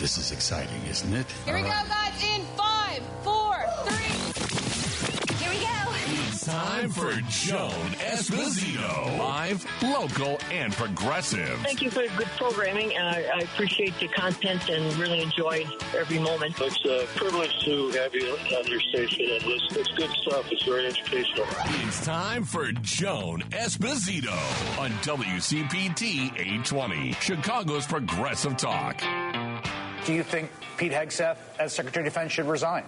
This is exciting, isn't it? Here we go, guys, in 5, 4, 3. Here we go. It's time for Joan Esposito. Live, local, and progressive. Thank you for good programming, and I appreciate the content and really enjoyed every moment. It's a privilege to have you on your station and listen. It's good stuff. It's very educational. It's time for Joan Esposito on WCPT 820, Chicago's Progressive Talk. Do you think Pete Hegseth, as Secretary of Defense, should resign?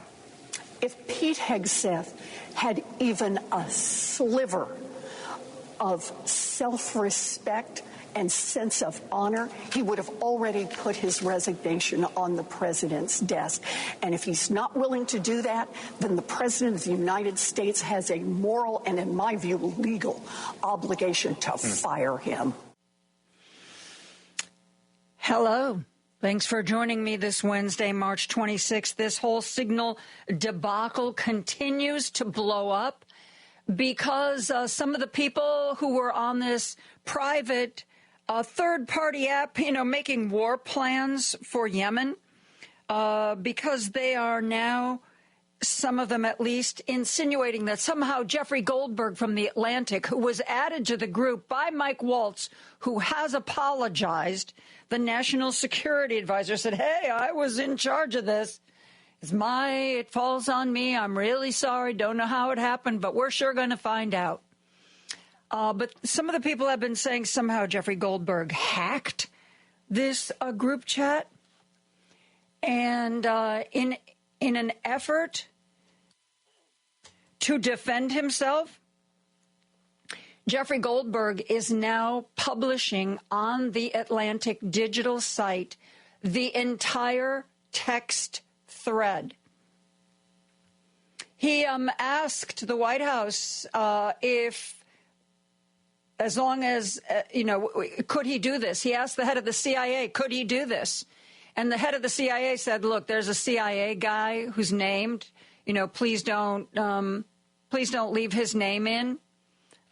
If Pete Hegseth had even a sliver of self-respect and sense of honor, he would have already put his resignation on the president's desk. And if he's not willing to do that, then the president of the United States has a moral and, in my view, legal obligation to fire him. Hello. Thanks for joining me this Wednesday, March 26th. This whole Signal debacle continues to blow up because some of the people who were on this private third-party app, making war plans for Yemen, because they are now, some of them at least, insinuating that somehow Jeffrey Goldberg from The Atlantic, who was added to the group by Mike Waltz, who has apologized, the national security advisor said, hey, I was in charge of this. It falls on me. I'm really sorry. Don't know how it happened, but we're sure going to find out. But some of the people have been saying somehow Jeffrey Goldberg hacked this group chat. And in an effort to defend himself, Jeffrey Goldberg is now publishing on the Atlantic digital site the entire text thread. He asked the White House if, as long as, could he do this? He asked the head of the CIA, could he do this? And the head of the CIA said, look, there's a CIA guy who's named, please don't leave his name in.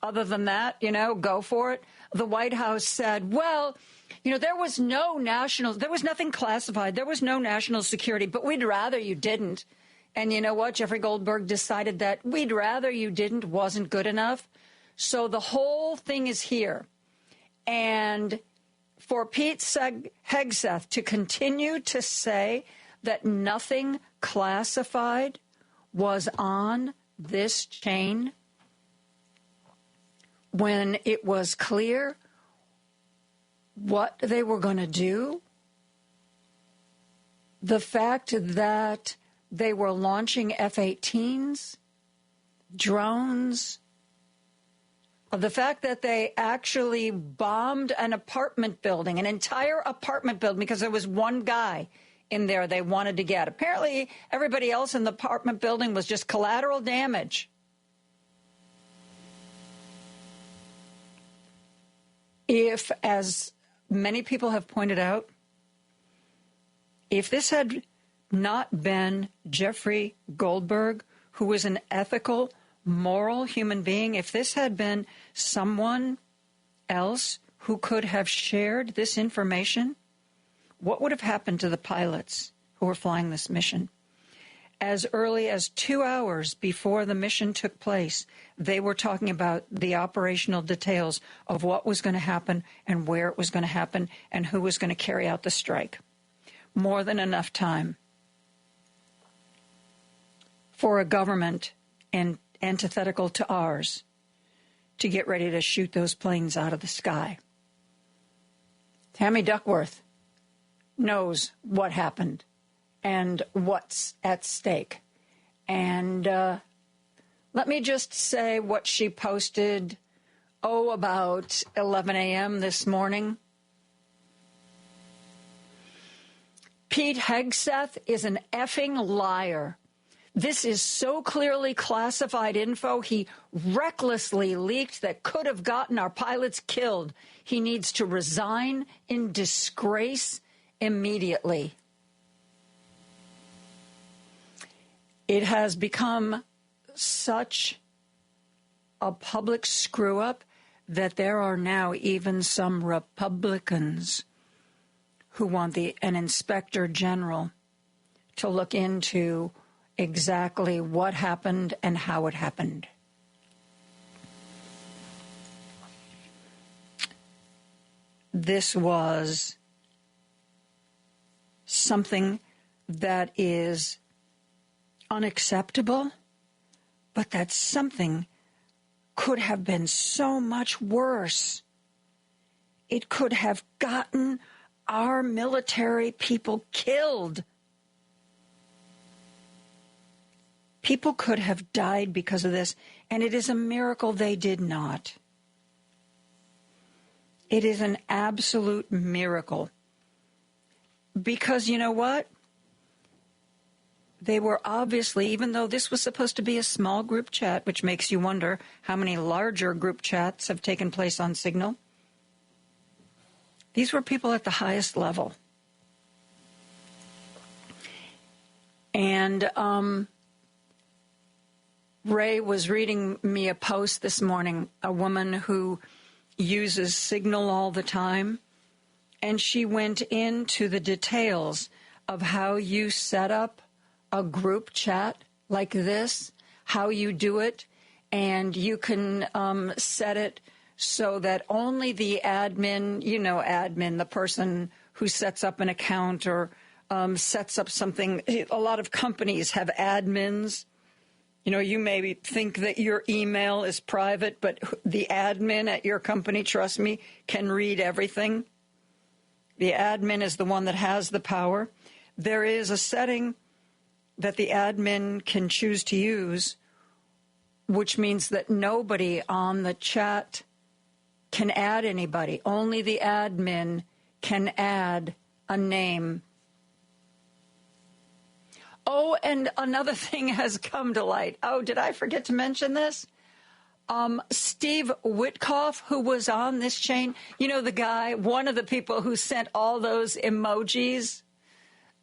Other than that, go for it. The White House said, well, there was nothing classified. There was no national security, but we'd rather you didn't. And you know what? Jeffrey Goldberg decided that we'd rather you didn't wasn't good enough. So the whole thing is here. And for Pete Hegseth to continue to say that nothing classified was on this chain when it was clear what they were going to do, the fact that they were launching F-18s, drones, the fact that they actually bombed an apartment building, an entire apartment building, because there was one guy in there they wanted to get. Apparently, everybody else in the apartment building was just collateral damage. If, as many people have pointed out, if this had not been Jeffrey Goldberg, who was an ethical, moral human being, if this had been someone else who could have shared this information, what would have happened to the pilots who were flying this mission? As early as 2 hours before the mission took place, they were talking about the operational details of what was going to happen and where it was going to happen and who was going to carry out the strike. More than enough time for a government antithetical to ours to get ready to shoot those planes out of the sky. Tammy Duckworth knows what happened and what's at stake. And let me just say what she posted, about 11 a.m. this morning. Pete Hegseth is an effing liar. This is so clearly classified info he recklessly leaked that could have gotten our pilots killed. He needs to resign in disgrace immediately. It has become such a public screw-up that there are now even some Republicans who want an inspector general to look into exactly what happened and how it happened. This was something that is unacceptable, but that something could have been so much worse. It could have gotten our military people killed. People could have died because of this, and it is a miracle they did not. It is an absolute miracle. Because you know what? They were obviously, even though this was supposed to be a small group chat, which makes you wonder how many larger group chats have taken place on Signal, these were people at the highest level. And Ray was reading me a post this morning, a woman who uses Signal all the time, and she went into the details of how you set up a group chat like this, how you do it, and you can set it so that only the admin, the person who sets up an account or sets up something. A lot of companies have admins. You may think that your email is private, but the admin at your company, trust me, can read everything. The admin is the one that has the power. There is a setting that the admin can choose to use, which means that nobody on the chat can add anybody. Only the admin can add a name. Oh, and another thing has come to light. Oh, did I forget to mention this? Steve Witkoff, who was on this chain, the guy, one of the people who sent all those emojis,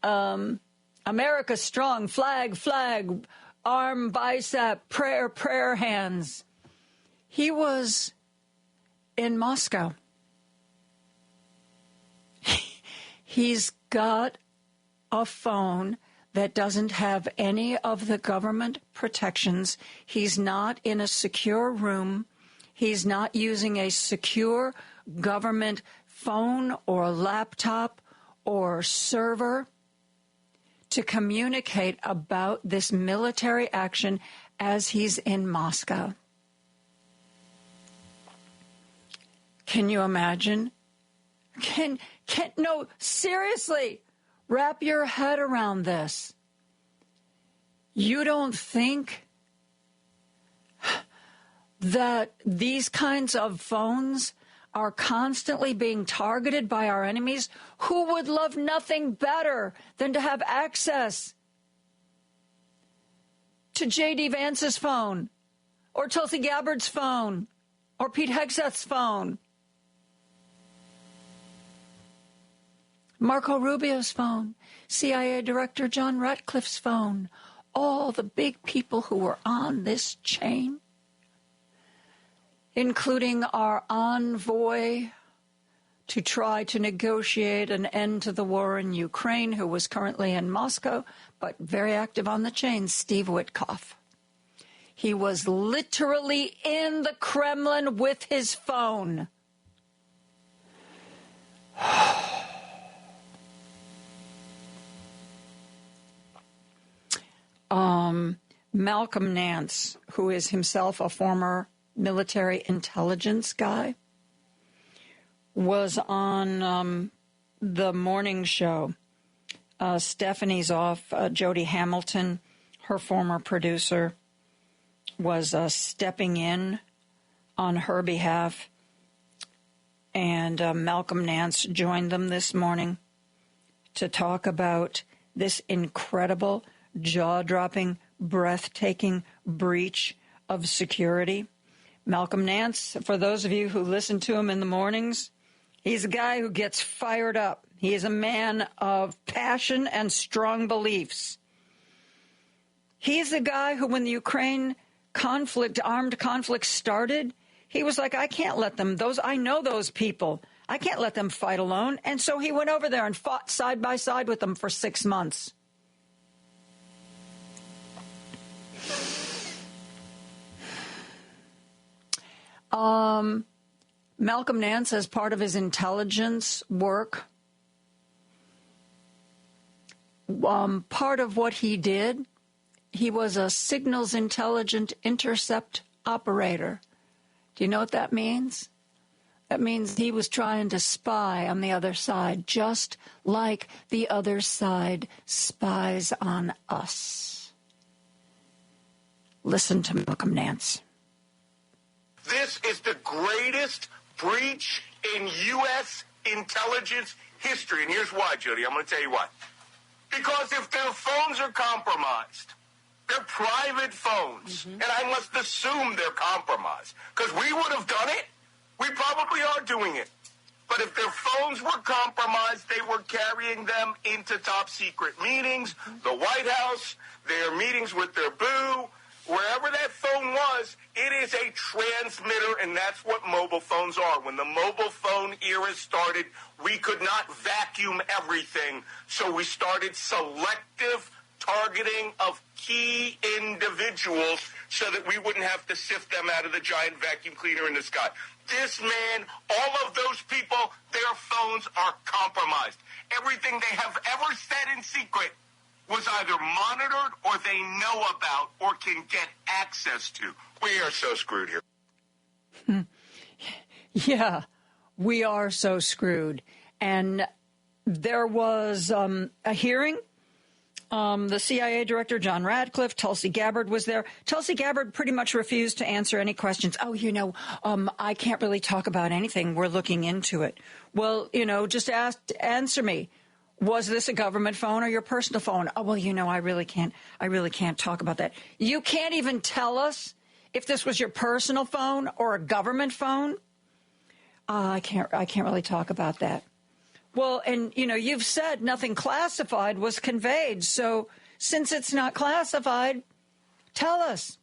America strong, flag, flag, arm, bicep, prayer, prayer hands. He was in Moscow. He's got a phone that doesn't have any of the government protections. He's not in a secure room. He's not using a secure government phone or laptop or server to communicate about this military action as he's in Moscow. Can you imagine? No, seriously. Wrap your head around this. You don't think that these kinds of phones are constantly being targeted by our enemies, who would love nothing better than to have access to J.D. Vance's phone or Tulsi Gabbard's phone or Pete Hegseth's phone, Marco Rubio's phone, CIA Director John Ratcliffe's phone, all the big people who were on this chain, including our envoy to try to negotiate an end to the war in Ukraine, who was currently in Moscow, but very active on the chain, Steve Witkoff. He was literally in the Kremlin with his phone. Malcolm Nance, who is himself a former military intelligence guy, was on the morning show. Stephanie's off. Jody Hamilton, her former producer, was stepping in on her behalf. And Malcolm Nance joined them this morning to talk about this incredible, jaw-dropping, breathtaking breach of security. Malcolm Nance, for those of you who listen to him in the mornings, he's a guy who gets fired up. He is a man of passion and strong beliefs. He's the guy who, when the Ukraine conflict, armed conflict started, he was like, I can't let them, I know those people. I can't let them fight alone. And so he went over there and fought side by side with them for 6 months. Malcolm Nance, as part of his intelligence work, part of what he did, he was a signals intelligent intercept operator. Do you know what that means? That means he was trying to spy on the other side, just like the other side spies on us. Listen to Malcolm Nance. This is the greatest breach in U.S. intelligence history. And here's why, Judy. I'm going to tell you why. Because if their phones are compromised, they're private phones, and I must assume they're compromised, because we would have done it. We probably are doing it. But if their phones were compromised, they were carrying them into top secret meetings, the White House, their meetings with their boo, wherever that phone was, it is a transmitter, and that's what mobile phones are. When the mobile phone era started, we could not vacuum everything, so we started selective targeting of key individuals so that we wouldn't have to sift them out of the giant vacuum cleaner in the sky. This man, all of those people, their phones are compromised. Everything they have ever said in secret was either monitored or they know about or can get access to. We are so screwed here. Yeah, we are so screwed. And there was a hearing. The CIA director, John Radcliffe, Tulsi Gabbard was there. Tulsi Gabbard pretty much refused to answer any questions. I can't really talk about anything. We're looking into it. Well, just answer me. Was this a government phone or your personal phone? Oh, well, I really can't talk about that. You can't even tell us if this was your personal phone or a government phone? I can't really talk about that. Well, and, you've said nothing classified was conveyed. So since it's not classified, tell us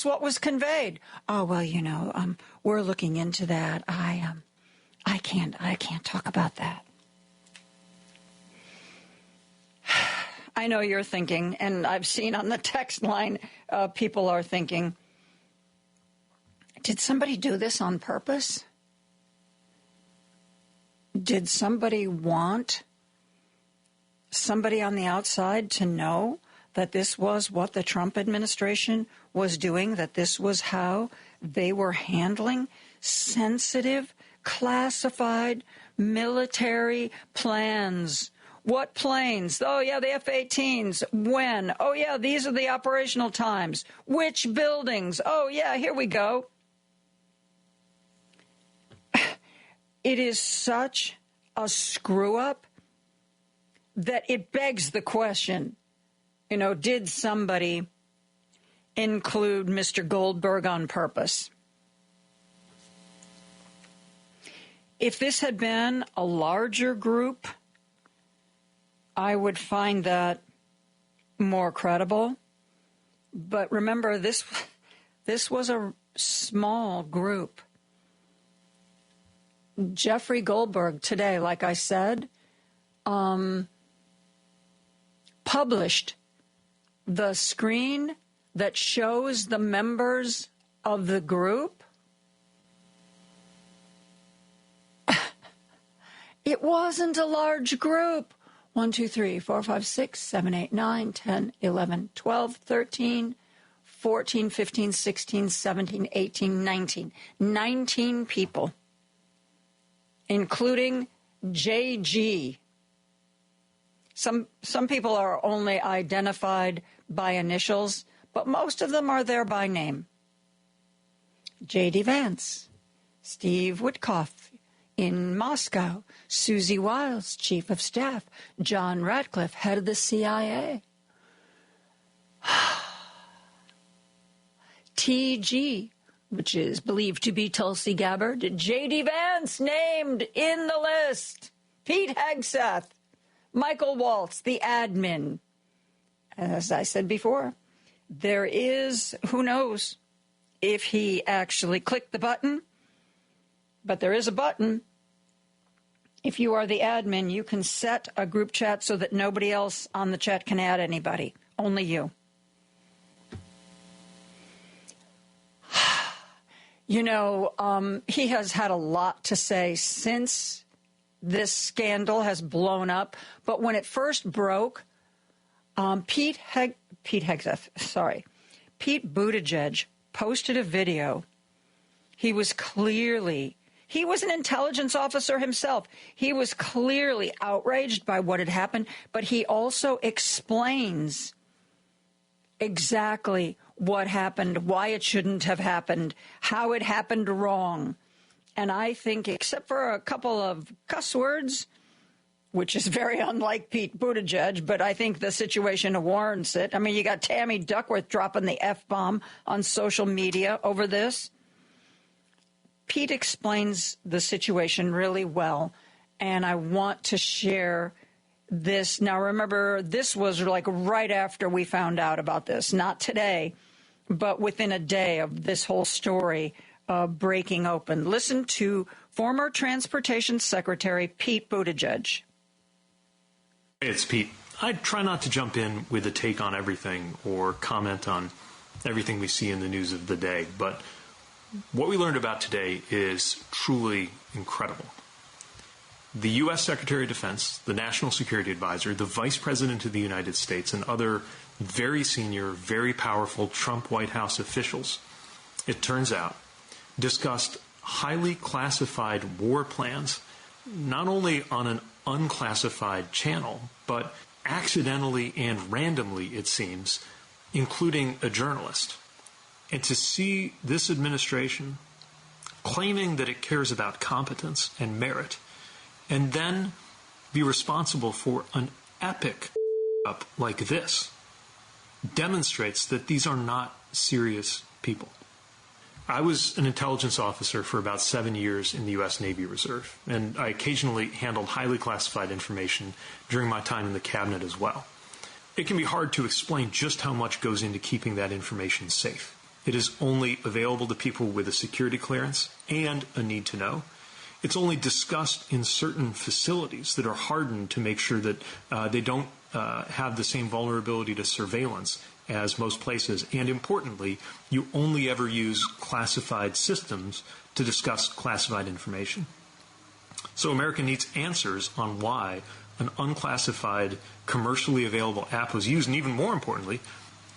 what was conveyed. Oh, well, we're looking into that. I can't talk about that. I know you're thinking, and I've seen on the text line, people are thinking, did somebody do this on purpose? Did somebody want somebody on the outside to know that this was what the Trump administration was doing, that this was how they were handling sensitive, classified military plans? What planes? Oh, yeah, the F-18s. When? Oh, yeah, these are the operational times. Which buildings? Oh, yeah, here we go. It is such a screw-up that it begs the question, did somebody include Mr. Goldberg on purpose? If this had been a larger group, I would find that more credible. But remember, this was a small group. Jeffrey Goldberg today, like I said, published the screen that shows the members of the group. It wasn't a large group. 1, 2, 3, 4, 5, 6, 7, 8, 9, 10, 11, 12, 13, 14, 15, 16, 17, 18, 19. 19 people, including JG. Some people are only identified by initials, but most of them are there by name. J.D. Vance, Steve Witkoff in Moscow, Susie Wiles, Chief of Staff, John Radcliffe, head of the CIA. TG, which is believed to be Tulsi Gabbard, J.D. Vance named in the list, Pete Hegseth, Michael Waltz, the admin. As I said before, there is, who knows if he actually clicked the button, but there is a button. if you are the admin, you can set a group chat so that nobody else on the chat can add anybody, only you. You know, he has had a lot to say since this scandal has blown up. But when it first broke, Pete Buttigieg posted a video. He was an intelligence officer himself. He was clearly outraged by what had happened, but he also explains exactly what happened, why it shouldn't have happened, how it happened wrong. And I think, except for a couple of cuss words, which is very unlike Pete Buttigieg, but I think the situation warrants it. I mean, you got Tammy Duckworth dropping the F-bomb on social media over this. Pete explains the situation really well, and I want to share this. Now, remember, this was like right after we found out about this, not today, but within a day of this whole story breaking open. Listen to former Transportation Secretary Pete Buttigieg. It's Pete. I try not to jump in with a take on everything or comment on everything we see in the news of the day, but what we learned about today is truly incredible. The U.S. Secretary of Defense, the National Security Advisor, the Vice President of the United States, and other very senior, very powerful Trump White House officials, it turns out, discussed highly classified war plans, not only on an unclassified channel, but accidentally and randomly, it seems, including a journalist. And to see this administration claiming that it cares about competence and merit, and then be responsible for an epic up like this, demonstrates that these are not serious people. I was an intelligence officer for about 7 years in the U.S. Navy Reserve, and I occasionally handled highly classified information during my time in the cabinet as well. It can be hard to explain just how much goes into keeping that information safe. It is only available to people with a security clearance and a need to know. It's only discussed in certain facilities that are hardened to make sure that they don't have the same vulnerability to surveillance as most places. And importantly, you only ever use classified systems to discuss classified information. So America needs answers on why an unclassified, commercially available app was used, and even more importantly,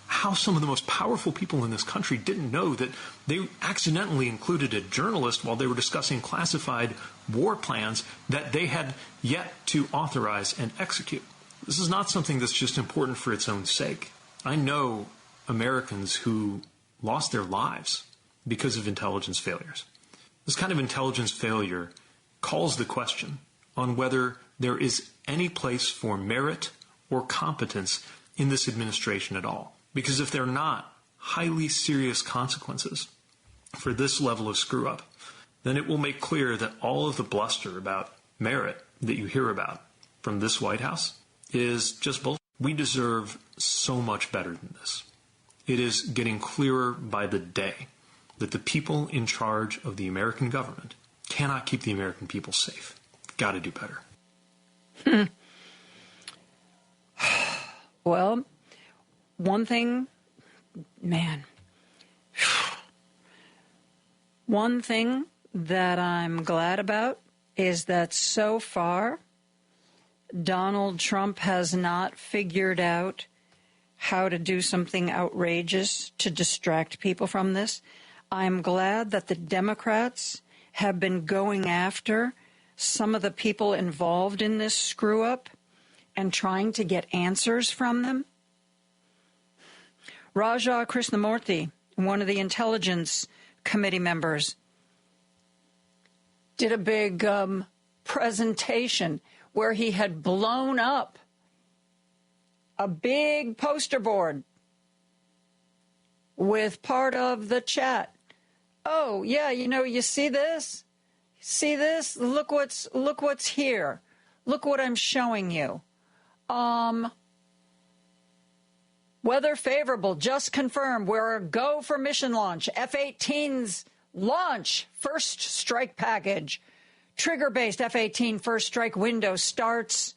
how some of the most powerful people in this country didn't know that they accidentally included a journalist while they were discussing classified war plans that they had yet to authorize and execute. This is not something that's just important for its own sake. I know Americans who lost their lives because of intelligence failures. This kind of intelligence failure calls the question on whether there is any place for merit or competence in this administration at all. Because if there are not highly serious consequences for this level of screw-up, then it will make clear that all of the bluster about merit that you hear about from this White House is just bullshit. We deserve so much better than this. It is getting clearer by the day that the people in charge of the American government cannot keep the American people safe. Got to do better. Well, one thing that I'm glad about is that so far, Donald Trump has not figured out how to do something outrageous to distract people from this. I'm glad that the Democrats have been going after some of the people involved in this screw-up and trying to get answers from them. Raja Krishnamurthy, one of the Intelligence Committee members, did a big presentation where he had blown up a big poster board with part of the chat. Oh, yeah, you see this? See this? Look what's here. Look what I'm showing you. Weather favorable, just confirmed. We're a go for mission launch. F-18's launch, first strike package. Trigger-based F-18 first strike window starts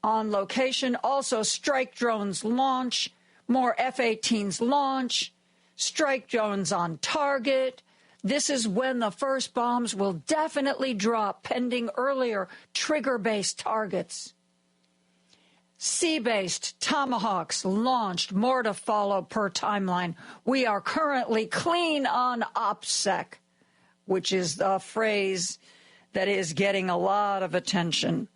on location. Also, strike drones launch. More F-18s launch. Strike drones on target. This is when the first bombs will definitely drop, pending earlier trigger-based targets. Sea-based Tomahawks launched, more to follow per timeline. We are currently clean on OPSEC, which is a phrase that is getting a lot of attention.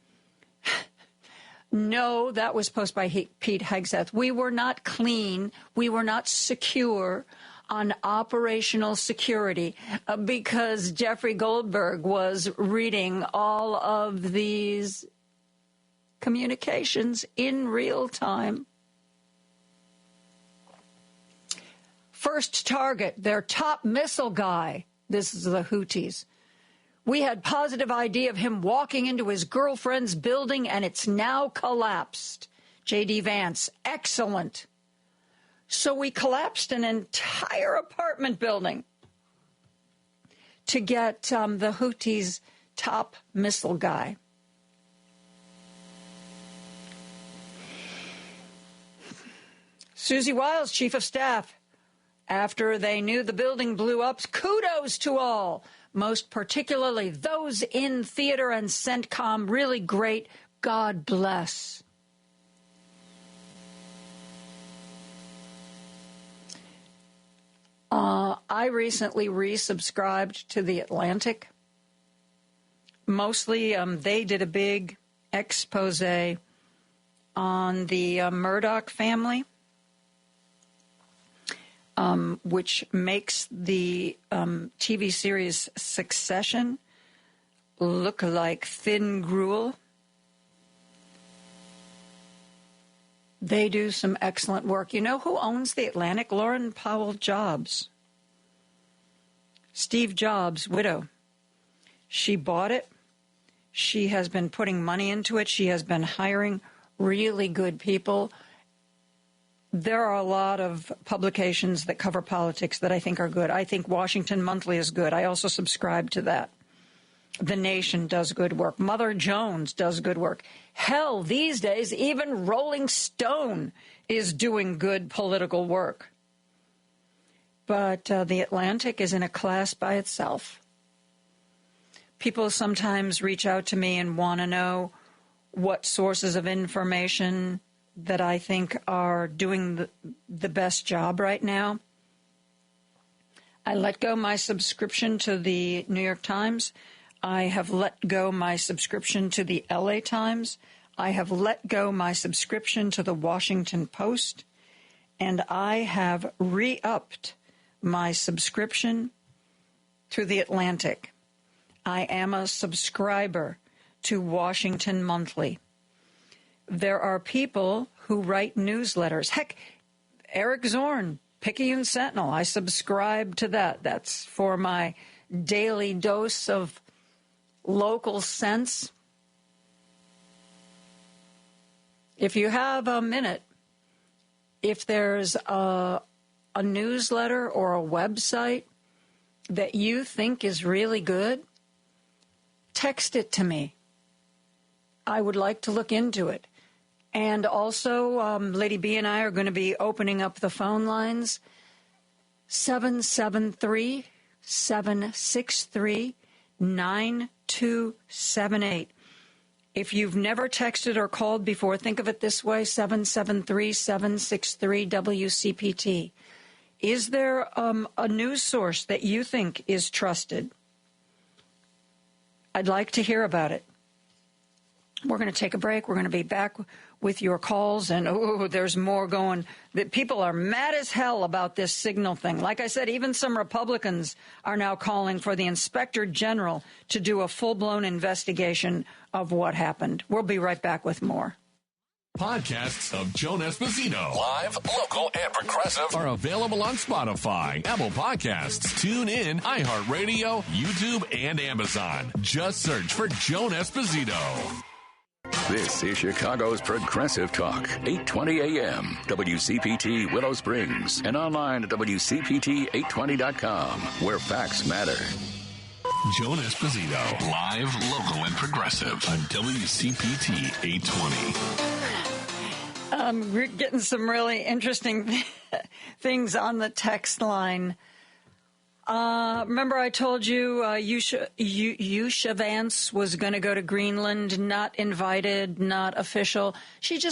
No, that was posted by Pete Hegseth. We were not clean. We were not secure on operational security because Jeffrey Goldberg was reading all of these communications in real time. First target, their top missile guy. This is the Houthis. We had positive ID of him walking into his girlfriend's building, and it's now collapsed. J.D. Vance, excellent. So we collapsed an entire apartment building to get the Houthis' top missile guy. Susie Wiles, chief of staff, after they knew the building blew up, kudos to all, most particularly those in theater and CENTCOM. Really great. God bless. I recently resubscribed to The Atlantic. Mostly, they did a big expose on the Murdoch family, which makes the TV series Succession look like thin gruel. They do some excellent work. You know who owns The Atlantic? Lauren Powell Jobs. Steve Jobs' widow. She bought it. She has been putting money into it. She has been hiring really good people. There are a lot of publications that cover politics that I think are good. I think Washington Monthly is good. I also subscribe to that. The Nation does good work. Mother Jones does good work. Hell, these days, even Rolling Stone is doing good political work. But The Atlantic is in a class by itself. People sometimes reach out to me and want to know what sources of information that I think are doing the best job right now. I let go my subscription to the New York Times. I have let go my subscription to the LA Times. I have let go my subscription to the Washington Post. And I have re-upped my subscription to the Atlantic. I am a subscriber to Washington Monthly. There are people who write newsletters. Heck, Eric Zorn, Picayune Sentinel, I subscribe to that. That's for my daily dose of local sense. If you have a minute, if there's a newsletter or a website that you think is really good, text it to me. I would like to look into it. And also, Lady B and I are going to be opening up the phone lines, 773-763-9278. If you've never texted or called before, think of it this way, 773-763-WCPT. Is there a news source that you think is trusted? I'd like to hear about it. We're going to take a break. We're going to be back with your calls. And, there's more going. People are mad as hell about this signal thing. Like I said, even some Republicans are now calling for the Inspector General to do a full-blown investigation of what happened. We'll be right back with more. Podcasts of Joan Esposito, live, local, and progressive, are available on Spotify, Apple Podcasts, TuneIn, iHeartRadio, YouTube, and Amazon. Just search for Joan Esposito. This is Chicago's Progressive Talk, 820 AM, WCPT Willow Springs, and online at WCPT820.com, where facts matter. Joan Esposito, live, local, and progressive on WCPT 820. We're getting some really interesting things on the text line. Remember I told you Yusha Vance was going to go to Greenland, not invited, not official.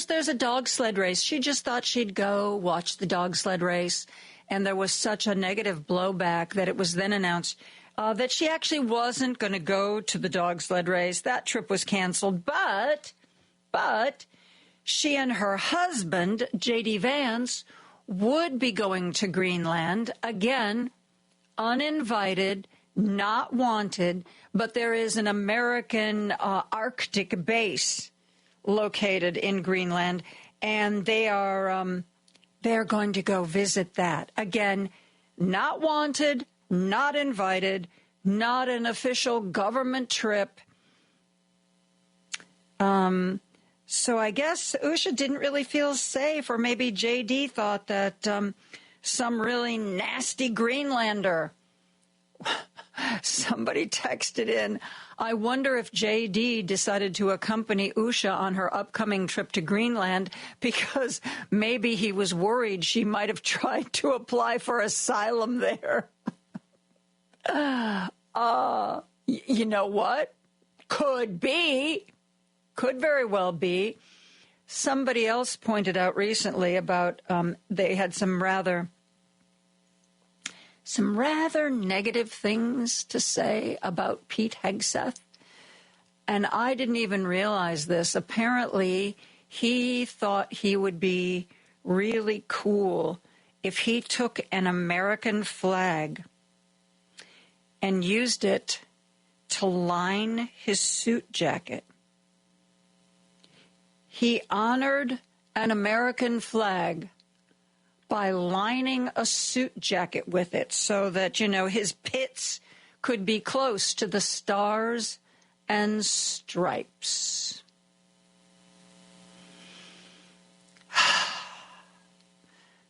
There's a dog sled race. She just thought she'd go watch the dog sled race. And there was such a negative blowback that it was then announced that she actually wasn't going to go to the dog sled race. That trip was canceled. But she and her husband, J.D. Vance, would be going to Greenland, again, uninvited, not wanted, but there is an American Arctic base located in Greenland, and they're going to go visit that. Again, not wanted, not invited, not an official government trip. So I guess Usha didn't really feel safe, or maybe J.D. thought that some really nasty Greenlander. Somebody texted in, I wonder if J.D. decided to accompany Usha on her upcoming trip to Greenland because maybe he was worried she might have tried to apply for asylum there. You know what? Could be. Could very well be. Somebody else pointed out recently about they had some rather negative things to say about Pete Hegseth. And I didn't even realize this. Apparently, he thought he would be really cool if he took an American flag and used it to line his suit jacket. He honored an American flag by lining a suit jacket with it so that, his pits could be close to the stars and stripes.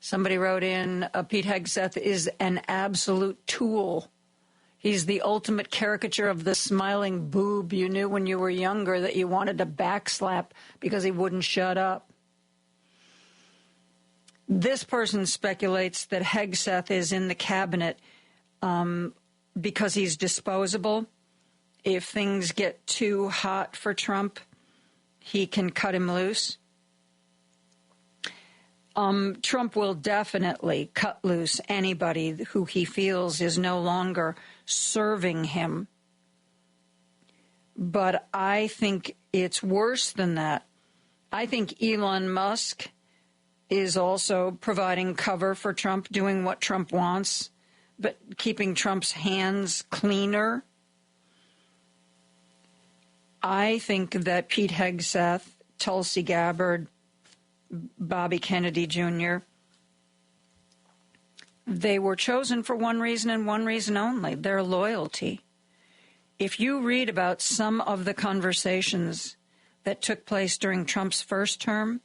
Somebody wrote in, Pete Hegseth is an absolute tool. He's the ultimate caricature of the smiling boob you knew when you were younger that you wanted to backslap because he wouldn't shut up. This person speculates that Hegseth is in the cabinet because he's disposable. If things get too hot for Trump, he can cut him loose. Trump will definitely cut loose anybody who he feels is no longer serving him. But I think it's worse than that. I think Elon Musk is also providing cover for Trump, doing what Trump wants, but keeping Trump's hands cleaner. I think that Pete Hegseth, Tulsi Gabbard, Bobby Kennedy Jr., they were chosen for one reason and one reason only, their loyalty. If you read about some of the conversations that took place during Trump's first term,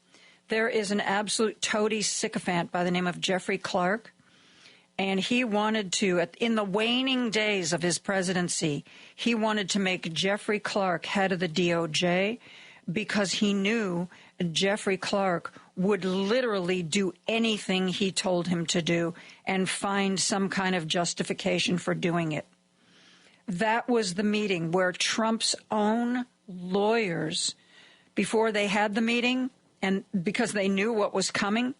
there is an absolute toady sycophant by the name of Jeffrey Clark, and he wanted to, in the waning days of his presidency, he wanted to make Jeffrey Clark head of the DOJ because he knew Jeffrey Clark would literally do anything he told him to do and find some kind of justification for doing it. That was the meeting where Trump's own lawyers, before they had the meeting, and because they knew what was coming,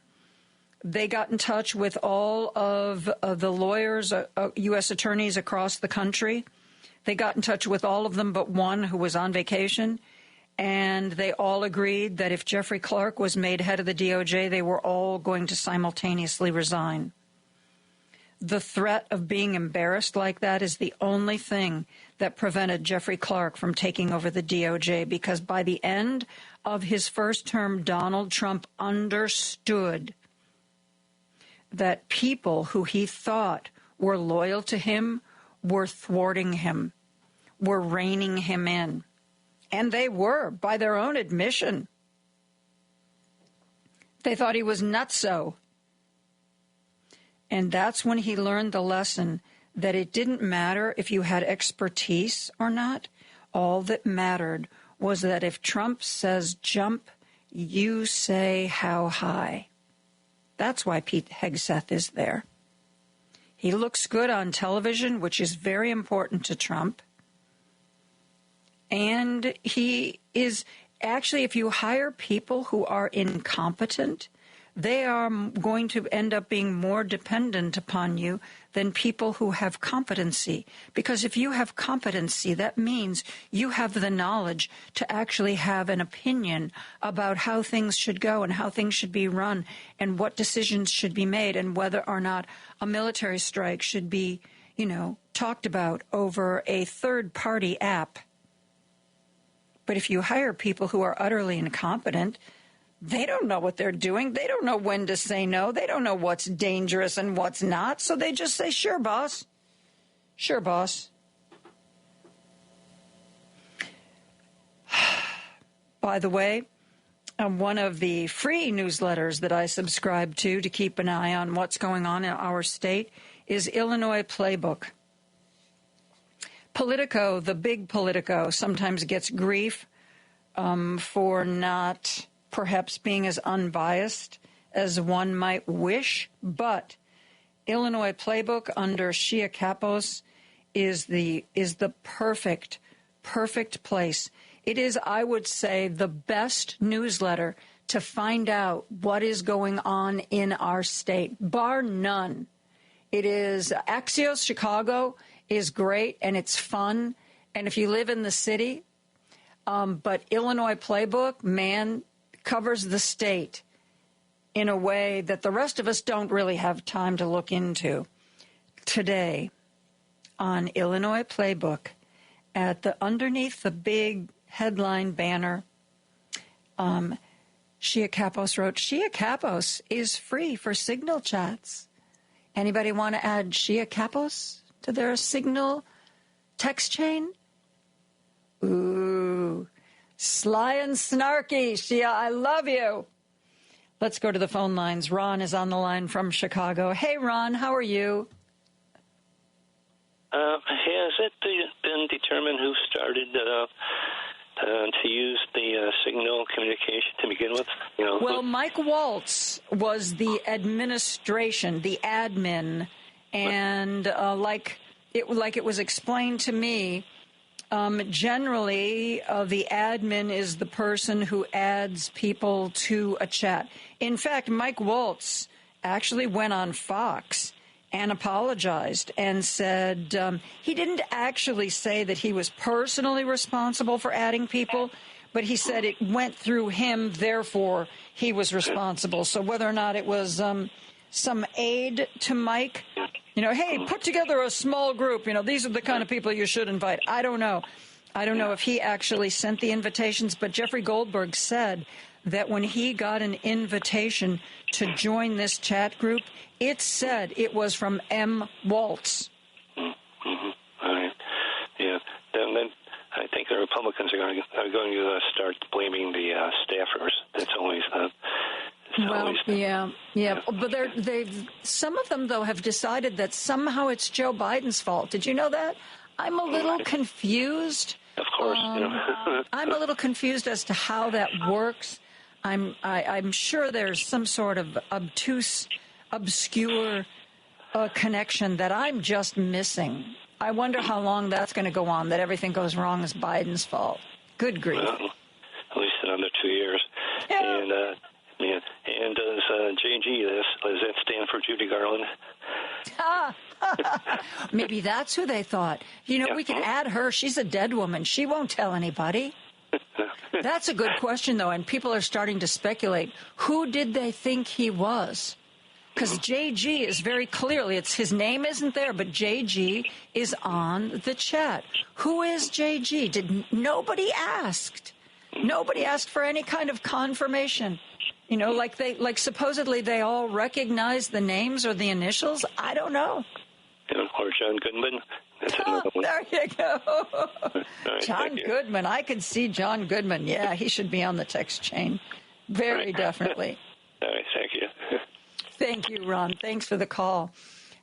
they got in touch with all of the lawyers, U.S. attorneys across the country. They got in touch with all of them but one who was on vacation. And they all agreed that if Jeffrey Clark was made head of the DOJ, they were all going to simultaneously resign. The threat of being embarrassed like that is the only thing that prevented Jeffrey Clark from taking over the DOJ, because by the end of his first term, Donald Trump understood that people who he thought were loyal to him were thwarting him, were reining him in. And they were, by their own admission. They thought he was nutso. And that's when he learned the lesson that it didn't matter if you had expertise or not. All that mattered was that if Trump says jump, you say how high. That's why Pete Hegseth is there. He looks good on television, which is very important to Trump. And he is actually, if you hire people who are incompetent, they are going to end up being more dependent upon you than people who have competency. Because if you have competency, that means you have the knowledge to actually have an opinion about how things should go and how things should be run and what decisions should be made and whether or not a military strike should be, talked about over a third-party app. But if you hire people who are utterly incompetent, they don't know what they're doing. They don't know when to say no. They don't know what's dangerous and what's not. So they just say, sure, boss. Sure, boss. By the way, one of the free newsletters that I subscribe to keep an eye on what's going on in our state is Illinois Playbook. Politico, the big Politico, sometimes gets grief for not perhaps being as unbiased as one might wish, but Illinois Playbook under Shia Kapos is the perfect place. It is, I would say, the best newsletter to find out what is going on in our state, bar none. It is Axios Chicago is great and it's fun, and if you live in the city, but Illinois Playbook, man, covers the state in a way that the rest of us don't really have time to look into. Today, on Illinois Playbook, underneath the big headline banner, Shia Kapos wrote, Shia Kapos is free for Signal chats. Anybody want to add Shia Kapos to their Signal text chain? Ooh. Sly and snarky, Shia, I love you. Let's go to the phone lines. Ron is on the line from Chicago. Hey, Ron, how are you? Has it been determined who started to use the signal communication to begin with? Well, Mike Waltz was the administration, the admin, and like it was explained to me, generally, the admin is the person who adds people to a chat. In fact, Mike Waltz actually went on Fox and apologized and said he didn't actually say that he was personally responsible for adding people, but he said it went through him, therefore he was responsible. So whether or not it was some aid to Mike, hey, put together a small group. These are the kind of people you should invite. I don't know. I don't know if he actually sent the invitations, but Jeffrey Goldberg said that when he got an invitation to join this chat group, it said it was from M. Waltz. Mm-hmm. All right. Yeah. Then I think the Republicans are going to start blaming the staffers. That's always yeah. But they've some of them, though, have decided that somehow it's Joe Biden's fault. Did you know that? I'm a little confused. Of course. I'm a little confused as to how that works. I'm sure there's some sort of obscure connection that I'm just missing. I wonder how long that's going to go on, that everything goes wrong is Biden's fault. Good grief. Well, at least another 2 years. Yeah. And does JG, does that stand for Judy Garland? Maybe that's who they thought. We can add her. She's a dead woman. She won't tell anybody. That's a good question, though, and people are starting to speculate. Who did they think he was? Because JG is very clearly, his name isn't there, but JG is on the chat. Who is JG? Nobody asked. Nobody asked for any kind of confirmation. Like supposedly they all recognize the names or the initials. I don't know. Or John Goodman. That's another one. There you go. Right, John Goodman. I could see John Goodman. Yeah, he should be on the text chain. Very definitely. All right, thank you. Thank you, Ron. Thanks for the call.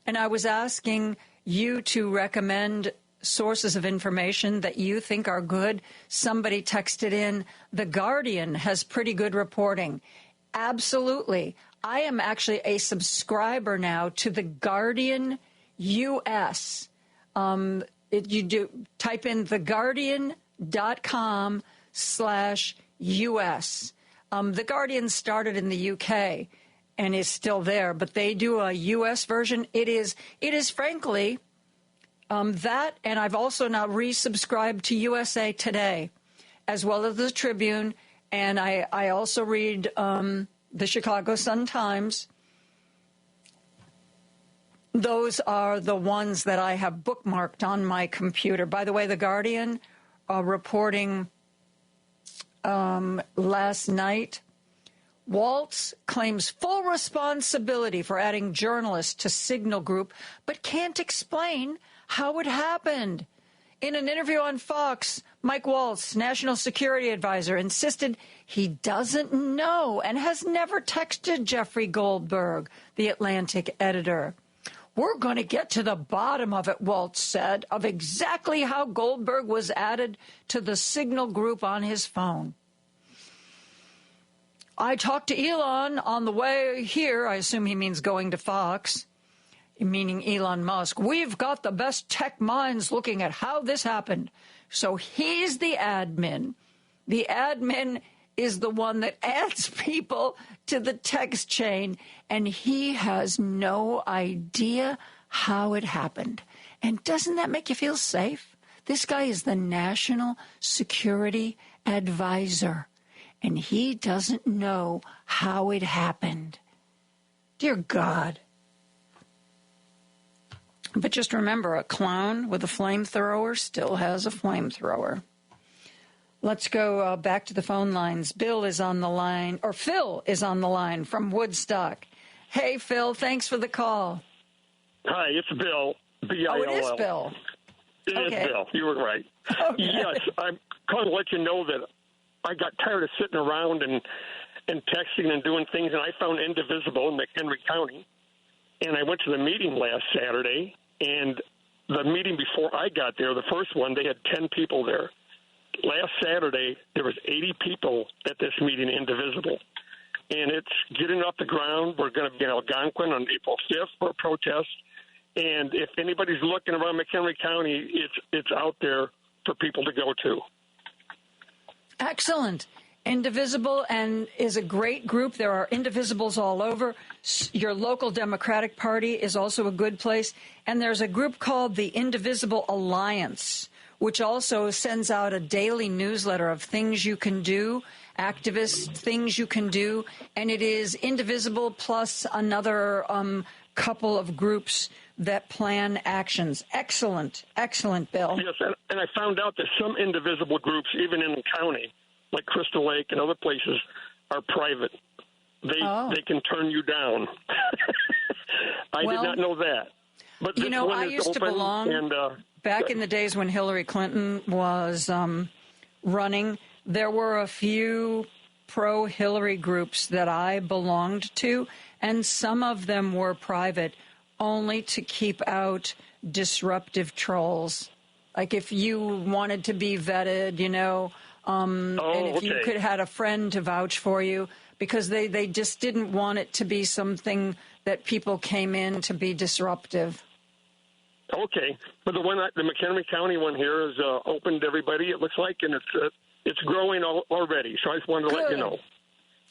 And I was asking, you to recommend sources of information that you think are good. Somebody texted in, The Guardian has pretty good reporting. Absolutely. I am actually a subscriber now to The Guardian US. You do type in theguardian.com/US. The Guardian started in the UK and is still there, but they do a US version. It is frankly that, and I've also now resubscribed to USA Today, as well as the Tribune, and I also read the Chicago Sun-Times. Those are the ones that I have bookmarked on my computer. By the way, The Guardian reporting last night, Waltz claims full responsibility for adding journalists to Signal Group, but can't explain how it happened. In an interview on Fox, Mike Waltz, National Security Advisor, insisted he doesn't know and has never texted Jeffrey Goldberg, the Atlantic editor. We're going to get to the bottom of it, Waltz said, of exactly how Goldberg was added to the Signal Group on his phone. I talked to Elon on the way here. I assume he means going to Fox, meaning Elon Musk. We've got the best tech minds looking at how this happened. So he's the admin. The admin is the one that adds people to the text chain, and he has no idea how it happened. And doesn't that make you feel safe? This guy is the National Security Advisor, and he doesn't know how it happened. Dear God. But just remember, a clown with a flamethrower still has a flamethrower. Let's go back to the phone lines. Bill is on the line, or Phil is on the line from Woodstock. Hey, Phil, thanks for the call. Hi, it's Bill. B-I-L-L. Oh, it is Bill. It okay. is Bill. You were right. Okay. Yes, I'm calling to let you know that I got tired of sitting around and texting and doing things, and I found Indivisible in McHenry County. And I went to the meeting last Saturday, and the meeting before I got there, the first one, they had 10 people there. Last Saturday, there was 80 people at this meeting, Indivisible. And it's getting off the ground. We're going to be in Algonquin on April 5th for a protest. And if anybody's looking around McHenry County, it's out there for people to go to. Excellent. Indivisible and is a great group. There are Indivisibles all over. Your local Democratic Party is also a good place. And there's a group called the Indivisible Alliance, which also sends out a daily newsletter of things you can do, activist things you can do. And it is Indivisible plus another couple of groups that plan actions. Excellent. Excellent, Bill. Yes, and I found out that some Indivisible groups, even in the county, like Crystal Lake and other places, are private. They can turn you down. I did not know that. But this one I is used to open belong back in the days when Hillary Clinton was running. There were a few pro-Hillary groups that I belonged to, and some of them were private, only to keep out disruptive trolls. Like if you wanted to be vetted, and if you could had a friend to vouch for you, because they just didn't want it to be something that people came in to be disruptive. Okay, but the McHenry County one here is open to everybody, it looks like, and it's growing already. So I just wanted to let you know.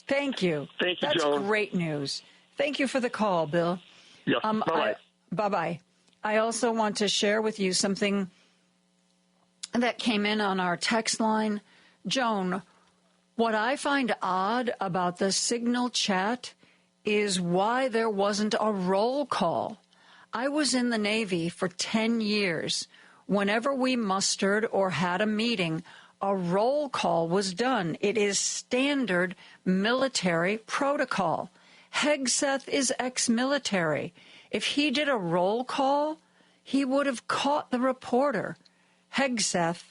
Thank you. Thank you, That's Joan. Great news. Thank you for the call, Bill. Yes. Bye-bye. Bye-bye. I also want to share with you something that came in on our text line. Joan, what I find odd about the Signal chat is why there wasn't a roll call. I was in the Navy for 10 years. Whenever we mustered or had a meeting, a roll call was done. It is standard military protocol. Hegseth is ex-military. If he did a roll call, he would have caught the reporter. Hegseth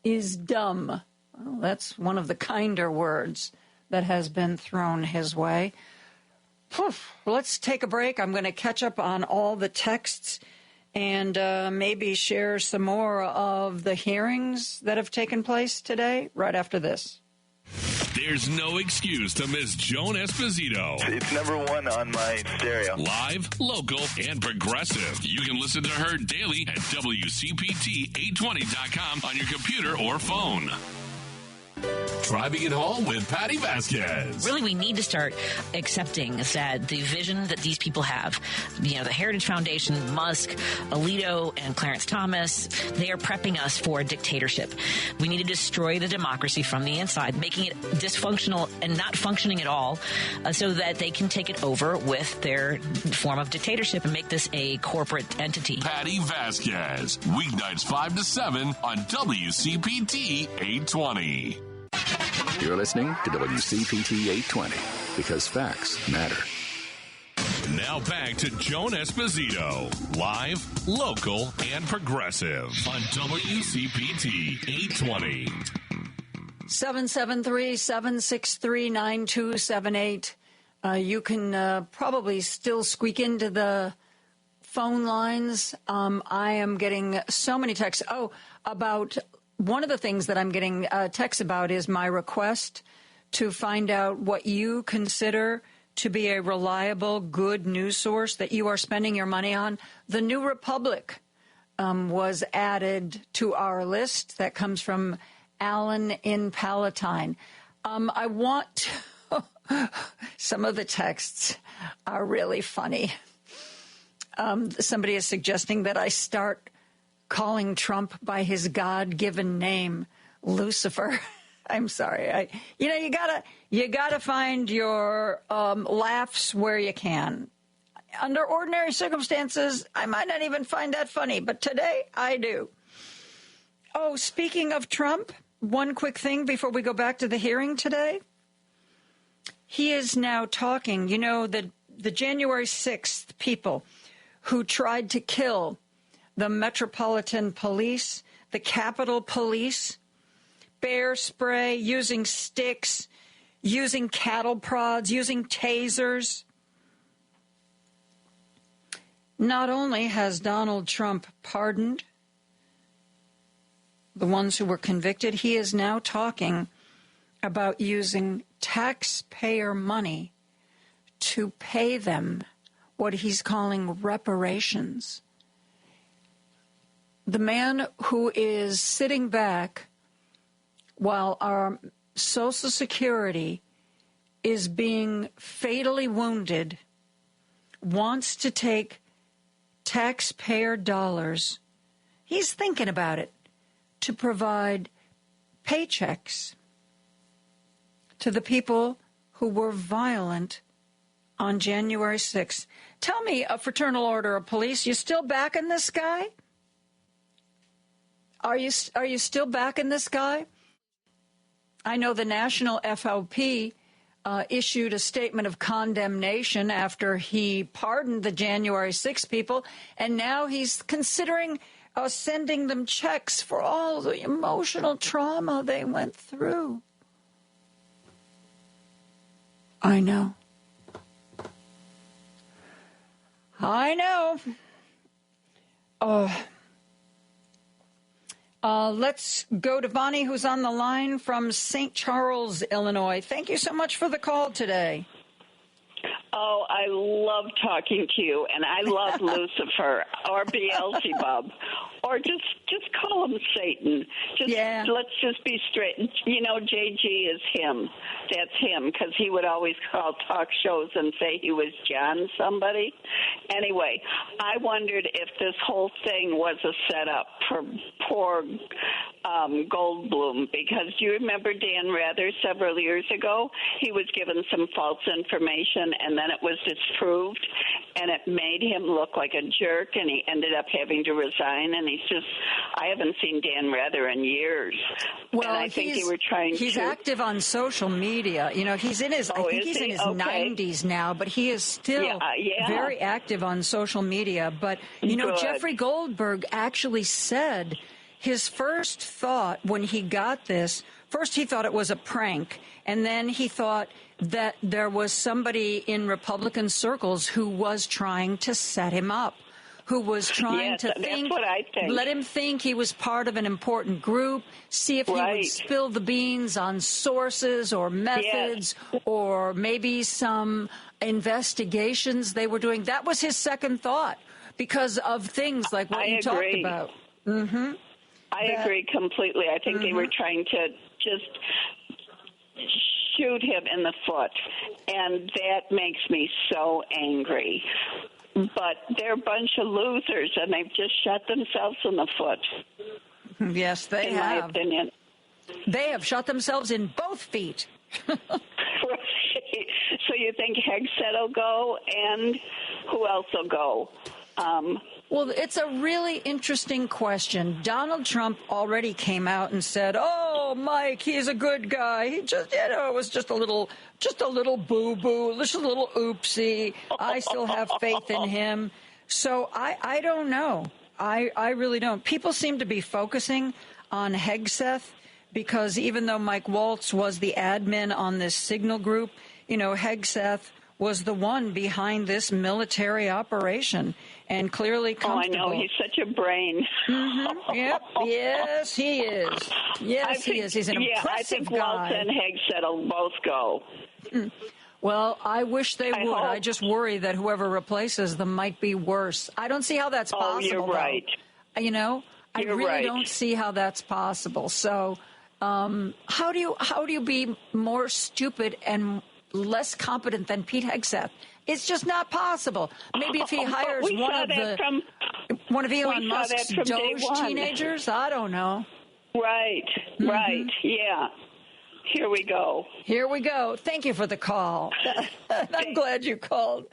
is dumb. Well, that's one of the kinder words that has been thrown his way. Let's take a break. I'm going to catch up on all the texts and maybe share some more of the hearings that have taken place today right after this. There's no excuse to miss Joan Esposito. It's number one on my stereo. Live, local, and progressive. You can listen to her daily at WCPT820.com on your computer or phone. Driving it home with Patty Vasquez. Really, we need to start accepting that the vision that these people have, the Heritage Foundation, Musk, Alito, and Clarence Thomas, they are prepping us for a dictatorship. We need to destroy the democracy from the inside, making it dysfunctional and not functioning at all, so that they can take it over with their form of dictatorship and make this a corporate entity. Patty Vasquez, weeknights 5 to 7 on WCPT 820. You're listening to WCPT 820 because facts matter. Now back to Joan Esposito, live, local, and progressive on WCPT 820. 773-763-9278. You can probably still squeak into the phone lines. I am getting so many texts. About one of the things that I'm getting texts about is my request to find out what you consider to be a reliable, good news source that you are spending your money on. The New Republic was added to our list. That comes from Alan in Palatine. I want to some of the texts are really funny. Somebody is suggesting that I start calling Trump by his God-given name, Lucifer. I'm sorry. You gotta find your laughs where you can. Under ordinary circumstances, I might not even find that funny, but today I do. Oh, speaking of Trump, one quick thing before we go back to the hearing today. He is now talking, the January 6th people who tried to kill the Metropolitan Police, the Capitol Police, bear spray, using sticks, using cattle prods, using tasers. Not only has Donald Trump pardoned the ones who were convicted, he is now talking about using taxpayer money to pay them what he's calling reparations. The man who is sitting back while our Social Security is being fatally wounded wants to take taxpayer dollars, he's thinking about it, to provide paychecks to the people who were violent on January 6th. Tell me, a Fraternal Order of Police, you still backing this guy? Are you still backing this guy? I know the National FOP issued a statement of condemnation after he pardoned the January 6 people, and now he's considering sending them checks for all the emotional trauma they went through. I know. Let's go to Bonnie, who's on the line from St. Charles, Illinois. Thank you so much for the call today. Oh, I love talking to you, and I love Lucifer or Beelzebub, or just call him Satan. Let's just be straight. JG is him. That's him, because he would always call talk shows and say he was John somebody. Anyway, I wondered if this whole thing was a setup for poor Goldblum, because do you remember Dan Rather several years ago? He was given some false information, and then it was disproved, and it made him look like a jerk, and he ended up having to resign, and I haven't seen Dan Rather in years. Well, and I think they were trying he's active on social media. He's in his, I think he's in his 90s now, but he is still very active on social media. But, Jeffrey Goldberg actually said his first thought when he got this, first he thought it was a prank, and then he thought that there was somebody in Republican circles who was trying to set him up, who was trying to think. That's what I think. Let him think he was part of an important group, see if he would spill the beans on sources or methods or maybe some investigations they were doing. That was his second thought because of things like what you talked about. Mm-hmm. I agree completely. I think they were trying to just shoot him in the foot, and that makes me so angry. But they're a bunch of losers, and they've just shot themselves in the foot. Yes, they have. In my opinion. They have shot themselves in both feet. Right. So you think Hegseth will go, and who else will go? Well, it's a really interesting question. Donald Trump already came out and said, "Oh, Mike, he's a good guy. He just, it was just a little boo-boo, just a little oopsie. I still have faith in him." So I don't know. I really don't. People seem to be focusing on Hegseth because even though Mike Waltz was the admin on this signal group, Hegseth was the one behind this military operation and clearly comfortable. Oh, I know. He's such a brain. Mm-hmm. Yep. Yes, he is. Yes, he is. He's an impressive I think guy. Waltz and Hegseth will both go. Well, I wish they would. I just worry that whoever replaces them might be worse. I don't see how that's possible. Oh, you're right. I really don't see how that's possible. So, how do you be more stupid and less competent than Pete Hegseth? It's just not possible. Maybe if he hires one of Elon Musk's Doge teenagers, I don't know. Right, right, yeah. Here we go. Thank you for the call. I'm glad you called.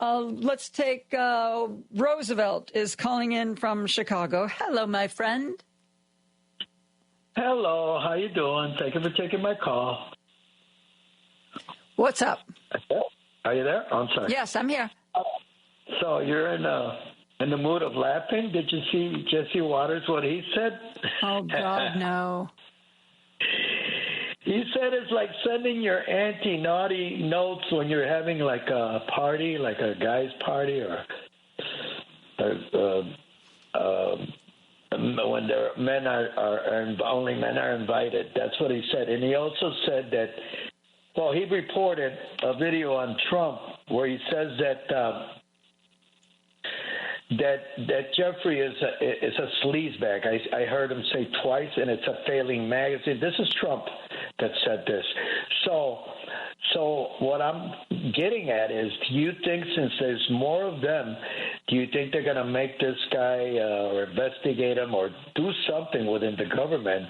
Let's take Roosevelt is calling in from Chicago. Hello, my friend. Hello, how you doing? Thank you for taking my call. What's up? Are you there? I'm sorry. Yes, I'm here. So you're in the mood of laughing? Did you see Jesse Waters, what he said? Oh, God, no. He said it's like sending your auntie naughty notes when you're having like a party, like a guy's party, or when men are only men are invited. That's what he said. And he also said that, well, he reported a video on Trump where he says that Jeffrey is a sleazebag. I heard him say twice, and it's a failing magazine. This is Trump that said this. So what I'm getting at is, do you think, since there's more of them, do you think they're going to make this guy or investigate him or do something within the government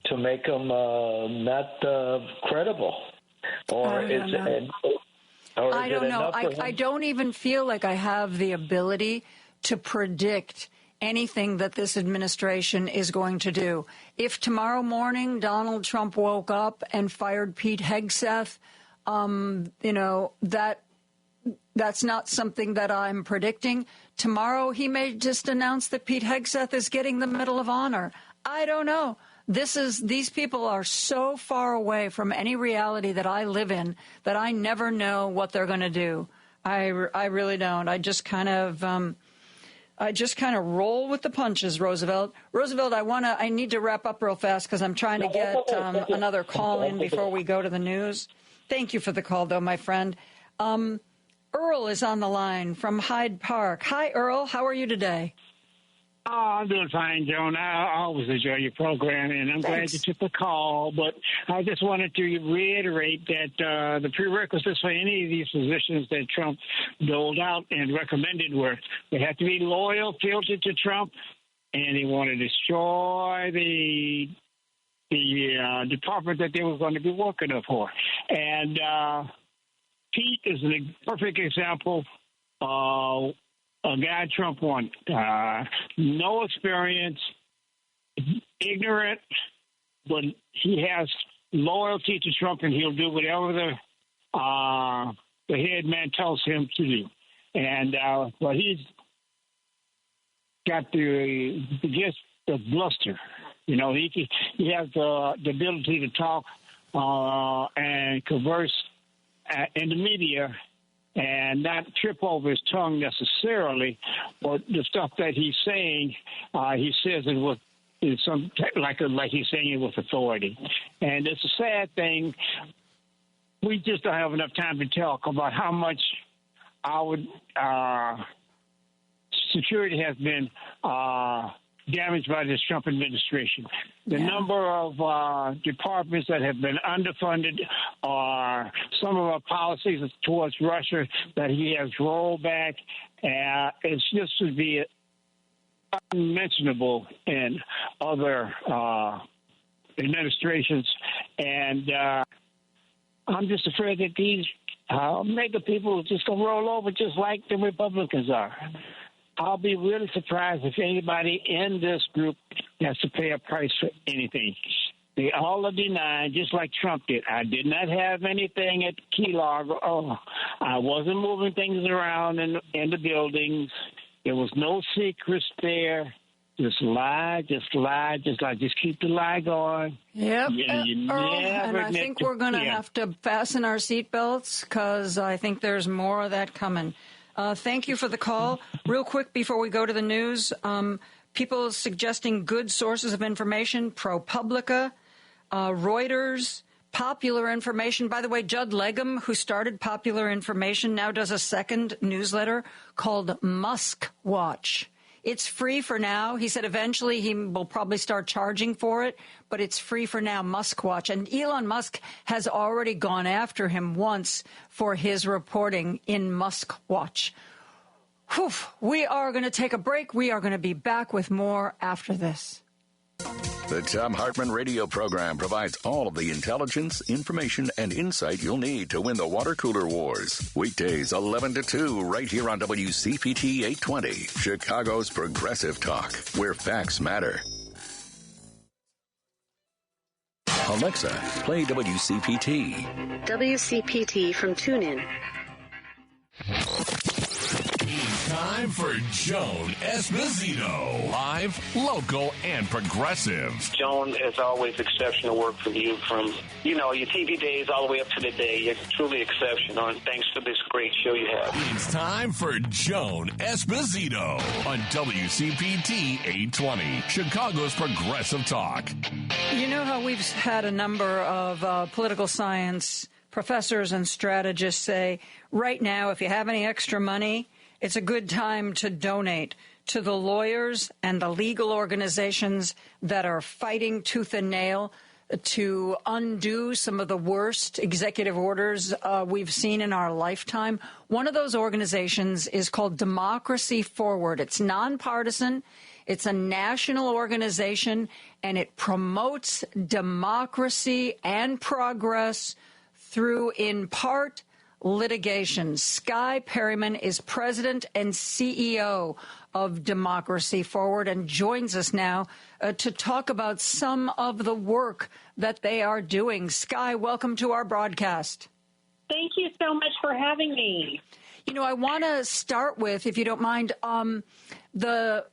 to make him not credible? Or I don't know. I don't even feel like I have the ability to predict anything that this administration is going to do. If tomorrow morning Donald Trump woke up and fired Pete Hegseth, that's not something that I'm predicting. Tomorrow he may just announce that Pete Hegseth is getting the Medal of Honor. I don't know. These people are so far away from any reality that I live in that I never know what they're going to do. I really don't. I just kind of roll with the punches, Roosevelt. Roosevelt, I need to wrap up real fast because I'm trying to get another call in before we go to the news. Thank you for the call, though, my friend. Earl is on the line from Hyde Park. Hi, Earl. How are you today? Oh, I'm doing fine, Joan. I always enjoy your program, and I'm glad you took the call. But I just wanted to reiterate that the prerequisites for any of these positions that Trump doled out and recommended were they have to be loyal, fealty to Trump, and they want to destroy the department that they were going to be working for. And Pete is a perfect example of a guy Trump wanted. No experience, ignorant, but he has loyalty to Trump, and he'll do whatever the head man tells him to do. And he's got the gift of bluster. He has the ability to talk and converse in the media and not trip over his tongue necessarily, but the stuff that he's saying, he says it with some like he's saying it with authority. And it's a sad thing. We just don't have enough time to talk about how much our security has been damaged by this Trump administration. The number of departments that have been underfunded, or some of our policies towards Russia that he has rolled back, it's just would be unmentionable in other administrations. And I'm just afraid that these mega people are just going to roll over just like the Republicans are. I'll be really surprised if anybody in this group has to pay a price for anything. They all are denying, just like Trump did. I did not have anything at Key Largo. Oh, I wasn't moving things around in the buildings. There was no secrets there. Just lie, just lie, just lie. Just keep the lie going. Yep. And I think we're going to have to fasten our seatbelts because I think there's more of that coming. Thank you for the call. Real quick before we go to the news, people suggesting good sources of information, ProPublica, Reuters, Popular Information. By the way, Judd Legum, who started Popular Information, now does a second newsletter called Musk Watch. It's free for now. He said eventually he will probably start charging for it, but it's free for now, Musk Watch. And Elon Musk has already gone after him once for his reporting in Musk Watch. Whew. We are going to take a break. We are going to be back with more after this. The Thom Hartmann radio program provides all of the intelligence, information, and insight you'll need to win the water cooler wars. Weekdays 11 to 2 right here on WCPT 820, Chicago's Progressive Talk, where facts matter. Alexa, play WCPT. WCPT from TuneIn. Time for Joan Esposito. Live, local, and progressive. Joan, as always, exceptional work from you from, your TV days all the way up to today. You're truly exceptional, and thanks for this great show you have. It's time for Joan Esposito on WCPT 820, Chicago's Progressive Talk. You know how we've had a number of political science professors and strategists say, right now, if you have any extra money, it's a good time to donate to the lawyers and the legal organizations that are fighting tooth and nail to undo some of the worst executive orders we've seen in our lifetime. One of those organizations is called Democracy Forward. It's nonpartisan. It's a national organization, and it promotes democracy and progress through, in part, litigation. Skye Perryman is president and CEO of Democracy Forward and joins us now to talk about some of the work that they are doing. Skye, welcome to our broadcast. Thank you so much for having me. I want to start with, if you don't mind, the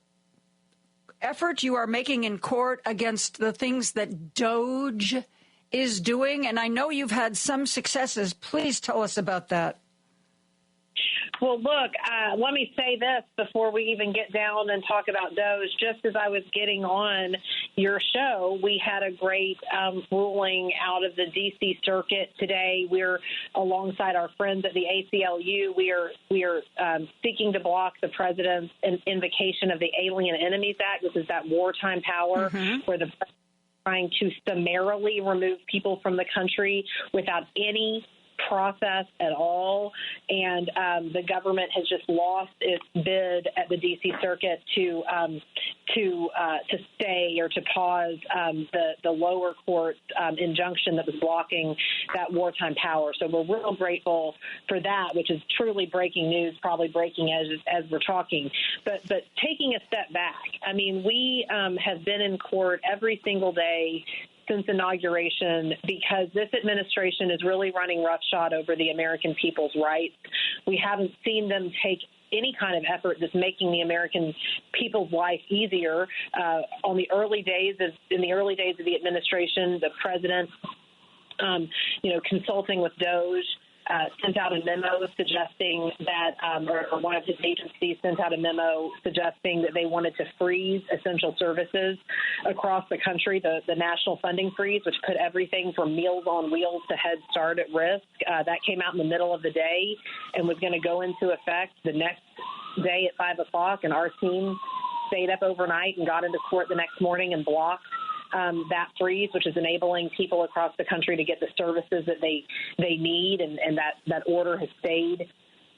effort you are making in court against the things that DOJ is doing, and I know you've had some successes. Please tell us about that. Well, look, let me say this before we even get down and talk about DOJ. Just as I was getting on your show, we had a great ruling out of the D.C. Circuit today. We're alongside our friends at the ACLU. We are seeking to block the president's invocation of the Alien Enemies Act. This is that wartime power where the trying to summarily remove people from the country without any process at all. And the government has just lost its bid at the D.C. Circuit to stay or to pause the lower court's injunction that was blocking that wartime power. So we're real grateful for that, which is truly breaking news, probably breaking as we're talking. But taking a step back, I mean, we have been in court every single day since inauguration because this administration is really running roughshod over the American people's rights. We haven't seen them take any kind of effort that's making the American people's life easier. In the early days of the administration, the president, consulting with DOJ, sent out a memo suggesting that, or one of his agencies sent out a memo suggesting that they wanted to freeze essential services across the country, the national funding freeze, which put everything from Meals on Wheels to Head Start at risk. That came out in the middle of the day and was going to go into effect the next day at 5 o'clock, and our team stayed up overnight and got into court the next morning and blocked that freeze, which is enabling people across the country to get the services that they need, and that order has stayed,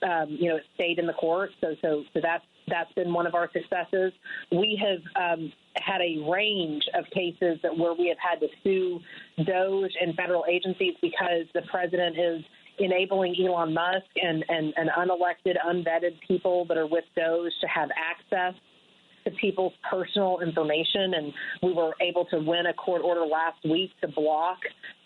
it stayed in the court. So that's been one of our successes. We have had a range of cases where we have had to sue DOJ and federal agencies because the president is enabling Elon Musk and unelected, unvetted people that are with DOJ to have access to people's personal information, and we were able to win a court order last week to block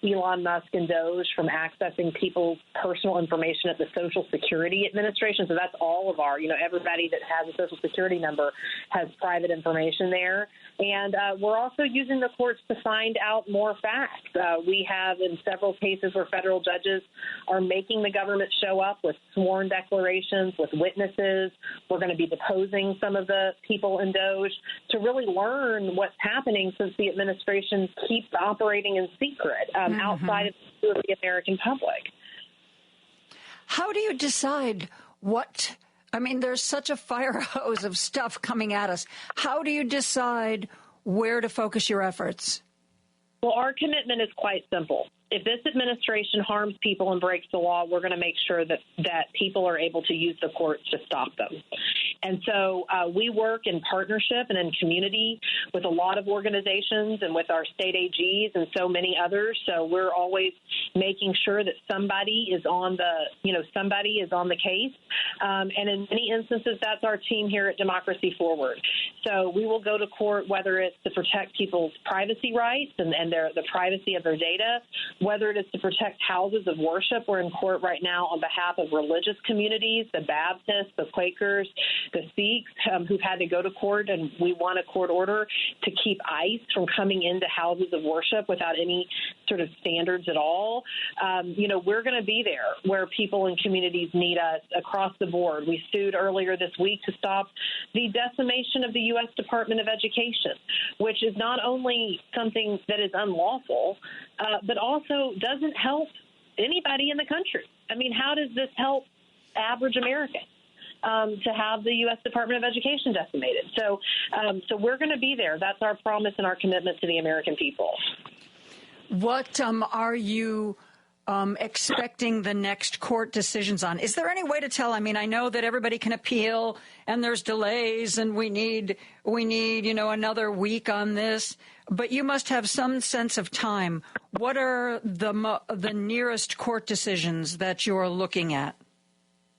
Elon Musk and DOJ from accessing people's personal information at the Social Security Administration. So that's all of our, everybody that has a Social Security number has private information there. And we're also using the courts to find out more facts. We have in several cases where federal judges are making the government show up with sworn declarations, with witnesses. We're going to be deposing some of the people in DOJ to really learn what's happening since the administration keeps operating in secret outside of the American public. How do you decide what? I mean, there's such a fire hose of stuff coming at us. How do you decide where to focus your efforts? Well, our commitment is quite simple. If this administration harms people and breaks the law, we're going to make sure that people are able to use the courts to stop them. And so we work in partnership and in community with a lot of organizations and with our state AGs and so many others. So we're always making sure that somebody is on the case. And in many instances, that's our team here at Democracy Forward. So we will go to court, whether it's to protect people's privacy rights and the privacy of their data, whether it is to protect houses of worship. We're in court right now on behalf of religious communities, the Baptists, the Quakers, the Sikhs, who've had to go to court, and we won a court order to keep ICE from coming into houses of worship without any sort of standards at all. We're going to be there where people and communities need us across the board. We sued earlier this week to stop the decimation of the U.S. Department of Education, which is not only something that is unlawful, but also doesn't help anybody in the country. I mean, how does this help average Americans to have the U.S. Department of Education decimated? So we're going to be there. That's our promise and our commitment to the American people. What are you expecting the next court decisions on? Is there any way to tell? I mean, I know that everybody can appeal and there's delays and we need another week on this, but you must have some sense of time. What are the nearest court decisions that you're looking at?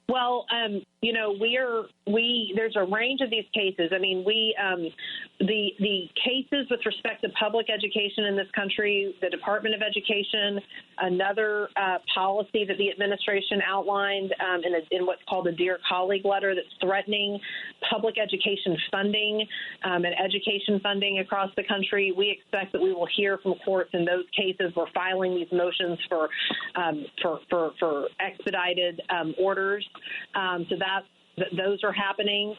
Well, there's a range of these cases. I mean, the cases with respect to public education in this country, the Department of Education, another policy that the administration outlined in what's called a Dear Colleague letter that's threatening public education funding and education funding across the country. We expect that we will hear from courts in those cases. We're filing these motions for expedited orders. So those are happening.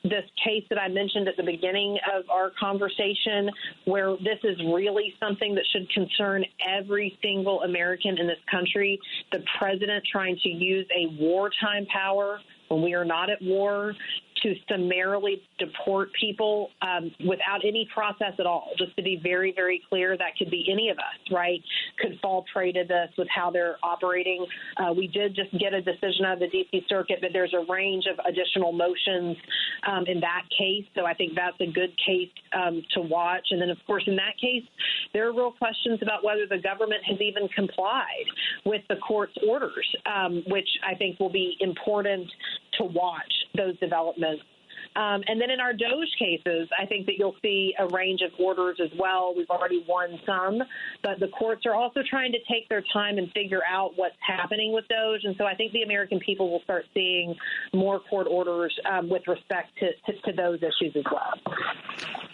This case that I mentioned at the beginning of our conversation, where this is really something that should concern every single American in this country, the president trying to use a wartime power when we are not at war to summarily deport people without any process at all. Just to be very, very clear, that could be any of us, right? Could fall prey to this with how they're operating. We did just get a decision out of the D.C. Circuit, but there's a range of additional motions in that case. So I think that's a good case to watch. And then, of course, in that case, there are real questions about whether the government has even complied with the court's orders, which I think will be important to watch those developments. And then in our DOJ cases, I think that you'll see a range of orders as well. We've already won some, but the courts are also trying to take their time and figure out what's happening with DOJ. And so I think the American people will start seeing more court orders with respect to those issues as well.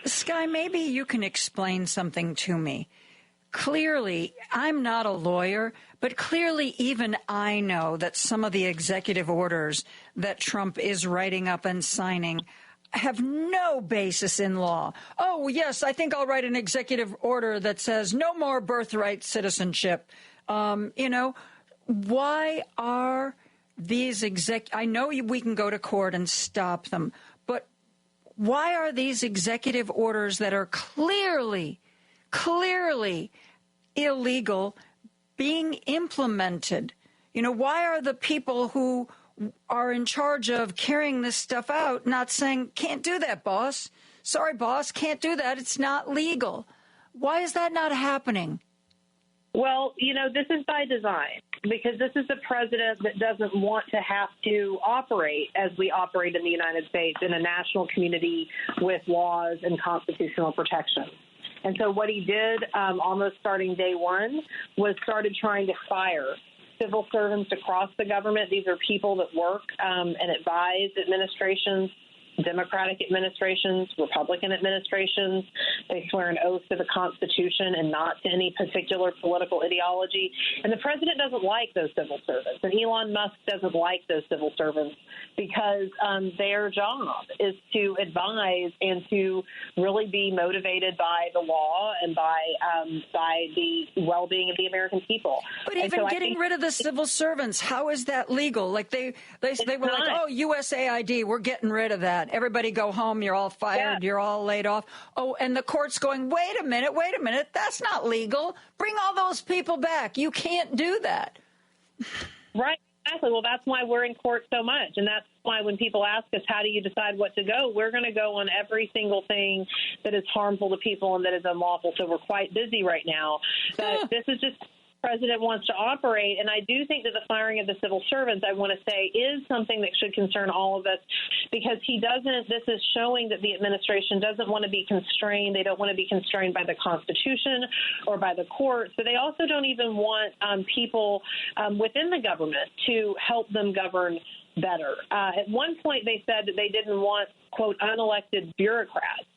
Skye, maybe you can explain something to me. clearly, I'm not a lawyer, but clearly even I know that some of the executive orders that Trump is writing up and signing have no basis in law. Oh, yes, I think I'll write an executive order that says no more birthright citizenship. Why are these I know we can go to court and stop them, but why are these executive orders that are clearly illegal being implemented? Why are the people who are in charge of carrying this stuff out not saying, can't do that, boss? Sorry, boss, can't do that. It's not legal. Why is that not happening? Well, this is by design, because this is a president that doesn't want to have to operate as we operate in the United States, in a national community with laws and constitutional protections. And so what he did almost starting day one was started trying to fire civil servants across the government. These are people that work and advise administrations, Democratic administrations, Republican administrations. They swear an oath to the Constitution and not to any particular political ideology. And the president doesn't like those civil servants. And Elon Musk doesn't like those civil servants because their job is to advise and to really be motivated by the law and by the well-being of the American people. But even getting rid of the civil servants, how is that legal? Like they were like, oh, USAID, we're getting rid of that. Everybody go home. You're all fired. Yeah. You're all laid off. Oh, and the court's going, wait a minute. That's not legal. Bring all those people back. You can't do that. Right. Exactly. Well, that's why we're in court so much. And that's why when people ask us, how do you decide what to go? We're going to go on every single thing that is harmful to people and that is unlawful. So we're quite busy right now. But this is just president wants to operate. And I do think that the firing of the civil servants, I want to say, is something that should concern all of us, because this is showing that the administration doesn't want to be constrained. They don't want to be constrained by the Constitution or by the courts. But they also don't even want people within the government to help them govern better. At one point, they said that they didn't want, quote, unelected bureaucrats.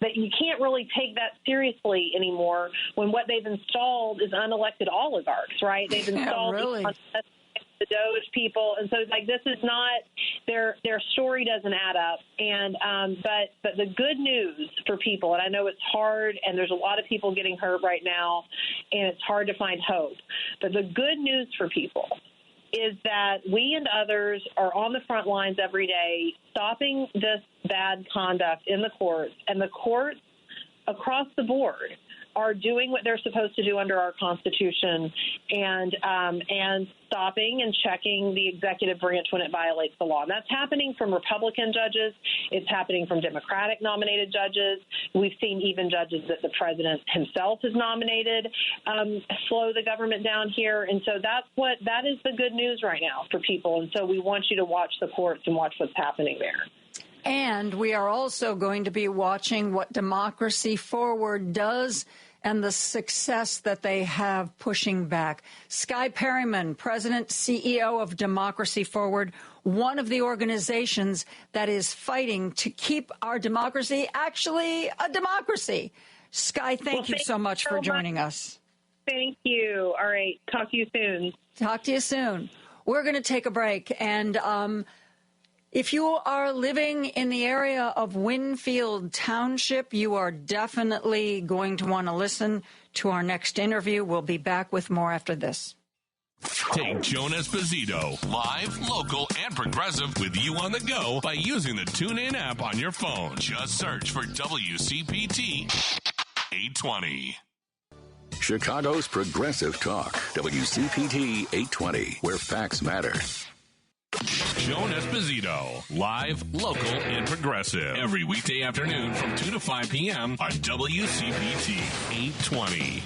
That you can't really take that seriously anymore when what they've installed is unelected oligarchs, right? They've installed the Doge people, and so this is not their story doesn't add up. And but the good news for people, and I know it's hard, and there's a lot of people getting hurt right now, and it's hard to find hope. But the good news for people is that we and others are on the front lines every day stopping this bad conduct in the courts, and the courts across the board are doing what they're supposed to do under our Constitution and stopping and checking the executive branch when it violates the law. And that's happening from Republican judges. It's happening from Democratic nominated judges. We've seen even judges that the president himself has nominated slow the government down here. And so that is the good news right now for people. And so we want you to watch the courts and watch what's happening there. And we are also going to be watching what Democracy Forward does and the success that they have pushing back. Skye Perryman, President, CEO of Democracy Forward, one of the organizations that is fighting to keep our democracy actually a democracy. Skye, thank you so much for joining us. Thank you. All right. Talk to you soon. Talk to you soon. We're going to take a break. And if you are living in the area of Winfield Township, you are definitely going to want to listen to our next interview. We'll be back with more after this. Take Joan Esposito, live, local, and progressive, with you on the go by using the TuneIn app on your phone. Just search for WCPT 820. Chicago's Progressive Talk, WCPT 820, where facts matter. Joan Esposito, live, local, and progressive. Every weekday afternoon from 2 to 5 p.m. on WCPT 820.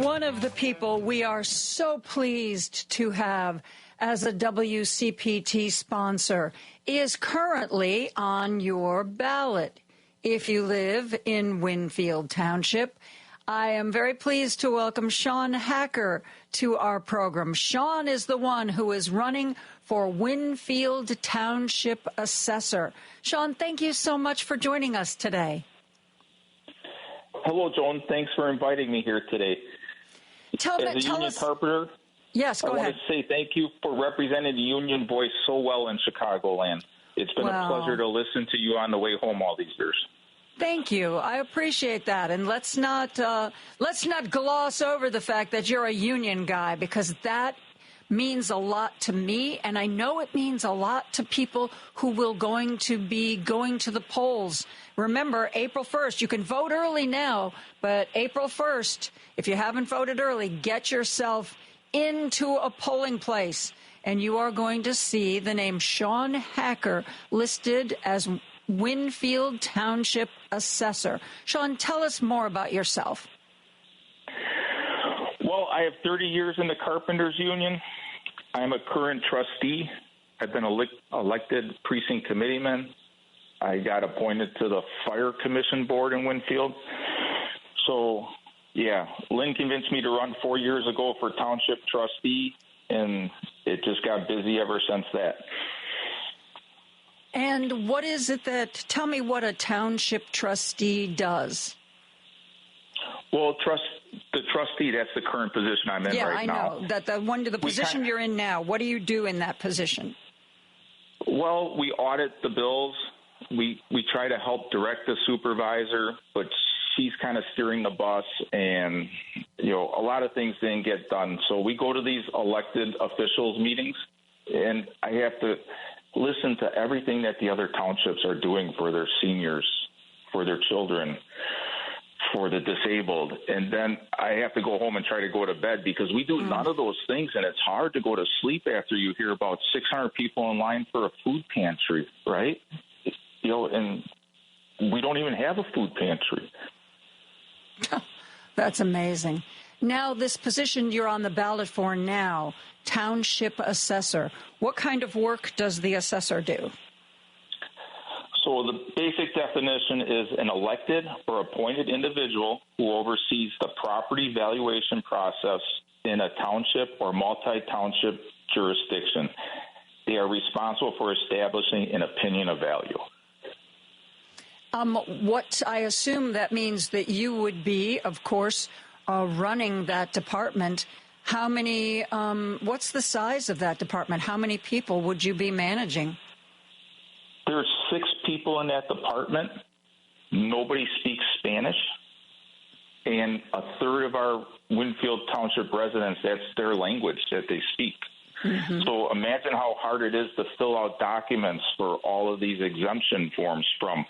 One of the people we are so pleased to have as a WCPT sponsor is currently on your ballot. If you live in Winfield Township, I am very pleased to welcome Shawn Hacker to our program. Shawn is the one who is running for Winfield Township Assessor. Shawn, thank you so much for joining us today. Hello, Joan. Thanks for inviting me here today. Tell As a union carpenter, yes, go I ahead. want to say thank you for representing the union voice so well in Chicagoland. It's been a pleasure to listen to you on the way home all these years. Thank you. I appreciate that. And let's not gloss over the fact that you're a union guy, because that means a lot to me, and I know it means a lot to people who will going to be going to the polls. Remember, April 1st, you can vote early now, but April 1st, if you haven't voted early, get yourself into a polling place, and you are going to see the name Shawn Hacker listed as Winfield Township Assessor. Shawn, tell us more about yourself. Well, I have 30 years in the Carpenters Union. I'm a current trustee. I've been elected precinct committeeman. I got appointed to the Fire Commission Board in Winfield. So, yeah, Lynn convinced me to run 4 years ago for township trustee, and it just got busy ever since that. And what is it tell me what a township trustee does. Well, the trustee, that's the current position I'm in right now. Yeah, I know. The position you're in now, what do you do in that position? Well, we audit the bills. We try to help direct the supervisor, but she's kind of steering the bus, and, a lot of things didn't get done. So we go to these elected officials meetings, and I have to listen to everything that the other townships are doing for their seniors, for their children, for the disabled. And then I have to go home and try to go to bed because we do none of those things, and it's hard to go to sleep after you hear about 600 people in line for a food pantry, right? And we don't even have a food pantry. That's amazing. Now, this position you're on the ballot for now, township assessor, what kind of work does the assessor do? So the basic definition is an elected or appointed individual who oversees the property valuation process in a township or multi-township jurisdiction. They are responsible for establishing an opinion of value. What I assume that means that you would be, of course, running that department. How many, what's the size of that department? How many people would you be managing? There's 6 people in that department. Nobody speaks Spanish. And a third of our Winfield Township residents, that's their language that they speak. Mm-hmm. So imagine how hard it is to fill out documents for all of these exemption forms from,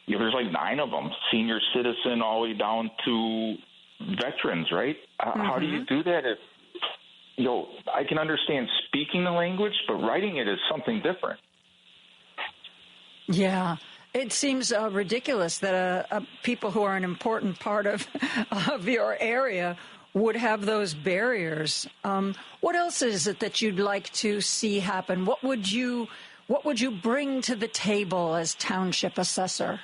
there's like 9 of them, senior citizen all the way down to veterans, right? Mm-hmm. How do you do that if, I can understand speaking the language, but writing it is something different. Yeah, it seems ridiculous that people who are an important part of your area would have those barriers. What else is it that you'd like to see happen? What would you bring to the table as township assessor?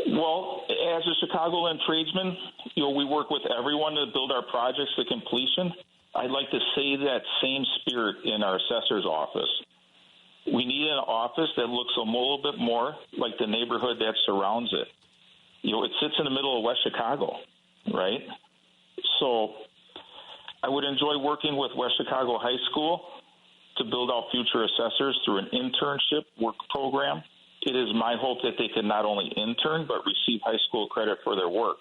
Well, as a Chicagoland tradesman, we work with everyone to build our projects to completion. I'd like to say that same spirit in our assessor's office. We need an office that looks a little bit more like the neighborhood that surrounds it. It sits in the middle of West Chicago, right? So I would enjoy working with West Chicago High School to build out future assessors through an internship work program. It is my hope that they can not only intern but receive high school credit for their work.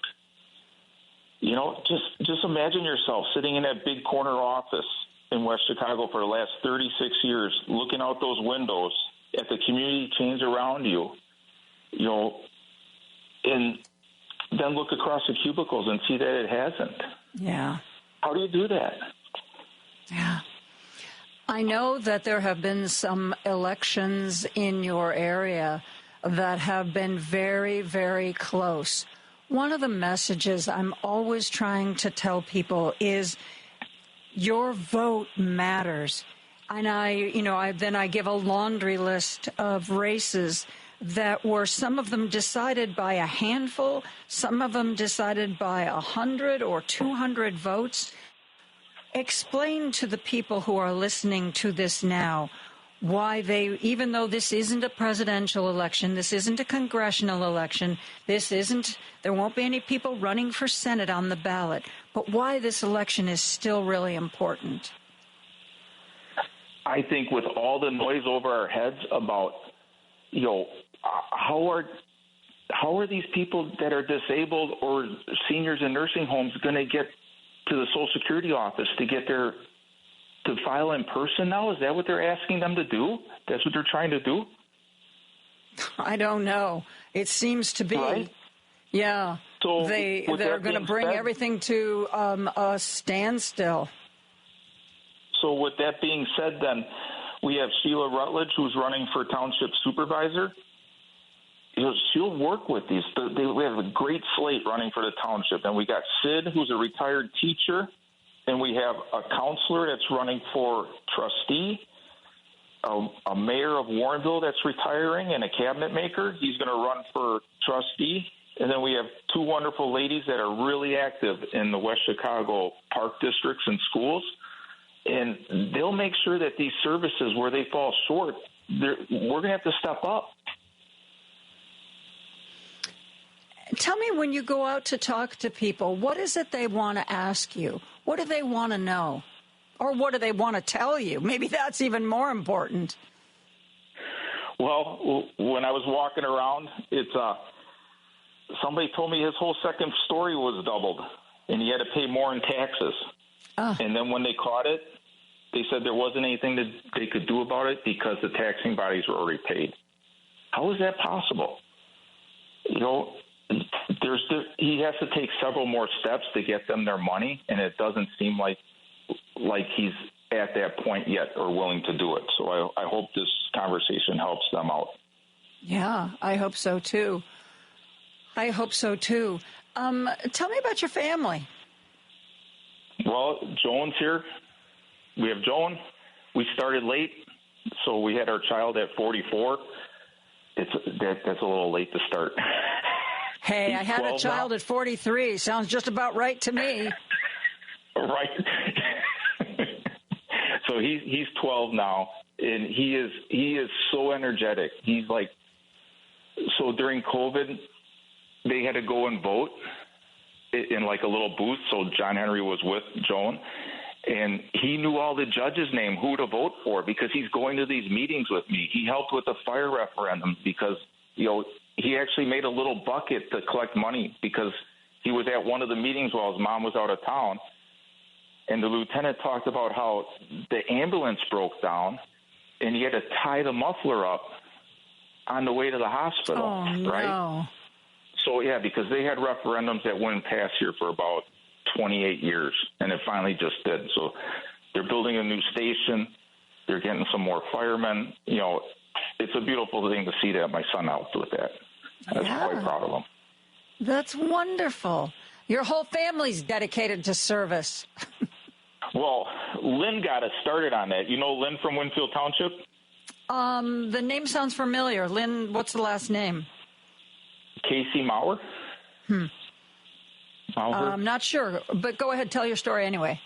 Just imagine yourself sitting in that big corner office in West Chicago for the last 36 years, looking out those windows at the community change around you, and then look across the cubicles and see that it hasn't. Yeah. How do you do that? Yeah. I know that there have been some elections in your area that have been very, very close. One of the messages I'm always trying to tell people is your vote matters. And I give a laundry list of races that were some of them decided by a handful, some of them decided by 100 or 200 votes. Explain to the people who are listening to this now why they, even though this isn't a presidential election, this isn't a congressional election, there won't be any people running for Senate on the ballot, but why this election is still really important. I think with all the noise over our heads about, how are these people that are disabled or seniors in nursing homes going to get to the Social Security office to file in person now? Is that what they're asking them to do? That's what they're trying to do? I don't know. It seems to be. Right? Yeah. So they're going to bring everything to a standstill. So with that being said, then, we have Sheila Rutledge, who's running for township supervisor. She'll work with these. We have a great slate running for the township. And we got Sid, who's a retired teacher. And we have a counselor that's running for trustee, a mayor of Warrenville that's retiring, and a cabinet maker. He's going to run for trustee. And then we have two wonderful ladies that are really active in the West Chicago park districts and schools. And they'll make sure that these services where they fall short, we're going to have to step up. Tell me, when you go out to talk to people, what is it they want to ask you? What do they want to know? Or what do they want to tell you? Maybe that's even more important. Well, when I was walking around, somebody told me his whole second story was doubled, and he had to pay more in taxes. And then when they caught it, they said there wasn't anything that they could do about it because the taxing bodies were already paid. How is that possible? He has to take several more steps to get them their money, and it doesn't seem like he's at that point yet or willing to do it. So I hope this conversation helps them out. Yeah, I hope so too. Tell me about your family. Well, Joan's here. We have Joan. We started late, so we had our child at 44. That's a little late to start. Hey, I had a child at 43. Sounds just about right to me. Right. So he's 12 now, and he is so energetic. He's like, so during COVID, they had to go and vote in like a little booth. So John Henry was with Joan, and he knew all the judges' name, who to vote for, because he's going to these meetings with me. He helped with the fire referendum because, he actually made a little bucket to collect money because he was at one of the meetings while his mom was out of town. And the lieutenant talked about how the ambulance broke down and he had to tie the muffler up on the way to the hospital. Oh, no. Right? So, yeah, because they had referendums that wouldn't pass here for about 28 years, and it finally just did. So they're building a new station. They're getting some more firemen. It's a beautiful thing to see that. My son helped with that. I was quite proud of him. That's wonderful. Your whole family's dedicated to service. Well, Lynn got us started on that. You know Lynn from Winfield Township? The name sounds familiar. Lynn, what's the last name? Casey Maurer. I'm not sure, but go ahead, tell your story anyway.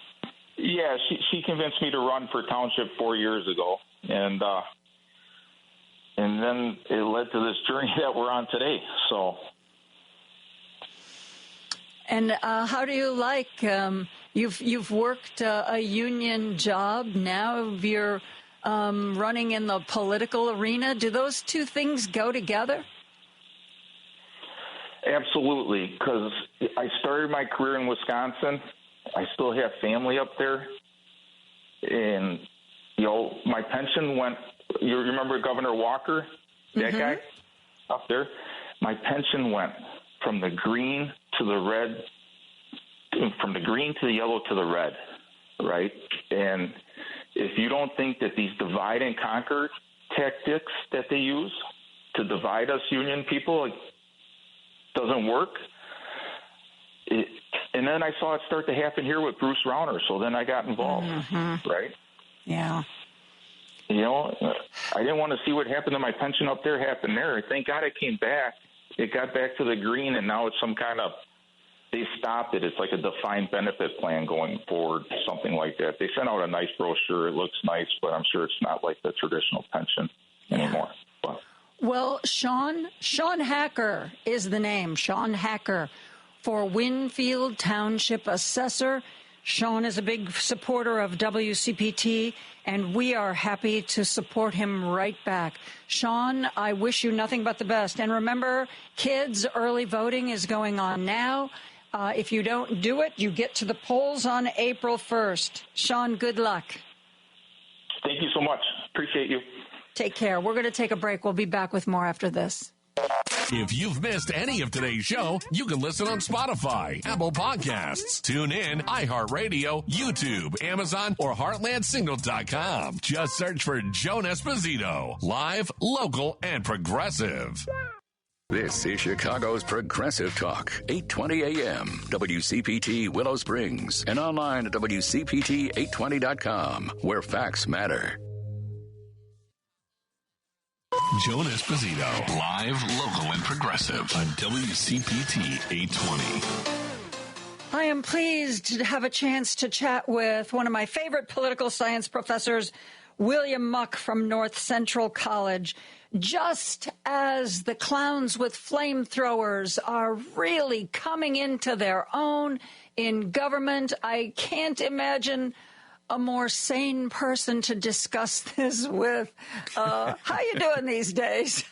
Yeah, she convinced me to run for township 4 years ago, and then it led to this journey that we're on today. So, and how do you like? You've worked a union job. Now you're running in the political arena. Do those two things go together? Absolutely, because I started my career in Wisconsin. I still have family up there. And, my pension went, you remember Governor Walker, that guy up there? My pension went from the green to the red, from the green to the yellow to the red, right? And if you don't think that these divide and conquer tactics that they use to divide us union people doesn't work. And then I saw it start to happen here with Bruce Rauner, so then I got involved, right? Yeah. I didn't want to see what happened to my pension up there happen there. Thank God it came back. It got back to the green, and now it's some kind of they stopped it. It's like a defined benefit plan going forward, something like that. They sent out a nice brochure. It looks nice, but I'm sure it's not like the traditional pension anymore. But. Well, Shawn Hacker is the name, Shawn Hacker, for Winfield Township assessor. Shawn is a big supporter of WCPT, and we are happy to support him right back. Shawn, I wish you nothing but the best. And remember, kids, early voting is going on now. If you don't do it, you get to the polls on April 1st. Shawn, good luck. Thank you so much. Appreciate you. Take care. We're going to take a break. We'll be back with more after this. If you've missed any of today's show, you can listen on Spotify, Apple Podcasts, TuneIn, iHeartRadio, YouTube, Amazon, or HeartlandSignal.com. Just search for Joan Esposito. Live, local, and progressive. This is Chicago's Progressive Talk, 820 AM, WCPT Willow Springs, and online at WCPT820.com, where facts matter. Joan Esposito, live, local, and progressive on WCPT 820. I am pleased to have a chance to chat with one of my favorite political science professors, William Muck from North Central College. Just as the clowns with flamethrowers are really coming into their own in government, I can't imagine a more sane person to discuss this with. How you doing these days?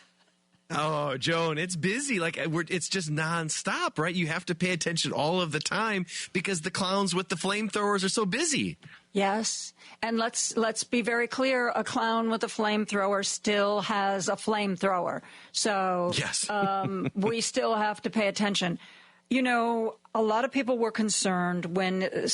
Oh, Joan, it's busy. It's just nonstop, right? You have to pay attention all of the time because the clowns with the flamethrowers are so busy. Yes, and let's be very clear. A clown with a flamethrower still has a flamethrower. So yes. We still have to pay attention. You know, a lot of people were concerned when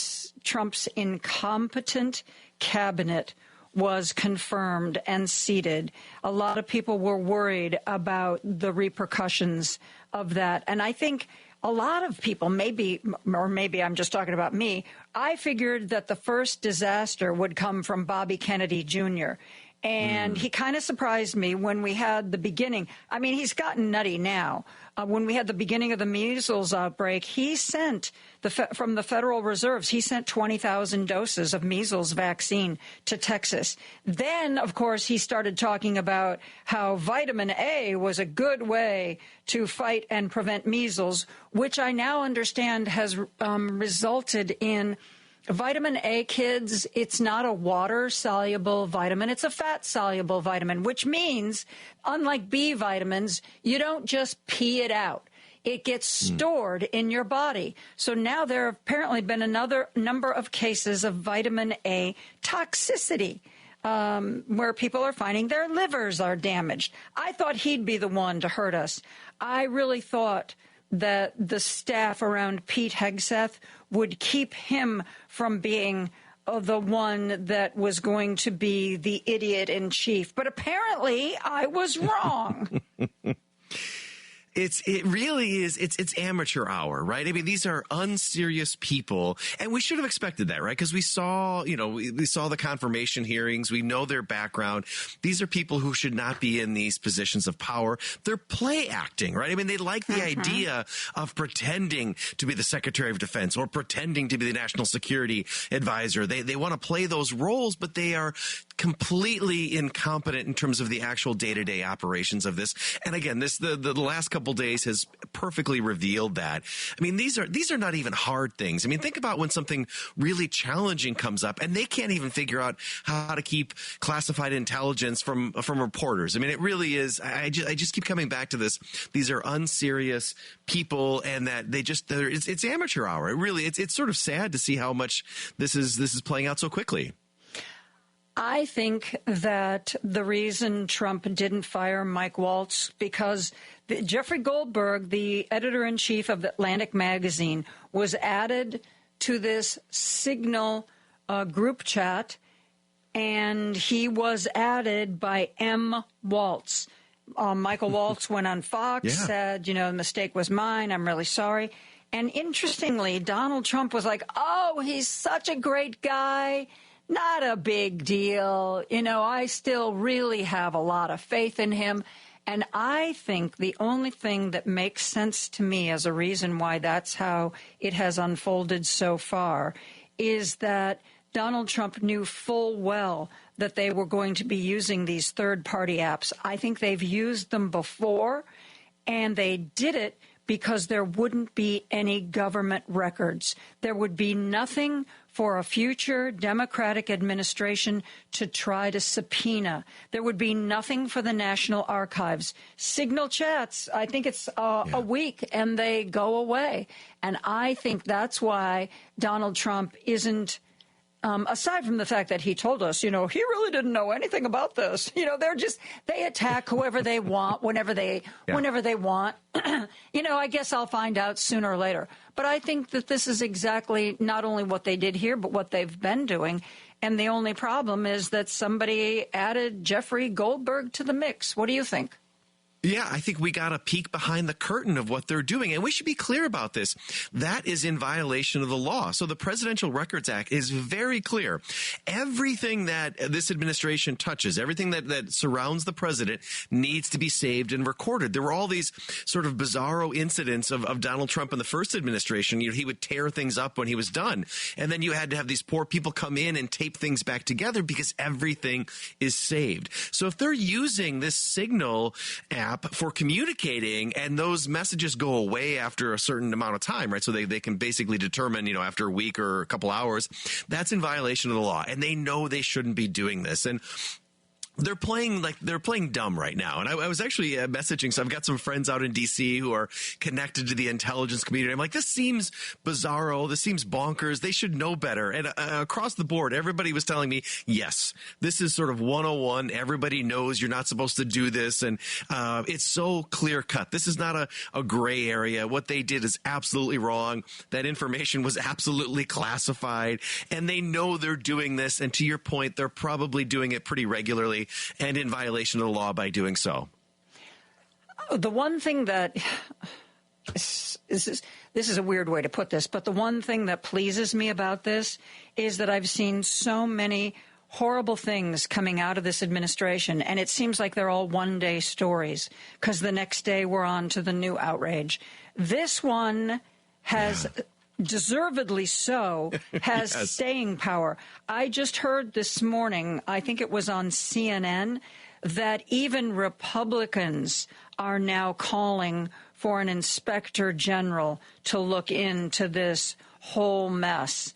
Trump's incompetent cabinet was confirmed and seated. A lot of people were worried about the repercussions of that. And I think a lot of people, maybe I'm just talking about me, I figured that the first disaster would come from Bobby Kennedy Jr., and he kind of surprised me when we had the beginning. I mean, he's gotten nutty now. When we had the beginning of the measles outbreak, he sent from the Federal Reserves, he sent 20,000 doses of measles vaccine to Texas. Then, of course, he started talking about how vitamin A was a good way to fight and prevent measles, which I now understand has resulted in vitamin A, kids, it's not a water-soluble vitamin. It's a fat-soluble vitamin, which means, unlike B vitamins, you don't just pee it out. It gets stored in your body. So now there have apparently been another number of cases of vitamin A toxicity, where people are finding their livers are damaged. I thought he'd be the one to hurt us. I really thought that the staff around Pete Hegseth would keep him from being the one that was going to be the idiot in chief. But apparently I was wrong. It really is. It's amateur hour, right? I mean, these are unserious people, and we should have expected that, right? Because we saw the confirmation hearings. We know their background. These are people who should not be in these positions of power. They're play acting, right? I mean, they like the idea of pretending to be the Secretary of Defense or pretending to be the National Security Advisor. They want to play those roles, but they are completely incompetent in terms of the actual day-to-day operations of this. And again, the last couple days has perfectly revealed that. I mean, these are not even hard things. I mean, think about when something really challenging comes up and they can't even figure out how to keep classified intelligence from reporters. I mean, it really is. I just keep coming back to this. These are unserious people, and that it's amateur hour. It really it's sort of sad to see how much this is playing out so quickly. I think that the reason Trump didn't fire Mike Waltz, because Jeffrey Goldberg, the editor-in-chief of Atlantic Magazine, was added to this Signal group chat, and he was added by M. Waltz. Michael Waltz went on Fox, said, the mistake was mine. I'm really sorry. And interestingly, Donald Trump was like, oh, he's such a great guy. Not a big deal. I still really have a lot of faith in him. And I think the only thing that makes sense to me as a reason why that's how it has unfolded so far is that Donald Trump knew full well that they were going to be using these third-party apps. I think they've used them before, and they did it because there wouldn't be any government records. There would be nothing for a future Democratic administration to try to subpoena. There would be nothing for the National Archives. Signal chats, I think it's a week, and they go away. And I think that's why Donald Trump isn't, aside from the fact that he told us, he really didn't know anything about this. They attack whoever they want, whenever they want. I guess I'll find out sooner or later. But I think that this is exactly not only what they did here, but what they've been doing. And the only problem is that somebody added Jeffrey Goldberg to the mix. What do you think? Yeah, I think we got a peek behind the curtain of what they're doing. And we should be clear about this. That is in violation of the law. So the Presidential Records Act is very clear. Everything that this administration touches, everything that surrounds the president needs to be saved and recorded. There were all these sort of bizarro incidents of Donald Trump in the first administration. He would tear things up when he was done. And then you had to have these poor people come in and tape things back together because everything is saved. So if they're using this Signal app for communicating and those messages go away after a certain amount of time, right? So they can basically determine, after a week or a couple hours, that's in violation of the law. And they know they shouldn't be doing this. And they're playing dumb right now. And I was actually messaging. So I've got some friends out in D.C. who are connected to the intelligence community. I'm like, this seems bizarro. This seems bonkers. They should know better. And across the board, everybody was telling me, yes, this is sort of 101. Everybody knows you're not supposed to do this. And it's so clear cut. This is not a gray area. What they did is absolutely wrong. That information was absolutely classified. And they know they're doing this. And to your point, they're probably doing it pretty regularly and in violation of the law by doing so. The one thing that this is a weird way to put this, but the one thing that pleases me about this is that I've seen so many horrible things coming out of this administration, and it seems like they're all one-day stories because the next day we're on to the new outrage. This one has... deservedly so, has staying power. I just heard this morning, I think it was on CNN, that even Republicans are now calling for an inspector general to look into this whole mess.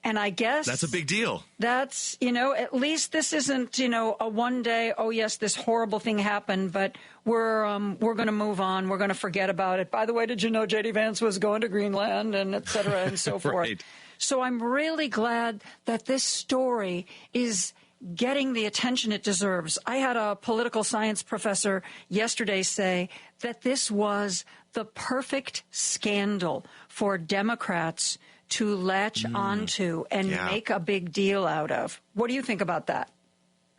And I guess that's a big deal. That's, at least this isn't, a one day, oh, yes, this horrible thing happened, but we're going to move on. We're going to forget about it. By the way, did you know J.D. Vance was going to Greenland and et cetera and so forth? Right. So I'm really glad that this story is getting the attention it deserves. I had a political science professor yesterday say that this was the perfect scandal for Democrats to latch onto and make a big deal out of. What do you think about that?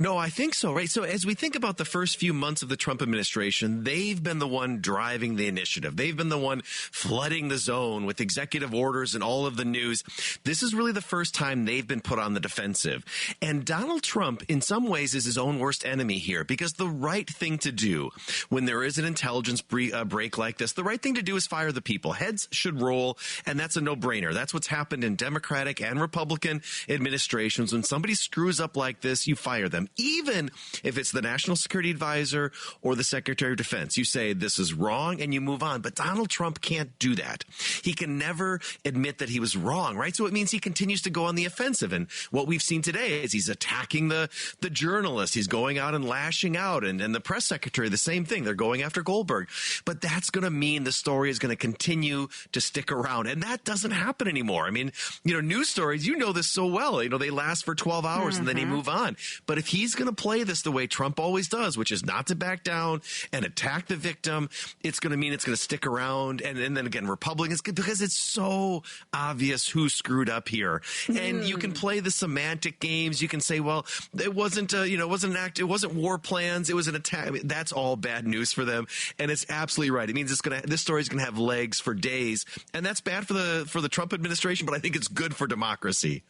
No, I think so, right? So as we think about the first few months of the Trump administration, they've been the one driving the initiative. They've been the one flooding the zone with executive orders and all of the news. This is really the first time they've been put on the defensive. And Donald Trump, in some ways, is his own worst enemy here because the right thing to do when there is an intelligence break like this, the right thing to do is fire the people. Heads should roll, and that's a no-brainer. That's what's happened in Democratic and Republican administrations. When somebody screws up like this, you fire them. Even if it's the National Security Advisor or the Secretary of Defense, you say this is wrong and you move on. But Donald Trump can't do that. He can never admit that he was wrong, right? So it means he continues to go on the offensive. And what we've seen today is he's attacking the journalists. He's going out and lashing out. And the press secretary, the same thing. They're going after Goldberg. But that's going to mean the story is going to continue to stick around. And that doesn't happen anymore. I mean, news stories, this so well. They last for 12 hours and then they move on. But if he's going to play this the way Trump always does, which is not to back down and attack the victim, it's going to mean it's going to stick around. And then again, Republicans, because it's so obvious who screwed up here. And you can play the semantic games. You can say, well, it wasn't, it wasn't an act. It wasn't war plans. It was an attack. I mean, that's all bad news for them. And it's absolutely right. It means this story is going to have legs for days. And that's bad for the Trump administration, but I think it's good for democracy.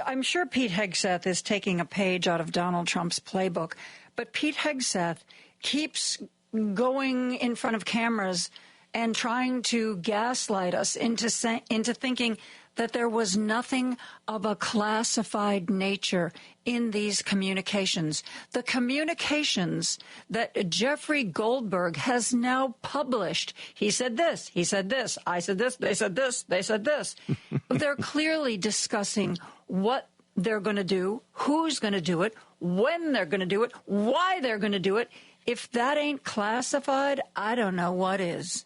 I'm sure Pete Hegseth is taking a page out of Donald Trump's playbook, But Pete Hegseth keeps going in front of cameras and trying to gaslight us into thinking that there was nothing of a classified nature in these communications. The communications that Jeffrey Goldberg has now published. He said this, he said this, I said this, they said this, they said this. They're clearly discussing what they're going to do, who's going to do it, when they're going to do it, why they're going to do it. If that ain't classified, I don't know what is.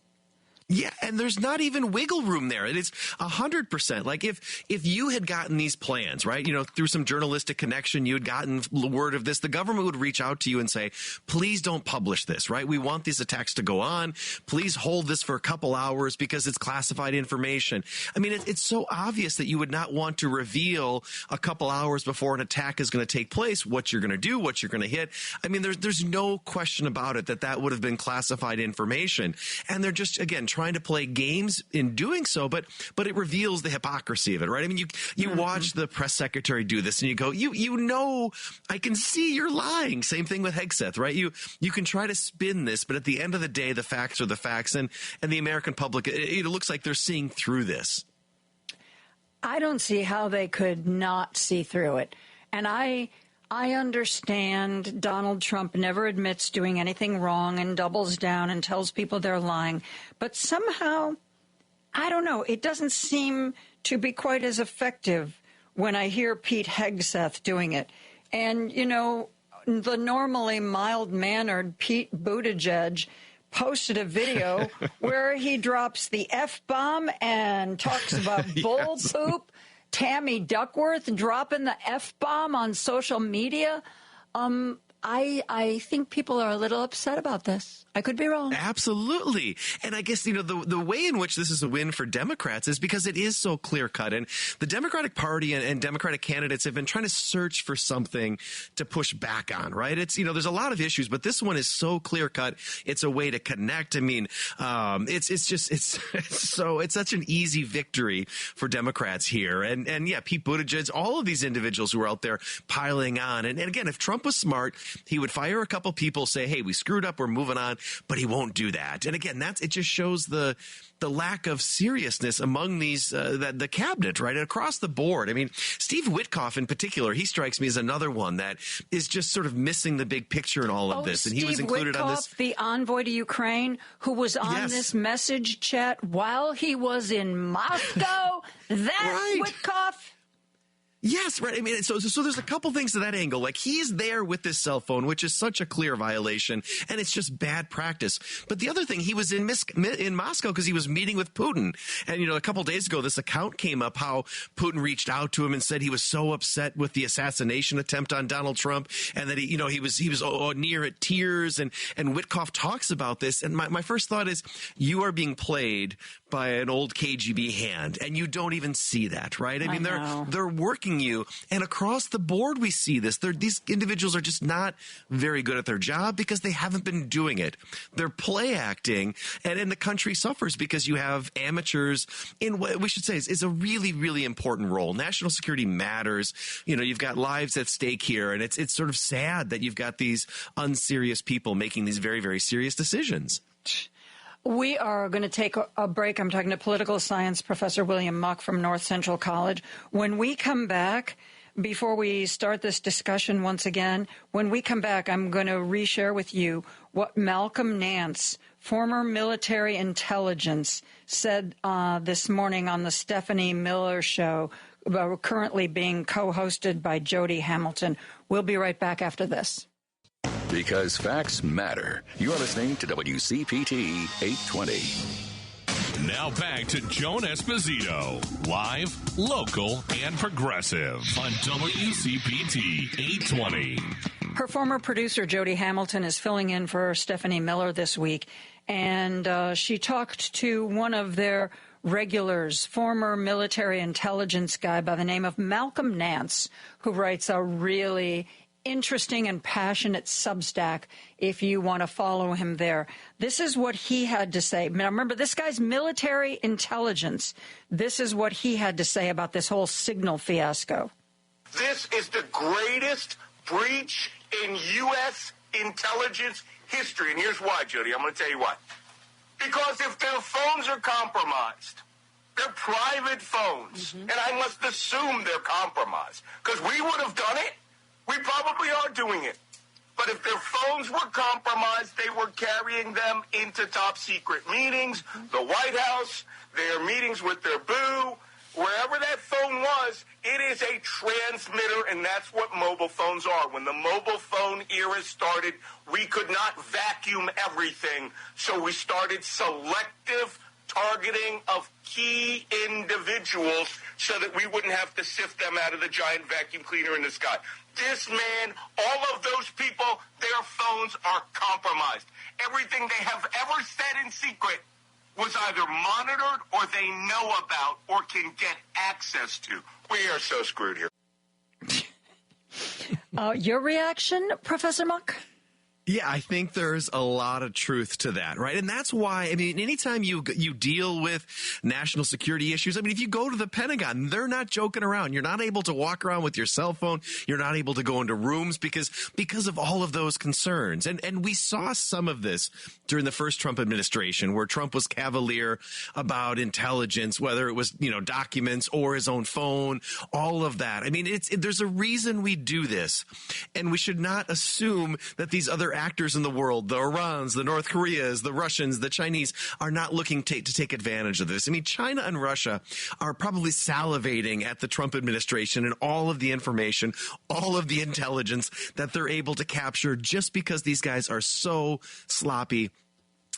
Yeah, and there's not even wiggle room there. It is 100%. Like if you had gotten these plans, right, through some journalistic connection, you had gotten word of this, the government would reach out to you and say, please don't publish this, right? We want these attacks to go on. Please hold this for a couple hours because it's classified information. I mean, it's so obvious that you would not want to reveal a couple hours before an attack is going to take place, what you're going to do, what you're going to hit. I mean, there's no question about it that would have been classified information. And they're just, again, trying to play games in doing so, but it reveals the hypocrisy of it, right? I mean, you watch the press secretary do this and you go, you know, I can see you're lying. Same thing with Hegseth, right? You can try to spin this, but at the end of the day, the facts are the facts, and the American public, it looks like they're seeing through this. I don't see how they could not see through it. And I understand Donald Trump never admits doing anything wrong and doubles down and tells people they're lying. But somehow, I don't know, it doesn't seem to be quite as effective when I hear Pete Hegseth doing it. And, the normally mild-mannered Pete Buttigieg posted a video where he drops the F-bomb and talks about bull poop. Tammy Duckworth dropping the F-bomb on social media. I think people are a little upset about this. I could be wrong. Absolutely. And I guess, the way in which this is a win for Democrats is because it is so clear cut. And the Democratic Party and Democratic candidates have been trying to search for something to push back on, right? It's, there's a lot of issues, but this one is so clear cut. It's a way to connect. I mean, it's such an easy victory for Democrats here. And yeah, Pete Buttigieg, all of these individuals who are out there piling on. And again, if Trump was smart, he would fire a couple people, say, hey, we screwed up, we're moving on. But he won't do that. And again, it just shows the lack of seriousness among these the cabinet, right, across the board. I mean, Steve Witkoff in particular, he strikes me as another one that is just sort of missing the big picture in all of this. And he was included Witkoff, on this. The envoy to Ukraine, who was on this message chat while he was in Moscow. That Witkoff. Yes, right. I mean, so there's a couple things to that angle. Like, he's there with this cell phone, which is such a clear violation, and it's just bad practice. But the other thing, he was in Moscow because he was meeting with Putin. And, a couple days ago, this account came up how Putin reached out to him and said he was so upset with the assassination attempt on Donald Trump, and that he was near at tears. And Witkoff talks about this. And my first thought is, you are being played by an old KGB hand, and you don't even see that, right? I mean, they're working you, and across the board we see this. These individuals are just not very good at their job because they haven't been doing it. They're play acting, and the country suffers because you have amateurs in what we should say is a really, really important role. National security matters. You've got lives at stake here, and it's sort of sad that you've got these unserious people making these very, very serious decisions. We are going to take a break. I'm talking to political science professor William Muck from North Central College. When we come back, before we start this discussion once again, when we come back, I'm going to reshare with you what Malcolm Nance, former military intelligence, said this morning on the Stephanie Miller Show, currently being co-hosted by Jody Hamilton. We'll be right back after this. Because facts matter. You are listening to WCPT 820. Now back to Joan Esposito. Live, local, and progressive on WCPT 820. Her former producer, Jody Hamilton, is filling in for Stephanie Miller this week. And she talked to one of their regulars, former military intelligence guy by the name of Malcolm Nance, who writes a really interesting and passionate Substack if you want to follow him there. This is what he had to say. Now, remember, this guy's military intelligence. This is what he had to say about this whole signal fiasco. This is the greatest breach in U.S. intelligence history. And here's why, Judy. I'm going to tell you why. Because if their phones are compromised, they're private phones, and I must assume they're compromised, because we would have done it. We probably are doing it. But if their phones were compromised, they were carrying them into top secret meetings, the White House, their meetings with their boo, wherever that phone was, it is a transmitter, and that's what mobile phones are. When the mobile phone era started, we could not vacuum everything, so we started selective targeting of key individuals so that we wouldn't have to sift them out of the giant vacuum cleaner in the sky. This man, all of those people, their phones are compromised. Everything they have ever said in secret was either monitored or they know about or can get access to. We are so screwed here. Your reaction, Professor Muck? Yeah, I think there's a lot of truth to that, right? And that's why, I mean, anytime you deal with national security issues, I mean, if you go to the Pentagon, they're not joking around. You're not able to walk around with your cell phone. You're not able to go into rooms because of all of those concerns. And we saw some of this during the first Trump administration, where Trump was cavalier about intelligence, whether it was, documents or his own phone, all of that. I mean, there's a reason we do this, and we should not assume that these other actors in the world, the Irans, the North Koreas, the Russians, the Chinese, are not looking to take advantage of this. I mean, China and Russia are probably salivating at the Trump administration and all of the information, all of the intelligence that they're able to capture just because these guys are so sloppy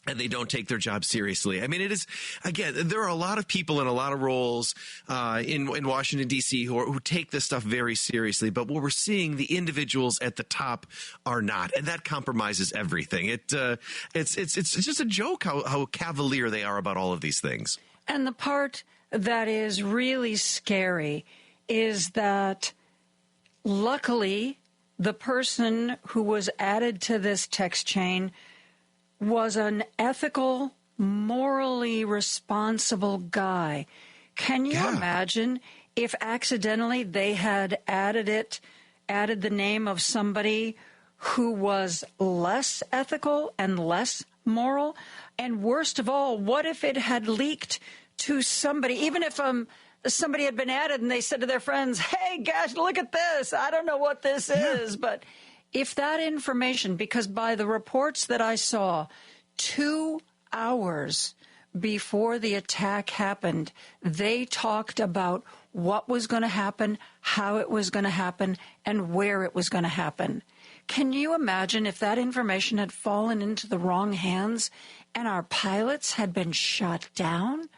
and they don't take their job seriously. I mean, it is, again, there are a lot of people in a lot of roles in Washington, D.C. who take this stuff very seriously. But what we're seeing, the individuals at the top are not. And that compromises everything. It's just a joke how cavalier they are about all of these things. And the part that is really scary is that luckily the person who was added to this text chain was an ethical, morally responsible guy. Can you imagine if accidentally they had added the name of somebody who was less ethical and less moral? And worst of all, what if it had leaked to somebody, even if somebody had been added and they said to their friends, hey, gosh, look at this. I don't know what this is, but if that information, because by the reports that I saw, 2 hours before the attack happened, they talked about what was going to happen, how it was going to happen, and where it was going to happen. Can you imagine if that information had fallen into the wrong hands and our pilots had been shot down,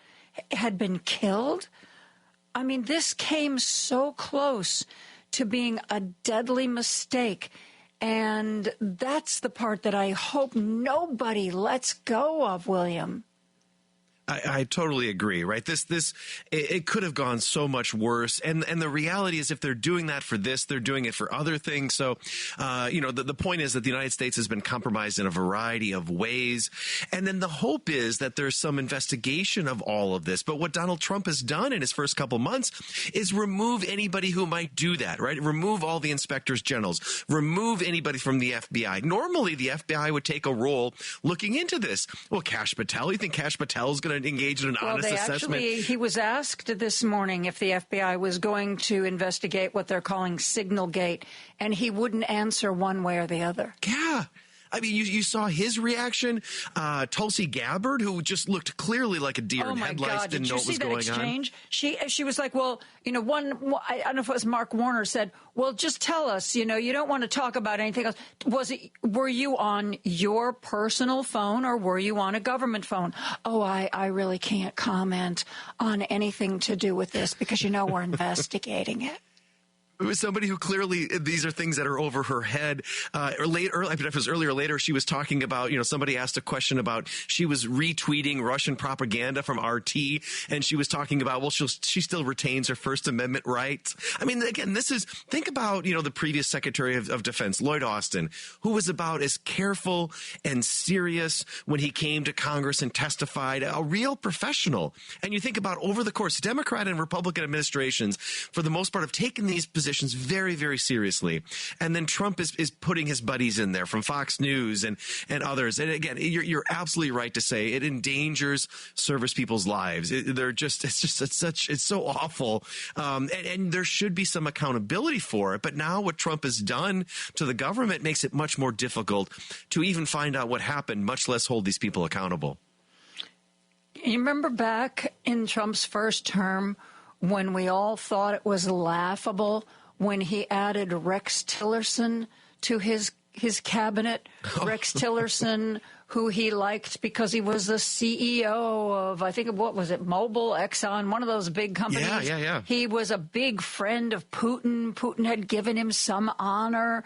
had been killed? I mean, this came so close to being a deadly mistake. And that's the part that I hope nobody lets go of, William. I totally agree, right? It could have gone so much worse. And the reality is if they're doing that for this, they're doing it for other things. So, the point is that the United States has been compromised in a variety of ways. And then the hope is that there's some investigation of all of this. But what Donald Trump has done in his first couple months is remove anybody who might do that, right? Remove all the inspectors generals, remove anybody from the FBI. Normally, the FBI would take a role looking into this. Well, Kash Patel, you think Kash Patel is going to engage in an honest assessment? He was asked this morning if the FBI was going to investigate what they're calling Signalgate, and he wouldn't answer one way or the other. Yeah. I mean, you saw his reaction. Tulsi Gabbard, who just looked clearly like a deer in headlights, didn't know what was going on. Did you see that exchange? She was like, well, I don't know if it was Mark Warner said, well, just tell us, you don't want to talk about anything else. Were you on your personal phone or were you on a government phone? Oh, I really can't comment on anything to do with this because, we're investigating it. It was somebody who clearly, these are things that are over her head. I don't know if it was earlier or later, she was talking about, somebody asked a question about, she was retweeting Russian propaganda from RT, and she was talking about, well, she still retains her First Amendment rights. I mean, again, think about, the previous Secretary of Defense, Lloyd Austin, who was about as careful and serious when he came to Congress and testified, a real professional. And you think about over the course, Democrat and Republican administrations, for the most part, have taken these positions positions very, very seriously. And then Trump is putting his buddies in there from Fox News and others. And again, you're absolutely right to say it endangers service people's lives. It's so awful. And there should be some accountability for it. But now what Trump has done to the government makes it much more difficult to even find out what happened, much less hold these people accountable. You remember back in Trump's first term when we all thought it was laughable when he added Rex Tillerson to his cabinet? Rex Tillerson, who he liked because he was the CEO of, I think, what was it, Mobil, Exxon, one of those big companies. Yeah. He was a big friend of Putin. Putin had given him some honor.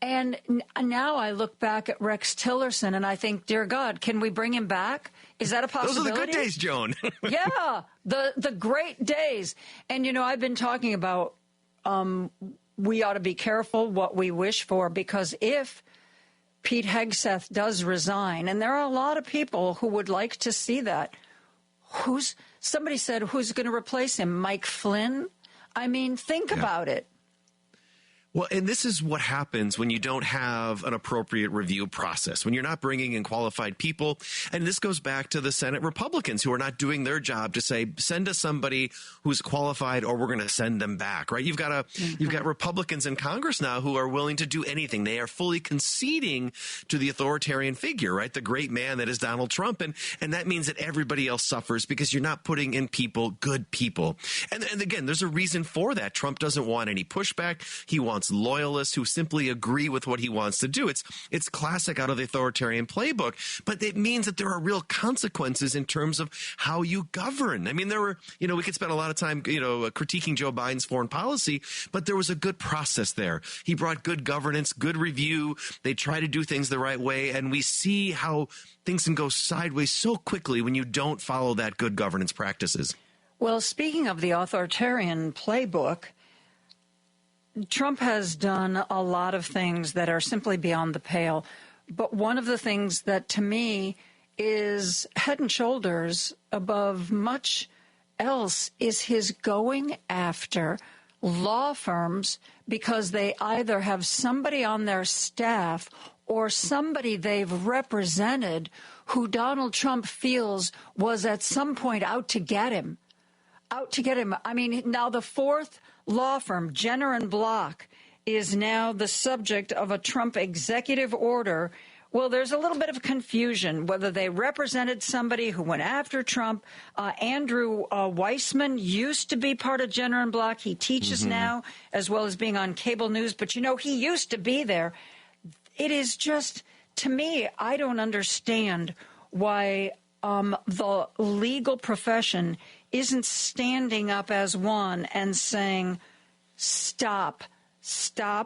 And now I look back at Rex Tillerson and I think, dear God, can we bring him back? Is that a possibility? Those are the good days, Joan. Yeah, the great days. And, I've been talking about we ought to be careful what we wish for, because if Pete Hegseth does resign, and there are a lot of people who would like to see that, somebody said, who's going to replace him? Mike Flynn? I mean, think about it. Well, and this is what happens when you don't have an appropriate review process, when you're not bringing in qualified people. And this goes back to the Senate Republicans who are not doing their job to say, send us somebody who's qualified or we're going to send them back, right? You've got Republicans in Congress now who are willing to do anything. They are fully conceding to the authoritarian figure, right? The great man that is Donald Trump. And that means that everybody else suffers because you're not putting in people, good people. And again, there's a reason for that. Trump doesn't want any pushback. He wants loyalists who simply agree with what he wants to do. It's classic out of the authoritarian playbook, but it means that there are real consequences in terms of how you govern. I mean, we could spend a lot of time, critiquing Joe Biden's foreign policy, but there was a good process there. He brought good governance, good review. They try to do things the right way, and we see how things can go sideways so quickly when you don't follow that good governance practices. Well, speaking of the authoritarian playbook, Trump has done a lot of things that are simply beyond the pale. But one of the things that, to me, is head and shoulders above much else is his going after law firms because they either have somebody on their staff or somebody they've represented who Donald Trump feels was at some point out to get him. I mean, now the fourth law firm, Jenner & Block, is now the subject of a Trump executive order. Well, there's a little bit of confusion whether they represented somebody who went after Trump. Andrew Weissman used to be part of Jenner & Block. He teaches now, as well as being on cable news. But, he used to be there. It is just, to me, I don't understand why the legal profession isn't standing up as one and saying, stop,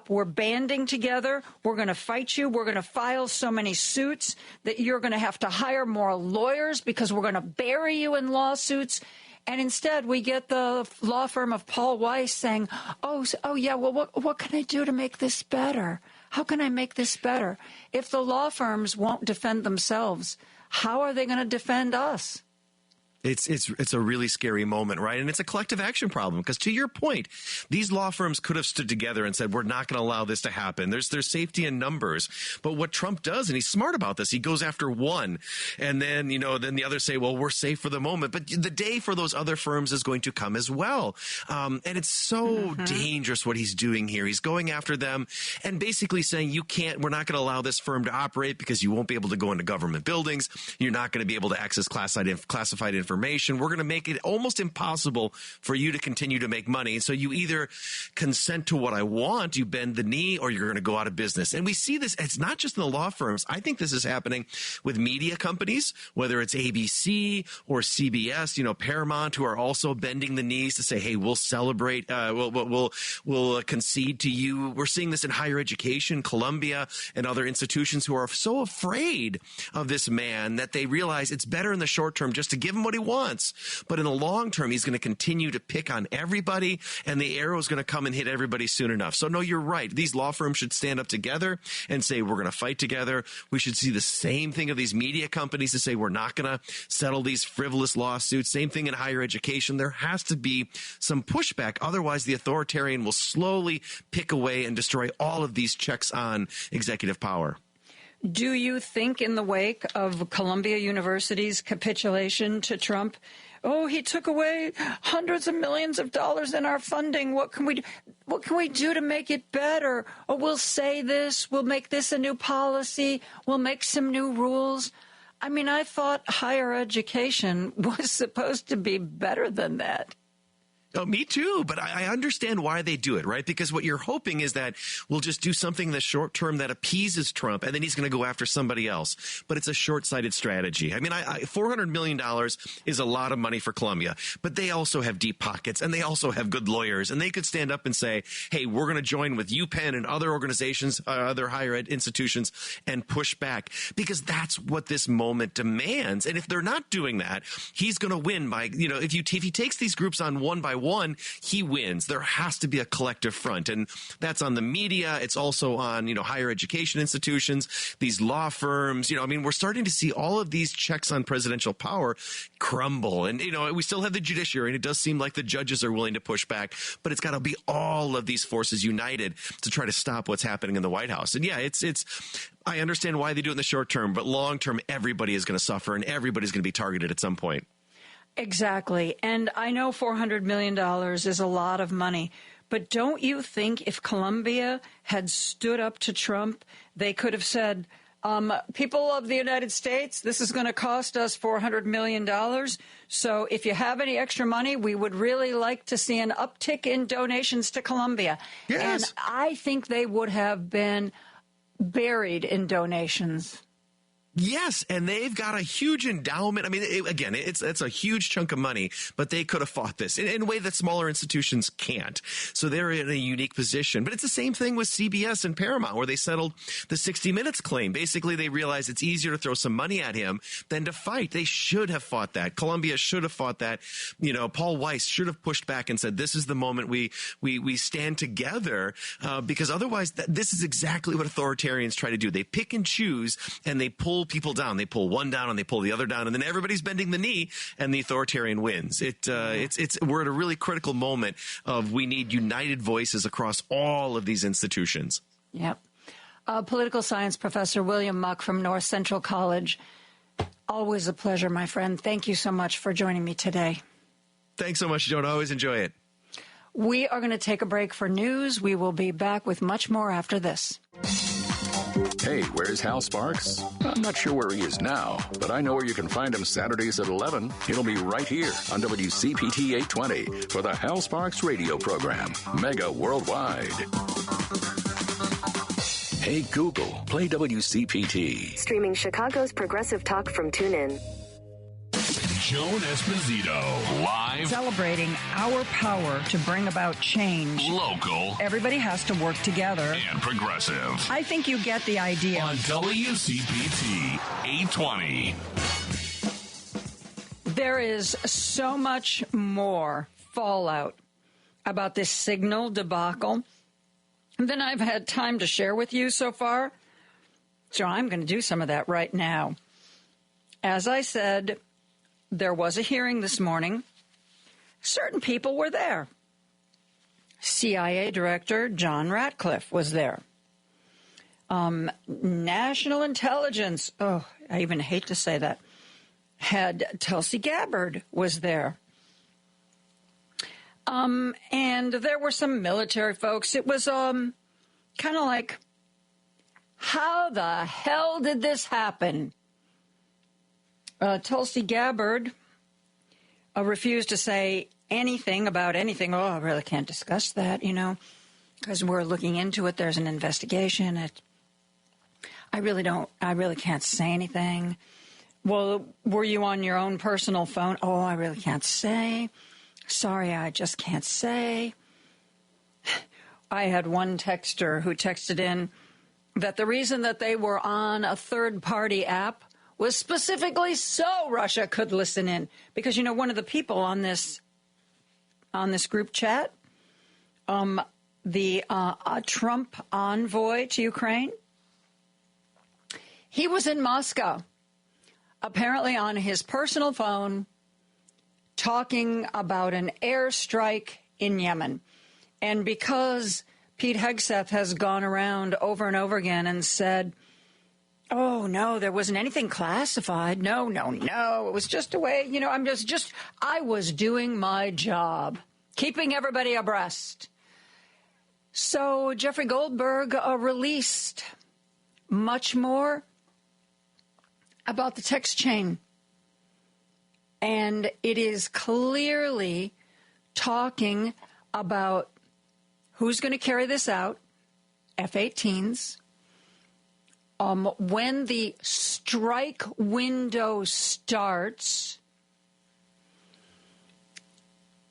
we're banding together, we're going to fight you, we're going to file so many suits that you're going to have to hire more lawyers because we're going to bury you in lawsuits. And instead, we get the law firm of Paul Weiss saying, oh yeah, well, what can I do to make this better? How can I make this better? If the law firms won't defend themselves, how are they going to defend us? It's a really scary moment, right? And it's a collective action problem because, to your point, these law firms could have stood together and said, we're not going to allow this to happen. There's safety in numbers. But what Trump does, and he's smart about this, he goes after one. And then, then the others say, well, we're safe for the moment. But the day for those other firms is going to come as well. And it's so dangerous what he's doing here. He's going after them and basically saying, we're not going to allow this firm to operate because you won't be able to go into government buildings. You're not going to be able to access classified information. We're going to make it almost impossible for you to continue to make money. So you either consent to what I want, you bend the knee, or you're going to go out of business. And we see this. It's not just in the law firms. I think this is happening with media companies, whether it's ABC or CBS, Paramount, who are also bending the knees to say, hey, we'll celebrate, we'll concede to you. We're seeing this in higher education, Columbia and other institutions who are so afraid of this man that they realize it's better in the short term just to give him what he everybody wants. But in the long term, he's going to continue to pick on everybody, and the arrow is going to come and hit everybody soon enough. So, no, you're right. These law firms should stand up together and say, we're going to fight together. We should see the same thing of these media companies to say, we're not going to settle these frivolous lawsuits. Same thing in higher education. There has to be some pushback. Otherwise, the authoritarian will slowly pick away and destroy all of these checks on executive power. Do you think in the wake of Columbia University's capitulation to Trump, oh, he took away hundreds of millions of dollars in our funding. What can we do? What can we do to make it better? Oh, we'll say this. We'll make this a new policy. We'll make some new rules. I mean, I thought higher education was supposed to be better than that. Oh, me too, but I understand why they do it, right? Because what you're hoping is that we'll just do something in the short term that appeases Trump, and then he's going to go after somebody else. But it's a short-sighted strategy. I mean, $400 million is a lot of money for Columbia, but they also have deep pockets, and they also have good lawyers, and they could stand up and say, hey, we're going to join with UPenn and other organizations, other higher ed institutions, and push back, because that's what this moment demands. And if they're not doing that, he's going to win by, if he takes these groups on one by one, he wins. There has to be a collective front, and that's on the media. It's also on, higher education institutions, these law firms. We're starting to see all of these checks on presidential power crumble. And, we still have the judiciary, and it does seem like the judges are willing to push back, but it's got to be all of these forces united to try to stop what's happening in the White House. And yeah, I understand why they do it in the short term, but long term, everybody is going to suffer, and everybody's going to be targeted at some point. Exactly. And I know $400 million is a lot of money, but don't you think if Columbia had stood up to Trump, they could have said, people of the United States, this is going to cost us $400 million. So if you have any extra money, we would really like to see an uptick in donations to Columbia. Yes. And I think they would have been buried in donations. Yes, and they've got a huge endowment. It's a huge chunk of money, but they could have fought this in a way that smaller institutions can't. So they're in a unique position. But it's the same thing with CBS and Paramount, where they settled the 60 Minutes claim. Basically, they realized it's easier to throw some money at him than to fight. They should have fought that. Columbia should have fought that. Paul Weiss should have pushed back and said, this is the moment we stand together, because otherwise this is exactly what authoritarians try to do. They pick and choose, and they pull people down. They pull one down and they pull the other down, and then everybody's bending the knee, and the authoritarian wins. We're at a really critical moment of we need united voices across all of these institutions. Yep. Political science professor William Muck from North Central College. Always a pleasure, my friend. Thank you so much for joining me today. Thanks so much, Joan. I always enjoy it. We are going to take a break for news. We will be back with much more after this. Hey, where's Hal Sparks? I'm not sure where he is now, but I know where you can find him Saturdays at 11. He'll be right here on WCPT 820 for the Hal Sparks radio program, Mega Worldwide. Hey, Google, play WCPT. Streaming Chicago's progressive talk from TuneIn. Joan Esposito, live. Celebrating our power to bring about change. Local. Everybody has to work together. And progressive. I think you get the idea. On WCPT 820. There is so much more fallout about this Signal debacle than I've had time to share with you so far. So I'm going to do some of that right now. As I said, there was a hearing this morning. Certain people were there. CIA Director John Ratcliffe was there. National Intelligence, I even hate to say that, head Tulsi Gabbard was there. And there were some military folks. It was kind of like, how the hell did this happen? Tulsi Gabbard refused to say anything about anything. Oh, I really can't discuss that, because we're looking into it. There's an investigation. I really can't say anything. Well, were you on your own personal phone? Oh, I really can't say. Sorry, I just can't say. I had one texter who texted in that the reason that they were on a third-party app was specifically so Russia could listen in. Because, you know, one of the people on this group chat, the Trump envoy to Ukraine, he was in Moscow, apparently on his personal phone, talking about an airstrike in Yemen. And because Pete Hegseth has gone around over and over again and said, oh, no, there wasn't anything classified. No. It was just a way, you know, I was doing my job, keeping everybody abreast. So Jeffrey Goldberg released much more about the text chain. And it is clearly talking about who's going to carry this out, F-18s, when the strike window starts,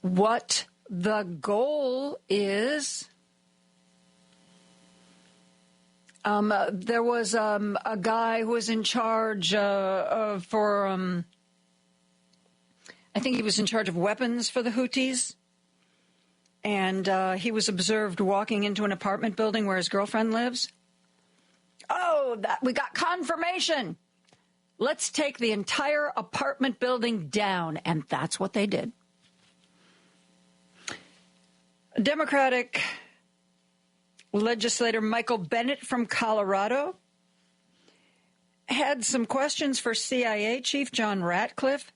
what the goal is. There was a guy who was in charge I think he was in charge of weapons for the Houthis. And he was observed walking into an apartment building where his girlfriend lives. Oh, we got confirmation. Let's take the entire apartment building down. And that's what they did. Democratic legislator Michael Bennet from Colorado had some questions for CIA Chief John Ratcliffe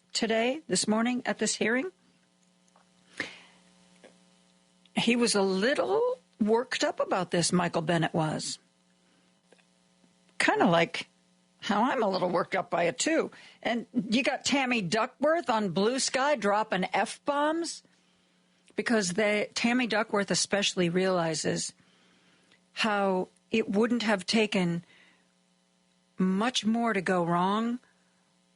this morning at this hearing. He was a little worked up about this, Michael Bennet was. Kind of like how I'm a little worked up by it, too. And you got Tammy Duckworth on Blue Sky dropping F-bombs because Tammy Duckworth especially realizes how it wouldn't have taken much more to go wrong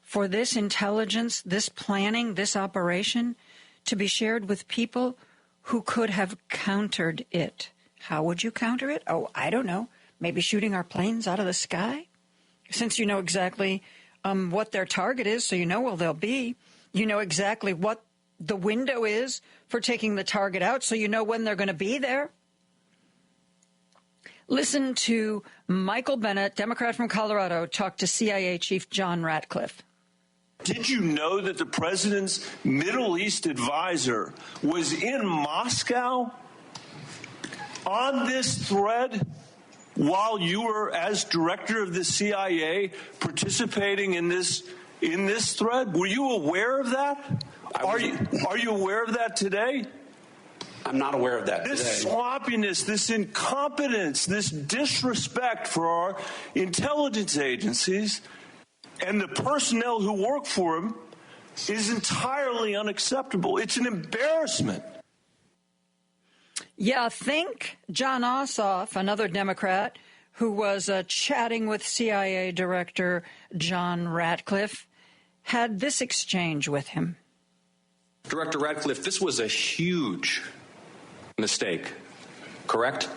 for this intelligence, this planning, this operation to be shared with people who could have countered it. How would you counter it? Oh, I don't know. Maybe shooting our planes out of the sky? Since you know exactly what their target is, so you know where they'll be. You know exactly what the window is for taking the target out, so you know when they're going to be there. Listen to Michael Bennet, Democrat from Colorado, talk to CIA Chief John Ratcliffe. Did you know that the president's Middle East advisor was in Moscow on this thread while you were, as director of the CIA, participating in this thread? Were you aware of that? Are you aware of that today? I'm not aware of that today. This today. sloppiness, this incompetence, this disrespect for our intelligence agencies and the personnel who work for them is entirely unacceptable. It's an embarrassment. Yeah, think John Ossoff, another Democrat who was chatting with CIA Director John Ratcliffe, had this exchange with him. Director Ratcliffe, this was a huge mistake, correct?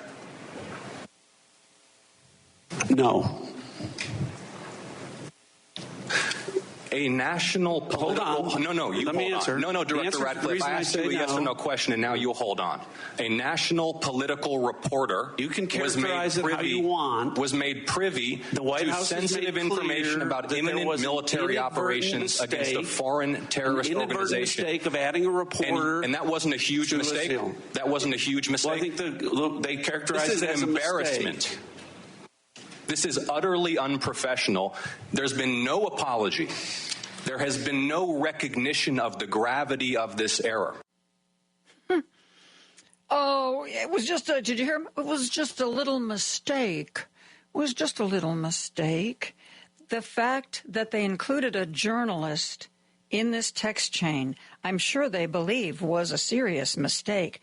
No. A national political... Hold on. No, you Let me hold answer. on. No, Director Ratcliffe, I asked you a yes or no question, and now you hold on. A national political reporter... You can characterize it how you want. ...was made privy to sensitive information about imminent military operations against a foreign terrorist organization. Mistake of adding a reporter... And that wasn't a huge mistake? That wasn't a huge mistake? Well, I think they characterize it as a embarrassment. This is utterly unprofessional. There's been no apology. There has been no recognition of the gravity of this error. Oh, it was just did you hear him? It was just a little mistake. It was just a little mistake. The fact that they included a journalist in this text chain, I'm sure they believe was a serious mistake.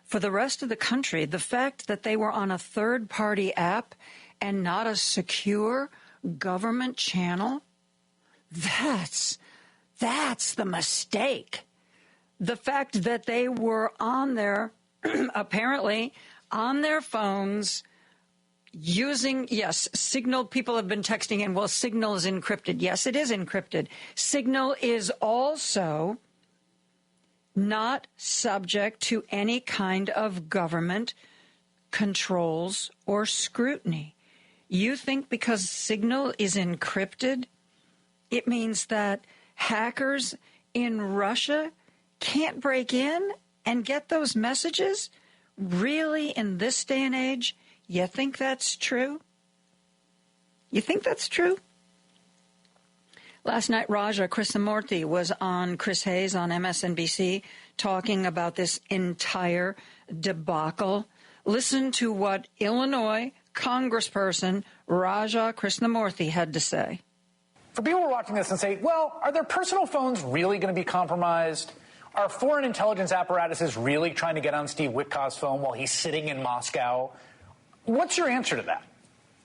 For the rest of the country, the fact that they were on a third-party app and not a secure government channel, that's the mistake. The fact that they were on there, apparently, on their phones, Signal, people have been texting in, well, Signal is encrypted. Yes, it is encrypted. Signal is also not subject to any kind of government controls or scrutiny. You think because Signal is encrypted, it means that hackers in Russia can't break in and get those messages? Really, in this day and age, you think that's true? You think that's true? Last night, Raja Krishnamurthy was on Chris Hayes on MSNBC talking about this entire debacle. Listen to what Illinois Congressperson Raja Krishnamurthy had to say. For people who are watching this and say, well, are their personal phones really going to be compromised? Are foreign intelligence apparatuses really trying to get on Steve Witkoff's phone while he's sitting in Moscow? What's your answer to that?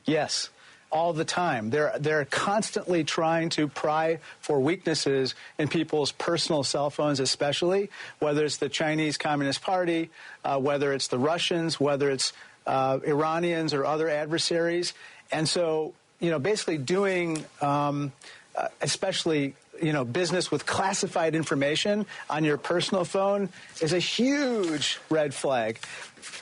Yes, all the time. They're constantly trying to pry for weaknesses in people's personal cell phones, especially, whether it's the Chinese Communist Party, whether it's the Russians, whether it's Iranians or other adversaries. And so, basically doing especially business with classified information on your personal phone is a huge red flag.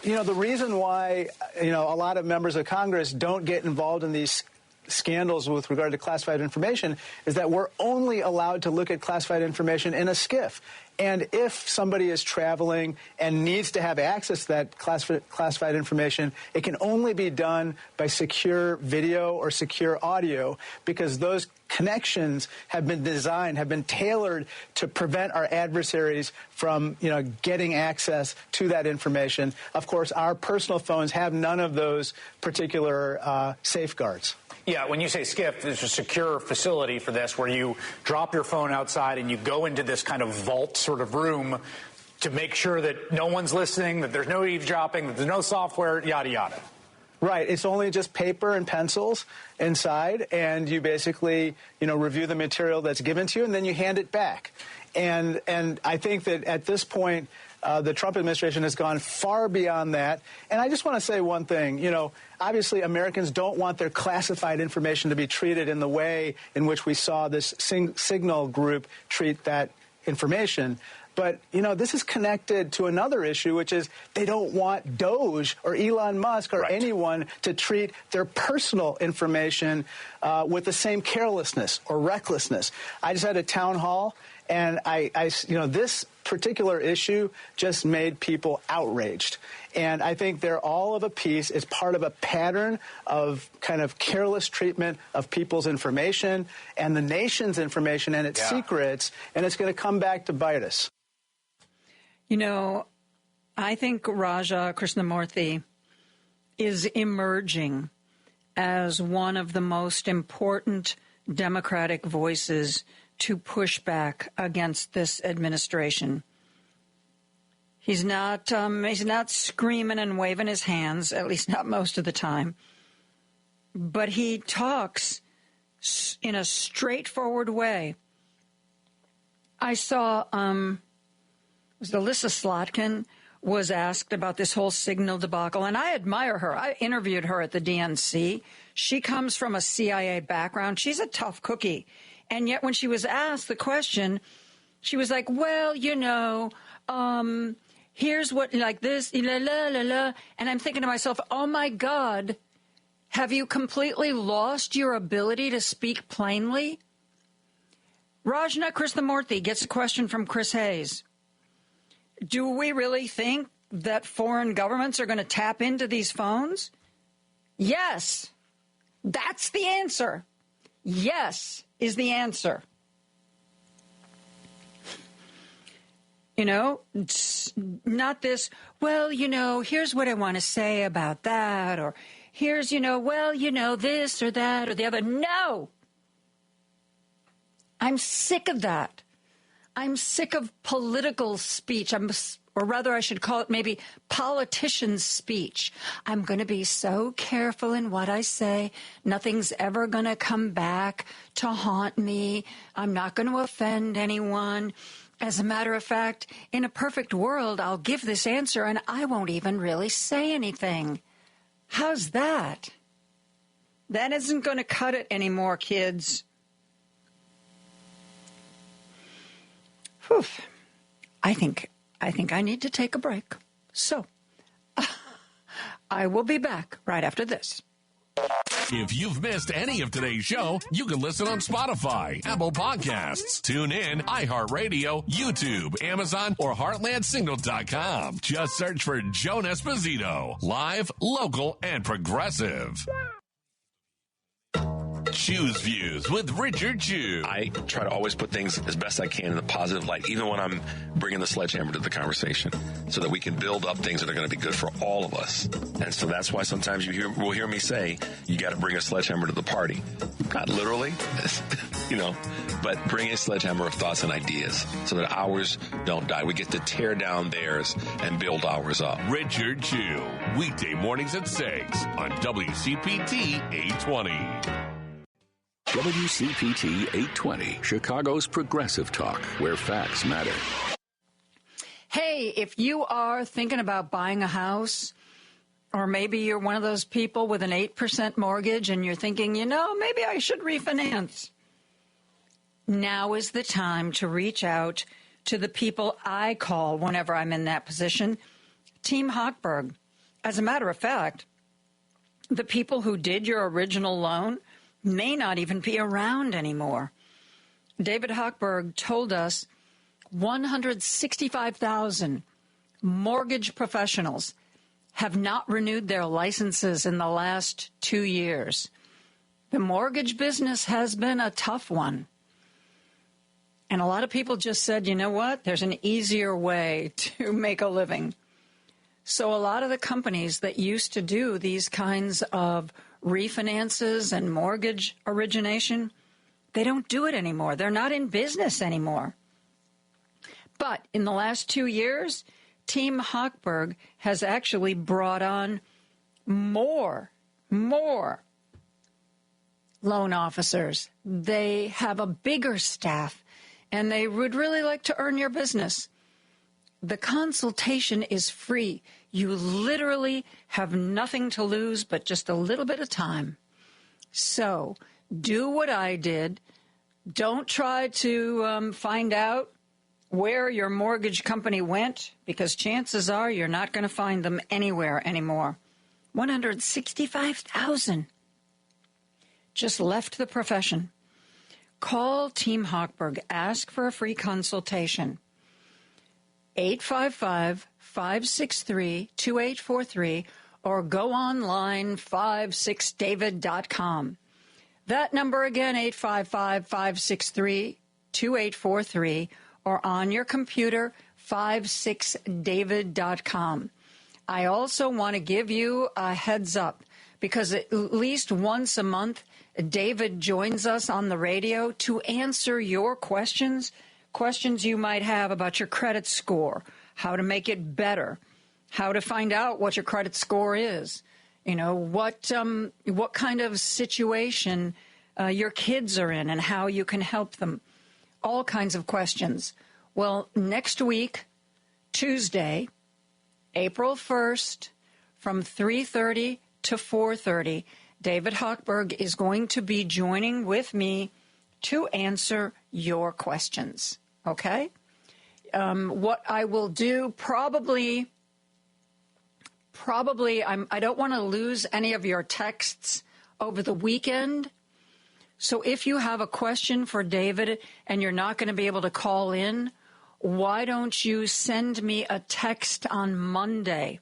The reason why, a lot of members of Congress don't get involved in these scandals with regard to classified information is that we're only allowed to look at classified information in a SCIF. And if somebody is traveling and needs to have access to that classified information, it can only be done by secure video or secure audio, because those connections have been designed, have been tailored to prevent our adversaries from, getting access to that information. Of course, our personal phones have none of those particular safeguards. Yeah, when you say SCIF, there's a secure facility for this where you drop your phone outside and you go into this kind of vault sort of room to make sure that no one's listening, that there's no eavesdropping, that there's no software, yada, yada. Right. It's only just paper and pencils inside, and you basically, review the material that's given to you, and then you hand it back. And I think that at this point, the Trump administration has gone far beyond that. And I just want to say one thing. Obviously, Americans don't want their classified information to be treated in the way in which we saw this Signal group treat that information. But, this is connected to another issue, which is they don't want Doge or Elon Musk or anyone to treat their personal information with the same carelessness or recklessness. I just had a town hall, and this particular issue just made people outraged. And I think they're all of a piece. It's part of a pattern of kind of careless treatment of people's information and the nation's information and its secrets, and it's going to come back to bite us. I think Raja Krishnamurthy is emerging as one of the most important Democratic voices to push back against this administration. He's not screaming and waving his hands, at least not most of the time. But he talks in a straightforward way. I saw Alyssa Slotkin was asked about this whole Signal debacle, and I admire her. I interviewed her at the DNC. She comes from a CIA background. She's a tough cookie. And yet when she was asked the question, she was like, well, here's what, like this, la, la, la, la. And I'm thinking to myself, oh, my God, have you completely lost your ability to speak plainly? Rajna Krishnamurthy gets a question from Chris Hayes. Do we really think that foreign governments are going to tap into these phones? Yes. That's the answer. Yes is the answer. It's not this, well, here's what I want to say about that, or here's, this or that or the other. No. I'm sick of that. I'm sick of political speech. Or rather, I should call it maybe politician speech. I'm going to be so careful in what I say. Nothing's ever going to come back to haunt me. I'm not going to offend anyone. As a matter of fact, in a perfect world, I'll give this answer and I won't even really say anything. How's that? That isn't going to cut it anymore, kids. Whew. I think I need to take a break. So, I will be back right after this. If you've missed any of today's show, you can listen on Spotify, Apple Podcasts, TuneIn, iHeartRadio, YouTube, Amazon, or HeartlandSignal.com. Just search for Joan Esposito. Live, local, and progressive. Choose Views with Richard Chew. I try to always put things as best I can in a positive light, even when I'm bringing the sledgehammer to the conversation, so that we can build up things that are going to be good for all of us. And so that's why sometimes will hear me say, you got to bring a sledgehammer to the party. Not literally, but bring a sledgehammer of thoughts and ideas so that ours don't die. We get to tear down theirs and build ours up. Richard Chew, weekday mornings at 6 on WCPT 820. WCPT 820, Chicago's progressive talk, where facts matter. Hey, if you are thinking about buying a house, or maybe you're one of those people with an 8% mortgage and you're thinking, maybe I should refinance. Now is the time to reach out to the people I call whenever I'm in that position, Team Hochberg. As a matter of fact, the people who did your original loan may not even be around anymore. David Hochberg told us 165,000 mortgage professionals have not renewed their licenses in the last 2 years. The mortgage business has been a tough one. And a lot of people just said, you know what, there's an easier way to make a living. So a lot of the companies that used to do these kinds of refinances and mortgage origination, they don't do it anymore. They're not in business anymore. But in the last 2 years, Team Hochberg has actually brought on more loan officers. They have a bigger staff, and they would really like to earn your business. The consultation is free. You literally have nothing to lose but just a little bit of time. So do what I did. Don't try to find out where your mortgage company went, because chances are you're not going to find them anywhere anymore. 165,000 just left the profession. Call Team Hochberg. Ask for a free consultation. 855-563-2843 or go online 56david.com. That number again, 855-563-2843 or on your computer, 56david.com. I also want to give you a heads up because at least once a month, David joins us on the radio to answer your questions you might have about your credit score, how to make it better, how to find out what your credit score is, what kind of situation your kids are in and how you can help them, all kinds of questions. Well, next week, Tuesday, April 1st, from 3:30 to 4:30, David Hochberg is going to be joining with me to answer your questions. Okay? What I will do probably I don't want to lose any of your texts over the weekend. So if you have a question for David and you're not going to be able to call in, why don't you send me a text on Monday?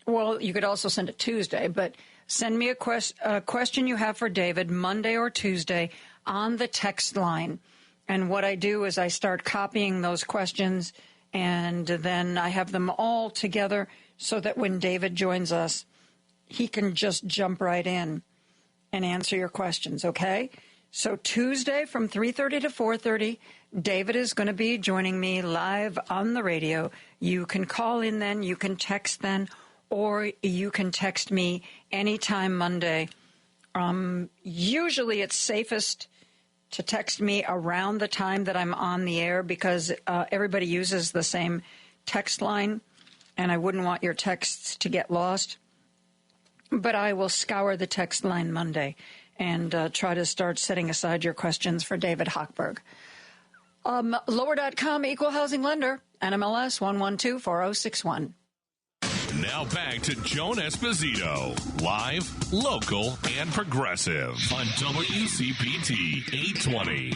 Well, you could also send it Tuesday, but send me a question you have for David Monday or Tuesday on the text line. And what I do is I start copying those questions, and then I have them all together so that when David joins us, he can just jump right in and answer your questions, okay? So Tuesday from 3:30 to 4:30, David is going to be joining me live on the radio. You can call in then, you can text then, or you can text me anytime Monday. Usually it's safest to text me around the time that I'm on the air because everybody uses the same text line, and I wouldn't want your texts to get lost. but I will scour the text line Monday and try to start setting aside your questions for David Hochberg. Lower.com, equal housing lender, NMLS 1124061. Now back to Joan Esposito, live, local, and progressive on WCPT 820.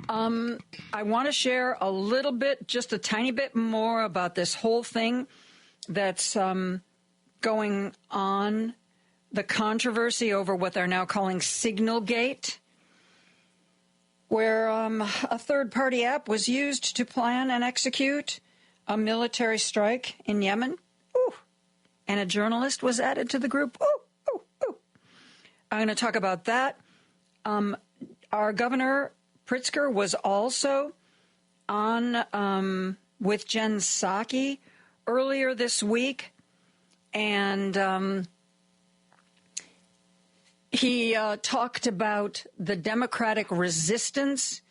I want to share a little bit, just a tiny bit more about this whole thing that's going on, the controversy over what they're now calling Signalgate, where a third-party app was used to plan and execute a military strike in Yemen. Ooh. And a journalist was added to the group. Ooh, ooh, ooh. I'm going to talk about that. Our governor, Pritzker, was also on with Jen Psaki earlier this week, and he talked about the Democratic resistance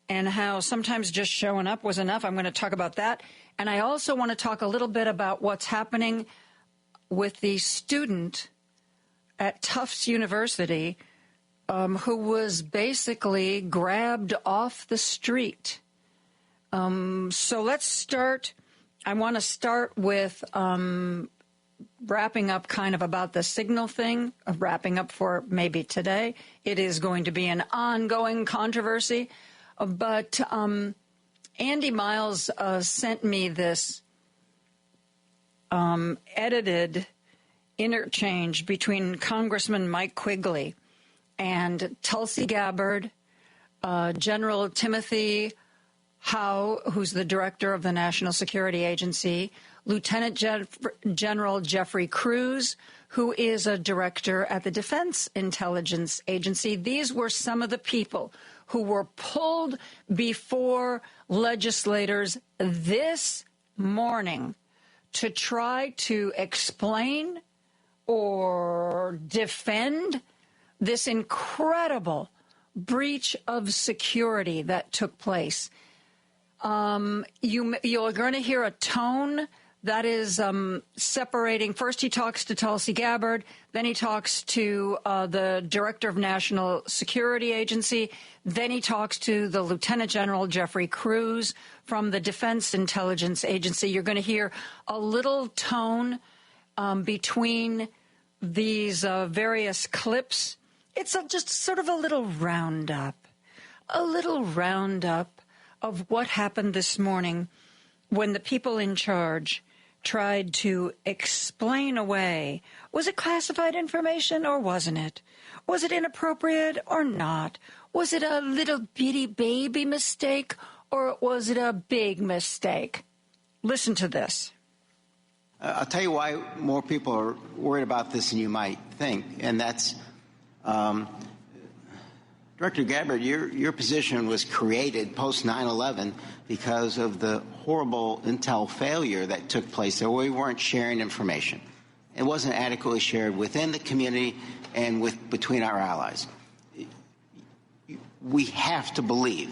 and how sometimes just showing up was enough. I'm going to talk about that. And I also want to talk a little bit about what's happening with the student at Tufts University who was basically grabbed off the street. So let's start. I want to start with wrapping up kind of about the Signal thing, wrapping up for maybe today. It is going to be an ongoing controversy. But Andy Miles sent me this edited interchange between Congressman Mike Quigley and Tulsi Gabbard, General Timothy Howe, who's the director of the National Security Agency, Lieutenant General Jeffrey Cruz, who is a director at the Defense Intelligence Agency. These were some of the people who were pulled before legislators this morning to try to explain or defend this incredible breach of security that took place. You're going to hear a tone that is separating. First, he talks to Tulsi Gabbard. Then he talks to the Director of National Security Agency. Then he talks to the Lieutenant General Jeffrey Cruz from the Defense Intelligence Agency. You're going to hear a little tone between these various clips. It's just sort of a little roundup of what happened this morning when the people in charge tried to explain away, was it classified information or wasn't it? Was it inappropriate or not? Was it a little bitty baby mistake or was it a big mistake? Listen to this. I'll tell you why more people are worried about this than you might think, and that's Director Gabbard, your position was created post 9/11 because of the horrible intel failure that took place there. We weren't sharing information. It wasn't adequately shared within the community and between our allies. We have to believe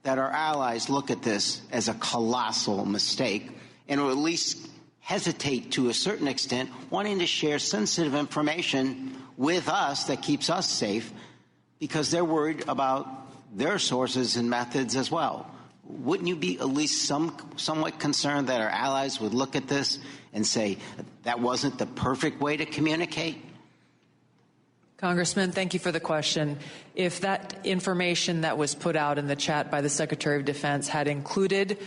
that our allies look at this as a colossal mistake and will at least hesitate to a certain extent, wanting to share sensitive information with us that keeps us safe, because they're worried about their sources and methods as well. Wouldn't you be at least somewhat concerned that our allies would look at this and say that wasn't the perfect way to communicate? Congressman, thank you for the question. If that information that was put out in the chat by the Secretary of Defense had included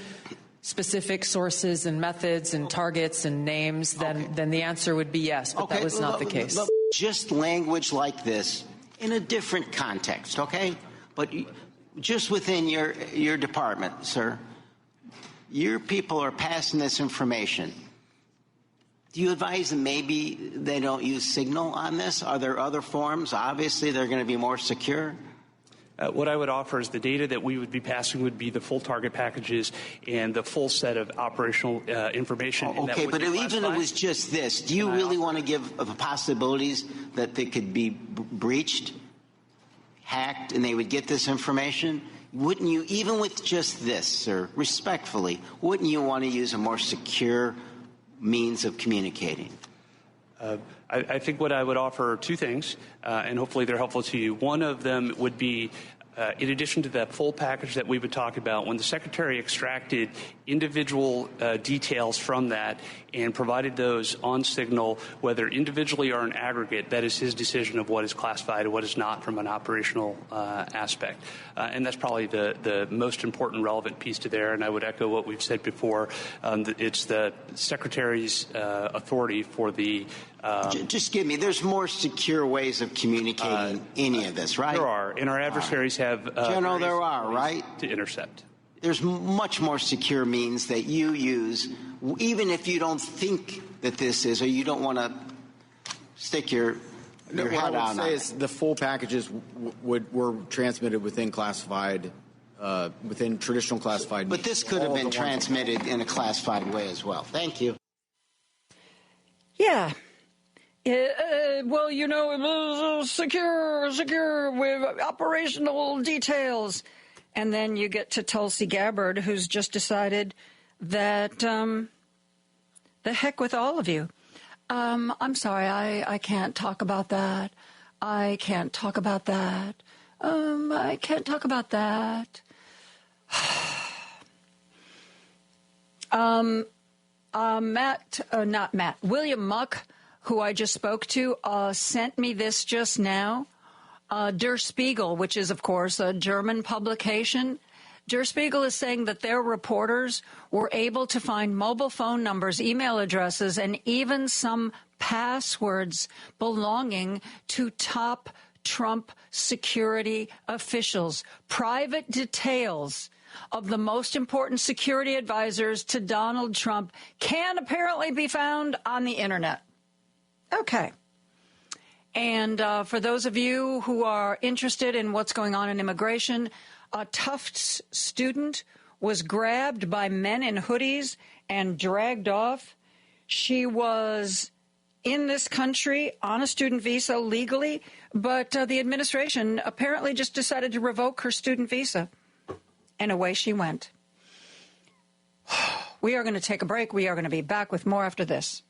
specific sources and methods and targets and names, then the answer would be yes, but that was not the case. Just language like this in a different context, okay? But just within your department, sir, your people are passing this information. Do you advise them maybe they don't use Signal on this? Are there other forms? Obviously, they're going to be more secure. What I would offer is the data that we would be passing would be the full target packages and the full set of operational information. Okay, but even if it was just this, do you really want to give the possibilities that they could be breached, hacked, and they would get this information? Wouldn't you, even with just this, sir, respectfully, wouldn't you want to use a more secure means of communicating? I think what I would offer are two things, and hopefully they're helpful to you. One of them would be, in addition to that full package that we've been talking about, when the Secretary extracted individual details from that and provided those on Signal, whether individually or in aggregate, that is his decision of what is classified and what is not from an operational aspect. And that's probably the most important relevant piece to there. And I would echo what we've said before. It's the Secretary's authority for the just give me, there's more secure ways of communicating any of this, right? There are, and our adversaries have General, there are, right? To intercept. There's much more secure means that you use, even if you don't think that this is, or you don't want to stick your head out on it. What I would say is the full packages were transmitted within classified, within traditional classified. But this could have been transmitted in a classified way as well. Thank you. Yeah. Well, you know, it was secure with operational details. And then you get to Tulsi Gabbard, who's just decided that the heck with all of you. I'm sorry, I can't talk about that. I can't talk about that. I can't talk about that. William Muck, who I just spoke to, sent me this just now. Der Spiegel, which is, of course, a German publication. Der Spiegel is saying that their reporters were able to find mobile phone numbers, email addresses, and even some passwords belonging to top Trump security officials. Private details of the most important security advisors to Donald Trump can apparently be found on the Internet. Okay. And for those of you who are interested in what's going on in immigration, a Tufts student was grabbed by men in hoodies and dragged off. She was in this country on a student visa legally, but the administration apparently just decided to revoke her student visa. And away she went. We are going to take a break. We are going to be back with more after this.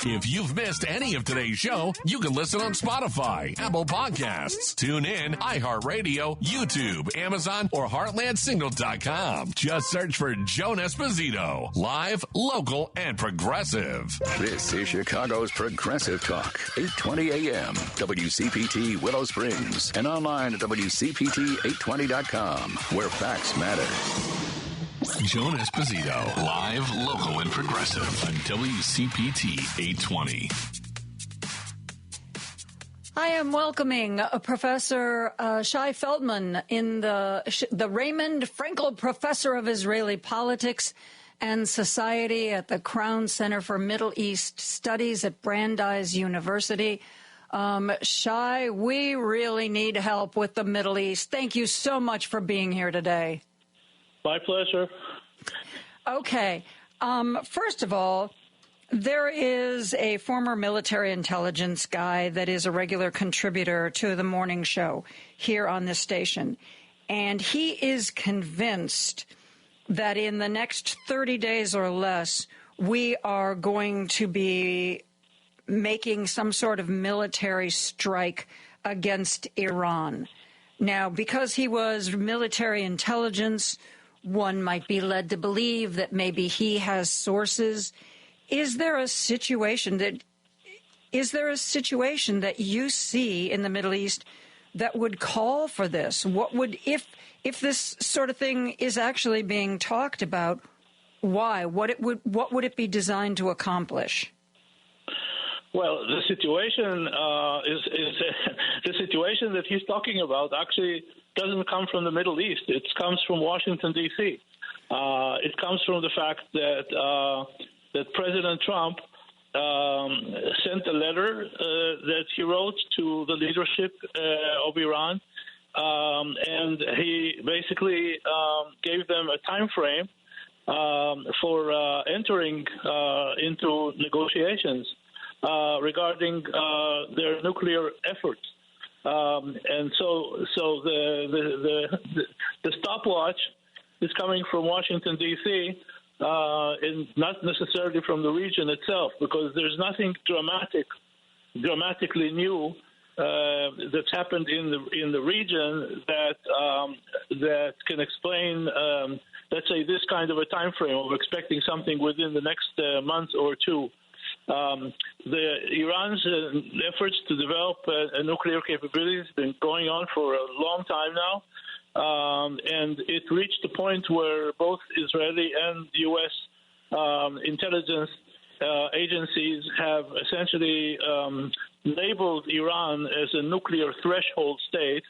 If you've missed any of today's show, you can listen on Spotify, Apple Podcasts, TuneIn, iHeartRadio, YouTube, Amazon, or HeartlandSignal.com. Just search for Joan Esposito. Live, local, and progressive. This is Chicago's Progressive Talk, 820 AM, WCPT Willow Springs, and online at WCPT820.com, where facts matter. Joan Esposito, live, local, and progressive on WCPT 820. I am welcoming Professor Shai Feldman in the Raymond Frankel Professor of Israeli Politics and Society at the Crown Center for Middle East Studies at Brandeis University. Shai, we really need help with the Middle East. Thank you so much for being here today. My pleasure. Okay. First of all, there is a former military intelligence guy that is a regular contributor to the morning show here on this station. And he is convinced that in the next 30 days or less, we are going to be making some sort of military strike against Iran. Now, because he was military intelligence, one might be led to believe that maybe he has sources. Is there a situation that you see in the Middle East that would call for this? What would, if this sort of thing is actually being talked about, why? What would it be designed to accomplish? Well, the situation is the situation that he's talking about actually doesn't come from the Middle East. It comes from Washington, D.C. It comes from the fact that President Trump sent a letter that he wrote to the leadership of Iran, and he basically gave them a time frame for entering into negotiations regarding their nuclear efforts. And so the stopwatch is coming from Washington, D.C., and not necessarily from the region itself, because there's nothing dramatically new that's happened in the region that can explain, let's say, this kind of a time frame of expecting something within the next month or two. Iran's efforts to develop a nuclear capability has been going on for a long time now, and it reached a point where both Israeli and U.S. Intelligence agencies have essentially labeled Iran as a nuclear threshold state.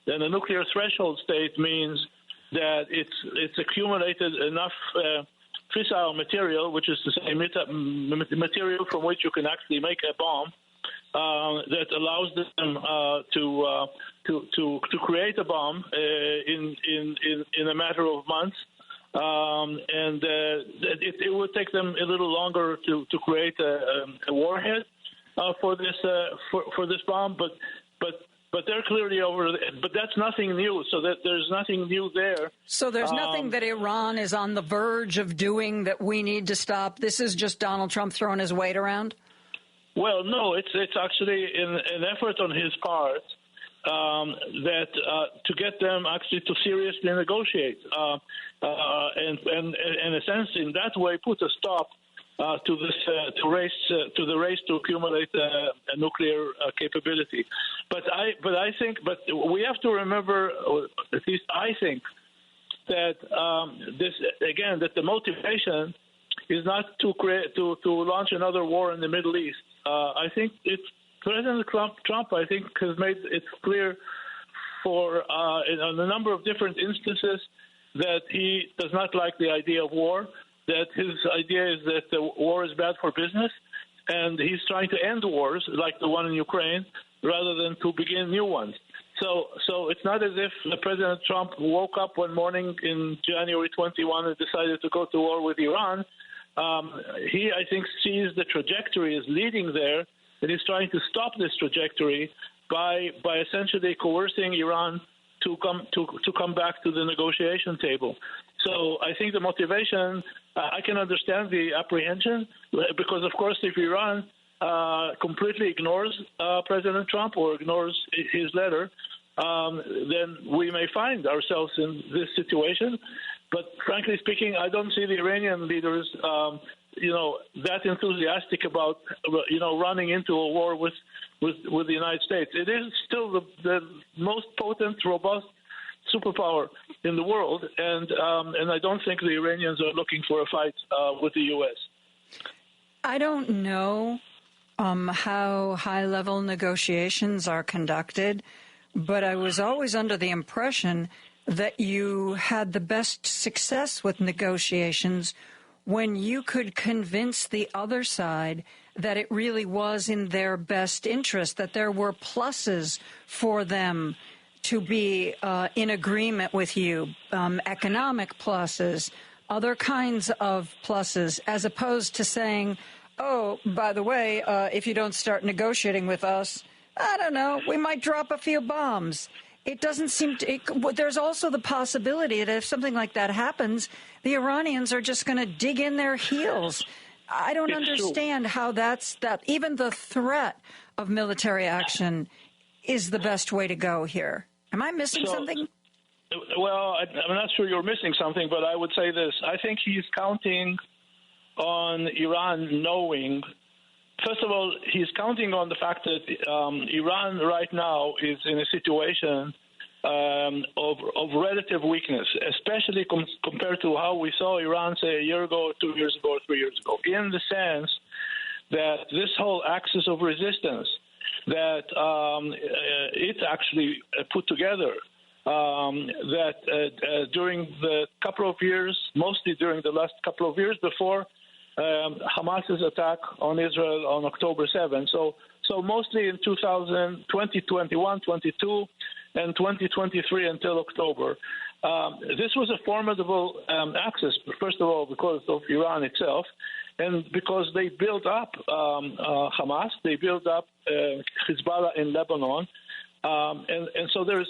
And a nuclear threshold state means that it's accumulated enough fissile material, which is to say material from which you can actually make a bomb, that allows them to create a bomb in a matter of months. And it would take them a little longer to create a warhead for this bomb, but they're clearly over. But that's nothing new. So that there's nothing new there. So there's nothing that Iran is on the verge of doing that we need to stop. This is just Donald Trump throwing his weight around. Well, no, it's actually an effort on his part that to get them actually to seriously negotiate, and in a sense, in that way, put a stop to this to the race to accumulate a nuclear capability. But we have to remember, or at least I think, that that the motivation is not to launch another war in the Middle East. I think President Trump, I think, has made it clear on a number of different instances that he does not like the idea of war, that his idea is that the war is bad for business, and he's trying to end wars like the one in Ukraine rather than to begin new ones. So it's not as if President Trump woke up one morning in January 21 and decided to go to war with Iran. He, I think, sees the trajectory as leading there, and he's trying to stop this trajectory by essentially coercing Iran to come back to the negotiation table. So I think the motivation, I can understand the apprehension, because, of course, if Iran completely ignores President Trump or ignores his letter, then we may find ourselves in this situation. But frankly speaking, I don't see the Iranian leaders, that enthusiastic about, running into a war with the United States. It is still the most potent, robust superpower in the world, and I don't think the Iranians are looking for a fight with the U.S. I don't know how high-level negotiations are conducted, but I was always under the impression that you had the best success with negotiations when you could convince the other side that it really was in their best interest, that there were pluses for them to be in agreement with you, economic pluses, other kinds of pluses, as opposed to saying, oh, by the way, if you don't start negotiating with us, I don't know, we might drop a few bombs. It doesn't seem to. There's also the possibility that if something like that happens, the Iranians are just going to dig in their heels. I don't understand how that even the threat of military action is the best way to go here. Am I missing something? Well, I'm not sure you're missing something, but I would say this. I think he's counting on Iran knowing. First of all, he's counting on the fact that Iran right now is in a situation of relative weakness, especially compared to how we saw Iran, say, a year ago, 2 years ago, 3 years ago, in the sense that this whole axis of resistance that it's actually put together, that during the couple of years, mostly during the last couple of years before Hamas's attack on Israel on October 7. So mostly in 2021, 22, and 2023 until October. This was a formidable axis, first of all, because of Iran itself, and because they built up Hamas, they built up Hezbollah in Lebanon, And so there's,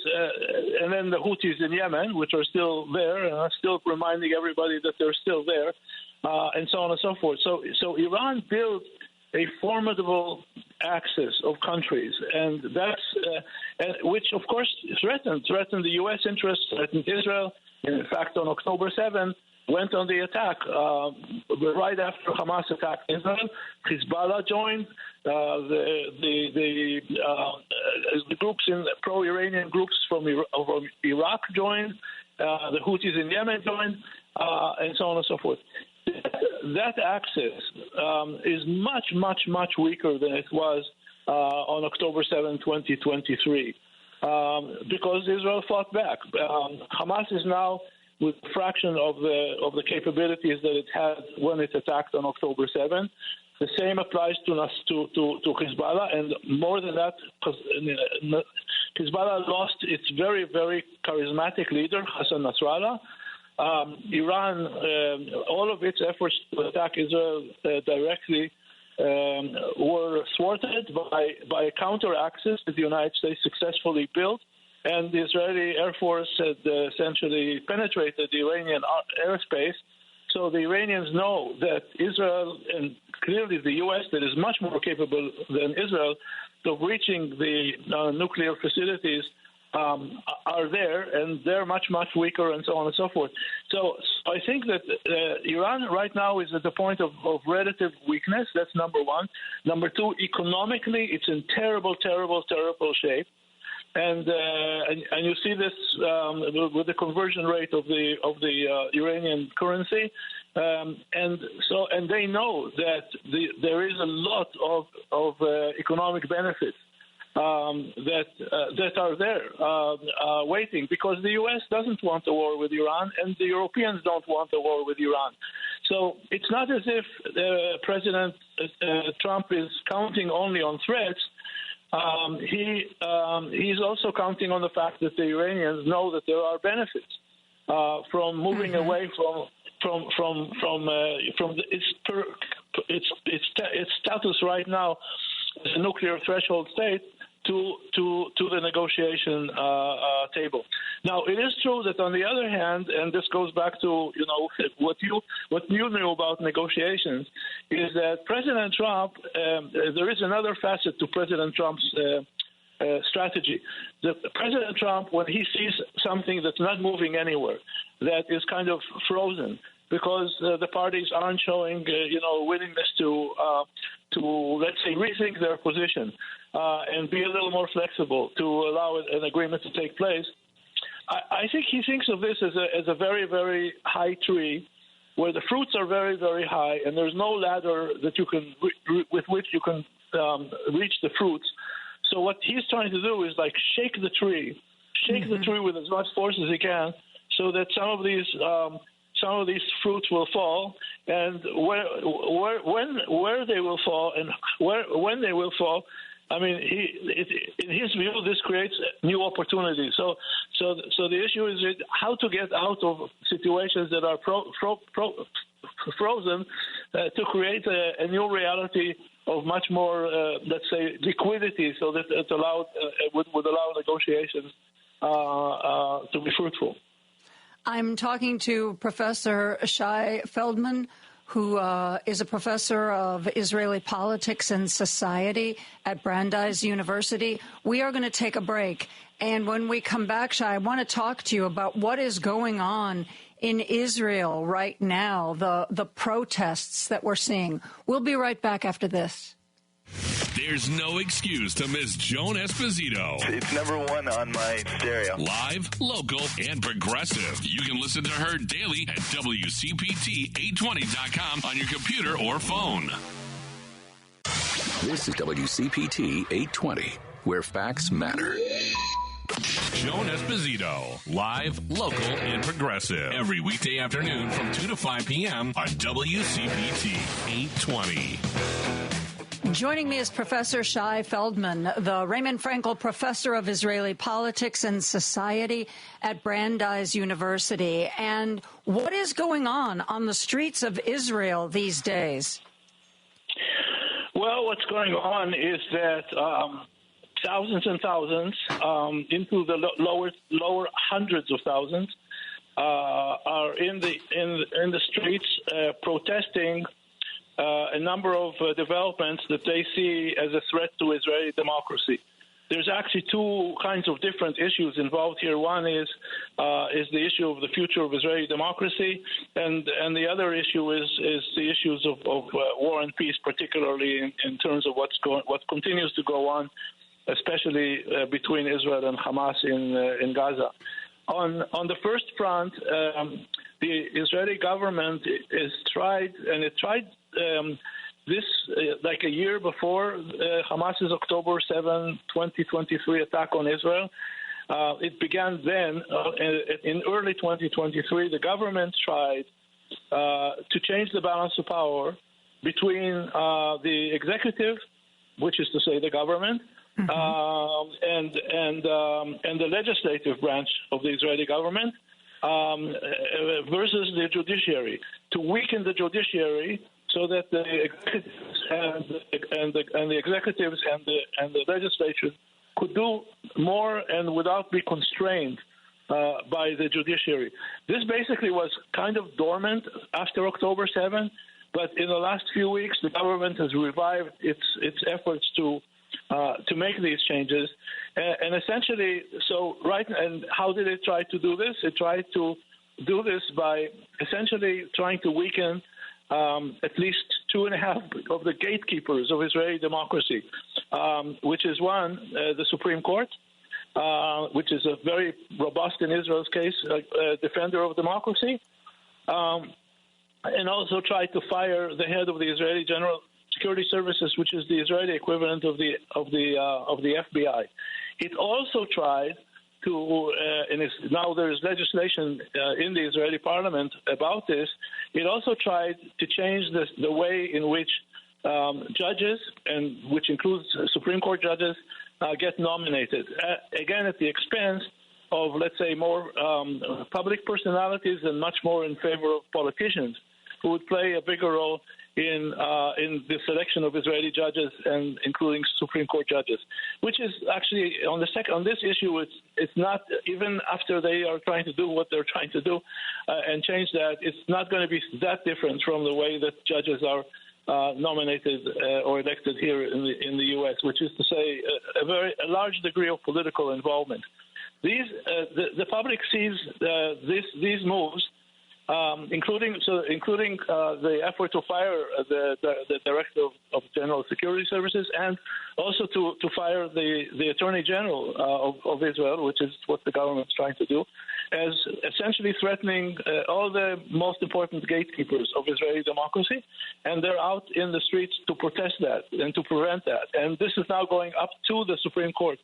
and then the Houthis in Yemen, which are still there, and I'm still reminding everybody that they're still there, and so on and so forth. So Iran built a formidable axis of countries, and that's which, of course, threatened the U.S. interests, threatened Israel. In fact, on October 7th, went on the attack right after Hamas attacked Israel. Hezbollah joined. The groups in pro-Iranian groups from Iraq joined. The Houthis in Yemen joined, and so on and so forth. That axis is much, much, much weaker than it was on October 7, 2023, because Israel fought back. Hamas is now with a fraction of the capabilities that it had when it attacked on October 7. The same applies to Hezbollah, and more than that, Hezbollah lost its very, very charismatic leader, Hassan Nasrallah. Iran, all of its efforts to attack Israel directly were thwarted by a counter-axis that the United States successfully built, and the Israeli Air Force had essentially penetrated the Iranian airspace. So the Iranians know that Israel, and clearly the U.S., that is much more capable than Israel of reaching the nuclear facilities, are there, and they're much, much weaker, and so on and so forth. So I think that Iran right now is at the point of relative weakness. That's number one. Number two, economically, it's in terrible, terrible, terrible shape. And you see this with the conversion rate of the Iranian currency, and they know that there is a lot of economic benefits that are there waiting, because the U.S. doesn't want a war with Iran, and the Europeans don't want a war with Iran. So it's not as if President Trump is counting only on threats. He's also counting on the fact that the Iranians know that there are benefits from moving away from its status right now as a nuclear threshold state to the negotiation table. Now, it is true that on the other hand, and this goes back to what you knew about negotiations, is that President Trump, there is another facet to President Trump's strategy. President Trump, when he sees something that's not moving anywhere, that is kind of frozen, because the parties aren't showing, willingness to let's say rethink their position and be a little more flexible to allow an agreement to take place. I think he thinks of this as a very, very high tree, where the fruits are very, very high, and there's no ladder that you can with which you can reach the fruits. So what he's trying to do is like shake the tree with as much force as he can, so that some of these fruits will fall, and where they will fall and when they will fall, I mean, in his view, this creates new opportunities. So the issue is how to get out of situations that are frozen to create a new reality of much more, let's say, liquidity, so that it would allow negotiations to be fruitful. I'm talking to Professor Shai Feldman, who is a professor of Israeli politics and society at Brandeis University. We are going to take a break. And when we come back, Shai, I want to talk to you about what is going on in Israel right now, the protests that we're seeing. We'll be right back after this. There's no excuse to miss Joan Esposito. It's number one on my stereo. Live, local, and progressive. You can listen to her daily at WCPT820.com on your computer or phone. This is WCPT 820, where facts matter. Joan Esposito, live, local, and progressive. Every weekday afternoon from 2 to 5 p.m. on WCPT 820. Joining me is Professor Shai Feldman, the Raymond Frankel Professor of Israeli Politics and Society at Brandeis University. And what is going on the streets of Israel these days? Well, what's going on is that thousands and thousands, into the lower hundreds of thousands, are in the streets protesting a number of developments that they see as a threat to Israeli democracy. There's actually two kinds of different issues involved here. One is the issue of the future of Israeli democracy, and the other issue is the issues of war and peace, particularly in terms of what continues to go on, especially between Israel and Hamas in Gaza. On the first front, the Israeli government is tried this, like a year before Hamas's October 7, 2023 attack on Israel. It began then. In early 2023, the government tried to change the balance of power between the executive, which is to say the government, and the legislative branch of the Israeli government, versus the judiciary, to weaken the judiciary so that the executives and the executives and the legislature could do more and without be constrained by the judiciary. This basically was kind of dormant after October 7, but in the last few weeks, the government has revived its efforts to make these changes, and essentially, and how did it try to do this? It tried to do this by essentially trying to weaken at least 2.5 of the gatekeepers of Israeli democracy, which is one, the Supreme Court, which is a very robust, in Israel's case, defender of democracy, and also tried to fire the head of the Israeli General Security Services, which is the Israeli equivalent of the FBI. It also tried to, now there's legislation in the Israeli parliament about this. It also tried to change the way in which judges, and which includes Supreme Court judges, get nominated. Again, at the expense of, let's say, more public personalities and much more in favor of politicians who would play a bigger role in the selection of Israeli judges, and including Supreme Court judges, which is actually on this issue. It's not, even after they are trying to do what they're trying to do and change that, it's not going to be that different from the way that judges are nominated or elected here in the U.S., which is to say a large degree of political involvement. The public sees these moves, including the effort to fire the director of General Security Services, and also to fire the Attorney General of Israel, which is what the government's trying to do, as essentially threatening all the most important gatekeepers of Israeli democracy, and they're out in the streets to protest that and to prevent that. And this is now going up to the Supreme Court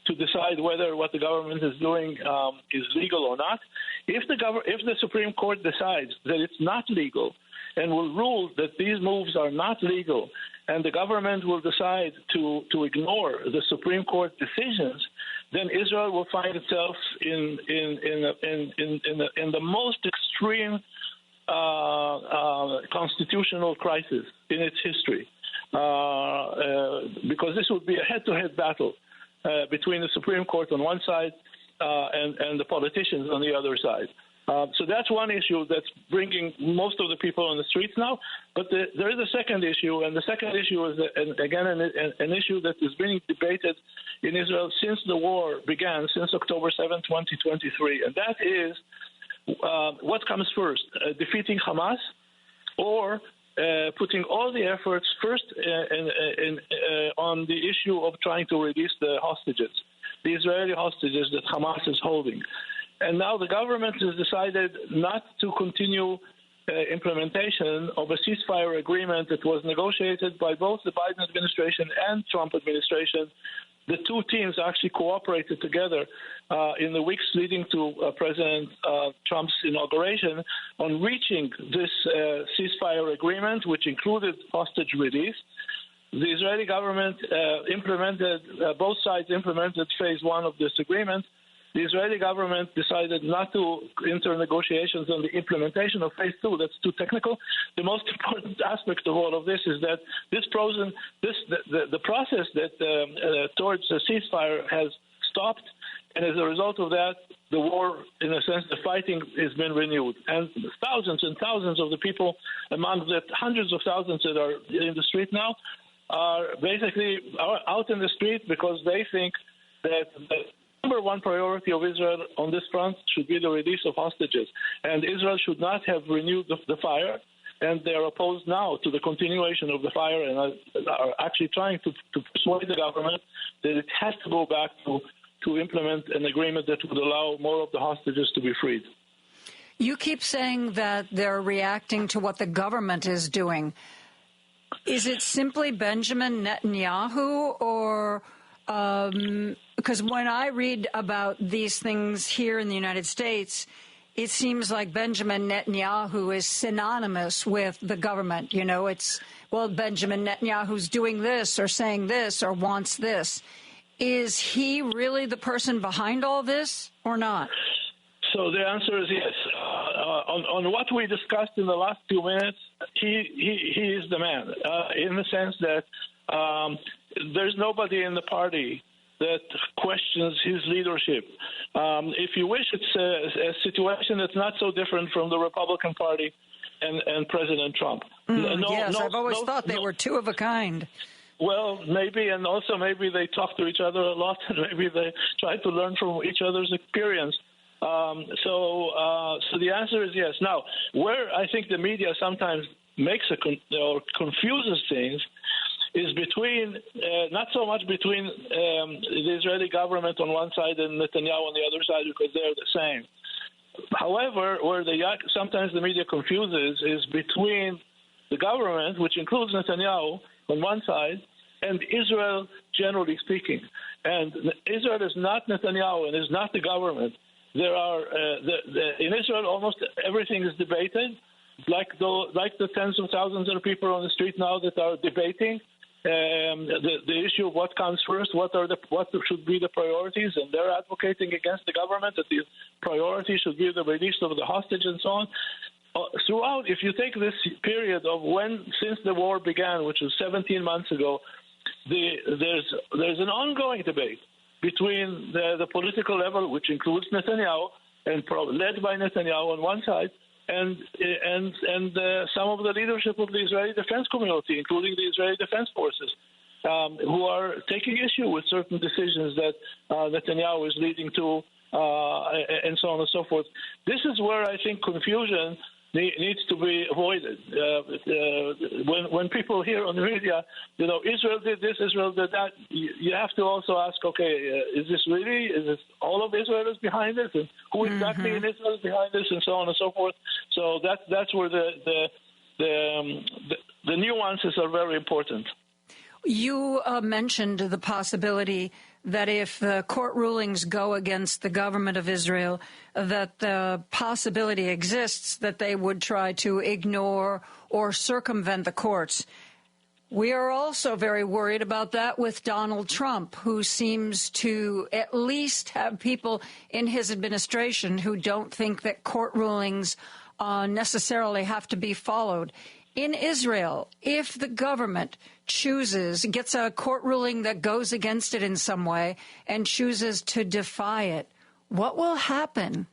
to decide whether what the government is doing is legal or not. If the Supreme Court decides that it's not legal and will rule that these moves are not legal, and the government will decide to ignore the Supreme Court decisions, then Israel will find itself in the most extreme constitutional crisis in its history, because this would be a head-to-head battle between the Supreme Court on one side and the politicians on the other side. So that's one issue that's bringing most of the people on the streets now. But there is a second issue, and the second issue is, an issue that is being debated in Israel since the war began, since October 7, 2023, and that is what comes first, defeating Hamas, or putting all the efforts first on the issue of trying to release the hostages, the Israeli hostages that Hamas is holding. And now the government has decided not to continue implementation of a ceasefire agreement that was negotiated by both the Biden administration and Trump administration. The two teams actually cooperated together in the weeks leading to President Trump's inauguration on reaching this ceasefire agreement, which included hostage release. The Israeli government both sides implemented phase one of this agreement, the Israeli government decided not to enter negotiations on the implementation of phase 2. That's too technical. The most important aspect of all of this is that the process that towards a ceasefire has stopped, and as a result of that, the war, in a sense, the fighting has been renewed. And thousands and thousands of the people, among the hundreds of thousands that are in the street now, are basically out in the street because they think that the number one priority of Israel on this front should be the release of hostages. And Israel should not have renewed the fire, and they are opposed now to the continuation of the fire and are actually trying to persuade the government that it has to go back to implement an agreement that would allow more of the hostages to be freed. You keep saying that they're reacting to what the government is doing. Is it simply Benjamin Netanyahu, or because when I read about these things here in the United States, it seems like Benjamin Netanyahu is synonymous with the government. You know, it's, well, Benjamin Netanyahu's doing this or saying this or wants this. Is he really the person behind all this or not? So the answer is yes. On what we discussed in the last 2 minutes, he is the man, in the sense that there's nobody in the party that questions his leadership. If you wish, it's a situation that's not so different from the Republican Party and President Trump. I've always thought they were two of a kind. Well, maybe, and also maybe they talk to each other a lot, and maybe they try to learn from each other's experience. So the answer is yes. Now, where I think the media sometimes makes or confuses things is between, not so much between the Israeli government on one side and Netanyahu on the other side, because they're the same. However, where sometimes the media confuses is between the government, which includes Netanyahu, on one side, and Israel, generally speaking. And Israel is not Netanyahu and is not the government. There are in Israel, almost everything is debated, like the tens of thousands of people on the street now that are debating the issue of what comes first, what should be the priorities, and they're advocating against the government that the priority should be the release of the hostage and so on. Throughout, if you take this period of since the war began, which was 17 months ago, there's an ongoing debate between the political level, which includes Netanyahu and led by Netanyahu on one side, and some of the leadership of the Israeli defense community, including the Israeli Defense Forces, who are taking issue with certain decisions that Netanyahu is leading to, and so on and so forth. This is where I think confusion needs to be avoided. When people hear on the media, Israel did this, Israel did that, you have to also ask, okay, is this all of Israel is behind this, and who exactly in Israel is behind this, and so on and so forth. So that's where the nuances are very important. You mentioned the possibility that if the court rulings go against the government of Israel, that the possibility exists that they would try to ignore or circumvent the courts. We are also very worried about that with Donald Trump, who seems to at least have people in his administration who don't think that court rulings necessarily have to be followed. In Israel, if the government gets a court ruling that goes against it in some way and chooses to defy it, what will happen?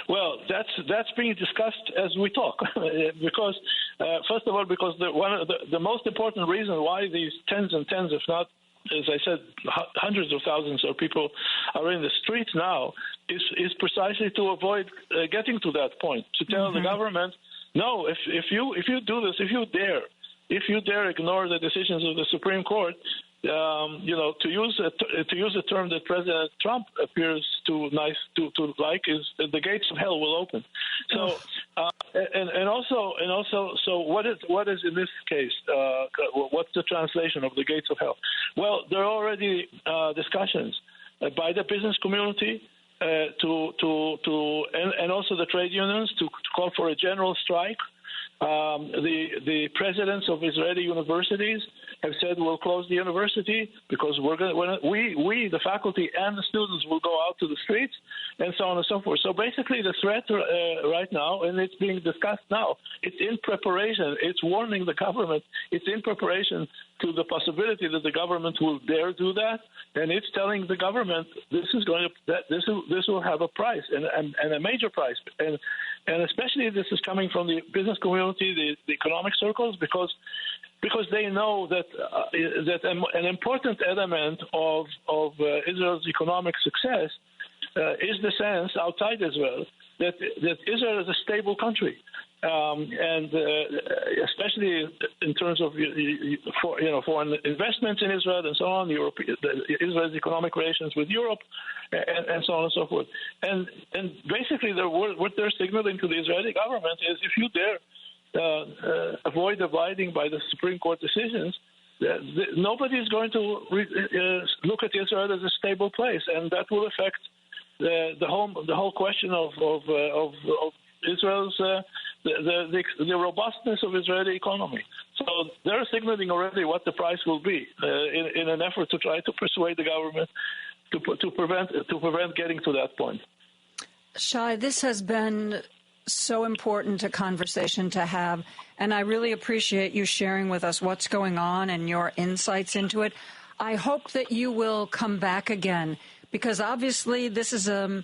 Well, that's being discussed as we talk, because first of all, because the most important reason why these tens and tens, if not, as I said, hundreds of thousands of people are in the streets now, is precisely to avoid getting to that point, to tell the government, no, if you do this, if you dare ignore the decisions of the Supreme Court, to use a term that President Trump appears to like, is the gates of hell will open. So and also, so what is in this case? What's the translation of the gates of hell? Well, there are already discussions by the business community. And also the trade unions to call for a general strike The presidents of Israeli universities have said we'll close the university because we, the faculty and the students, will go out to the streets and so on and so forth. So basically the threat right now, and it's being discussed now, it's in preparation. It's warning the government. It's in preparation to the possibility that the government will dare do that, and it's telling the government this will have a price and a major price, and especially this is coming from the business community, the economic circles, because they know that an important element of Israel's economic success is the sense outside Israel that Israel is a stable country, and especially in terms of foreign investments in Israel and so on, Israel's economic relations with Europe, and so on and so forth. And basically, what they're signaling to the Israeli government is, if you dare avoid abiding by the Supreme Court decisions, nobody is going to look at Israel as a stable place, and that will affect the whole question of Israel's the robustness of Israeli economy. So they're signaling already what the price will be in an effort to try to persuade the government to prevent getting to that point. Shai, this has been so important a conversation to have, and I really appreciate you sharing with us what's going on and your insights into it. I hope that you will come back again, because obviously this is a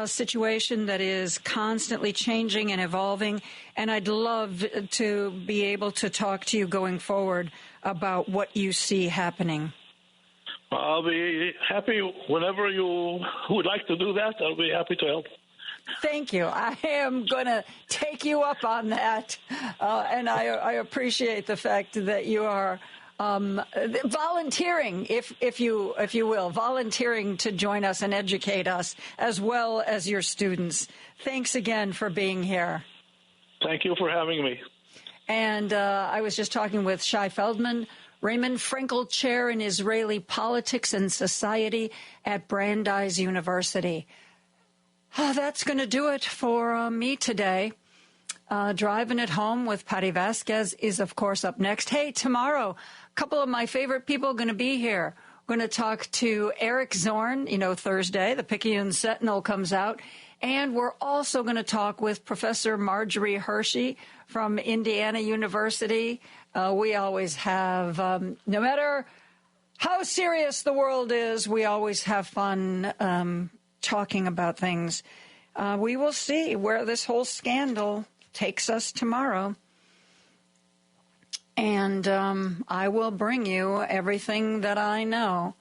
situation that is constantly changing and evolving, and I'd love to be able to talk to you going forward about what you see happening. I'll be happy whenever you would like to do that. I'll be happy to help. Thank you. I am going to take you up on that, and I appreciate the fact that you are volunteering, if you will, volunteering to join us and educate us as well as your students. Thanks again for being here. Thank you for having me. And I was just talking with Shai Feldman, Raymond Frankel Chair in Israeli Politics and Society at Brandeis University. That's going to do it for me today. Driving it home with Patty Vasquez is, of course, up next. Hey, tomorrow, a couple of my favorite people are going to be here. We're going to talk to Eric Zorn, Thursday. The Picayune Sentinel comes out. And we're also going to talk with Professor Marjorie Hershey from Indiana University. We always have, no matter how serious the world is, we always have fun talking about things. We will see where this whole scandal takes us tomorrow. And I will bring you everything that I know.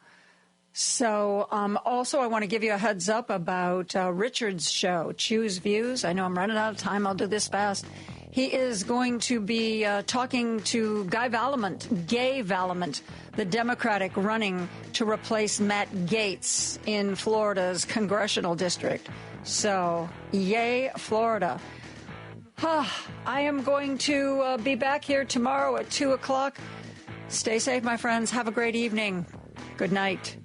So also I want to give you a heads up about Richard's show, Choose Views. I know I'm running out of time. I'll do this fast. He is going to be talking to Gay Vallement, the Democratic running to replace Matt Gaetz in Florida's congressional district. So, yay, Florida. I am going to be back here tomorrow at 2 o'clock. Stay safe, my friends. Have a great evening. Good night.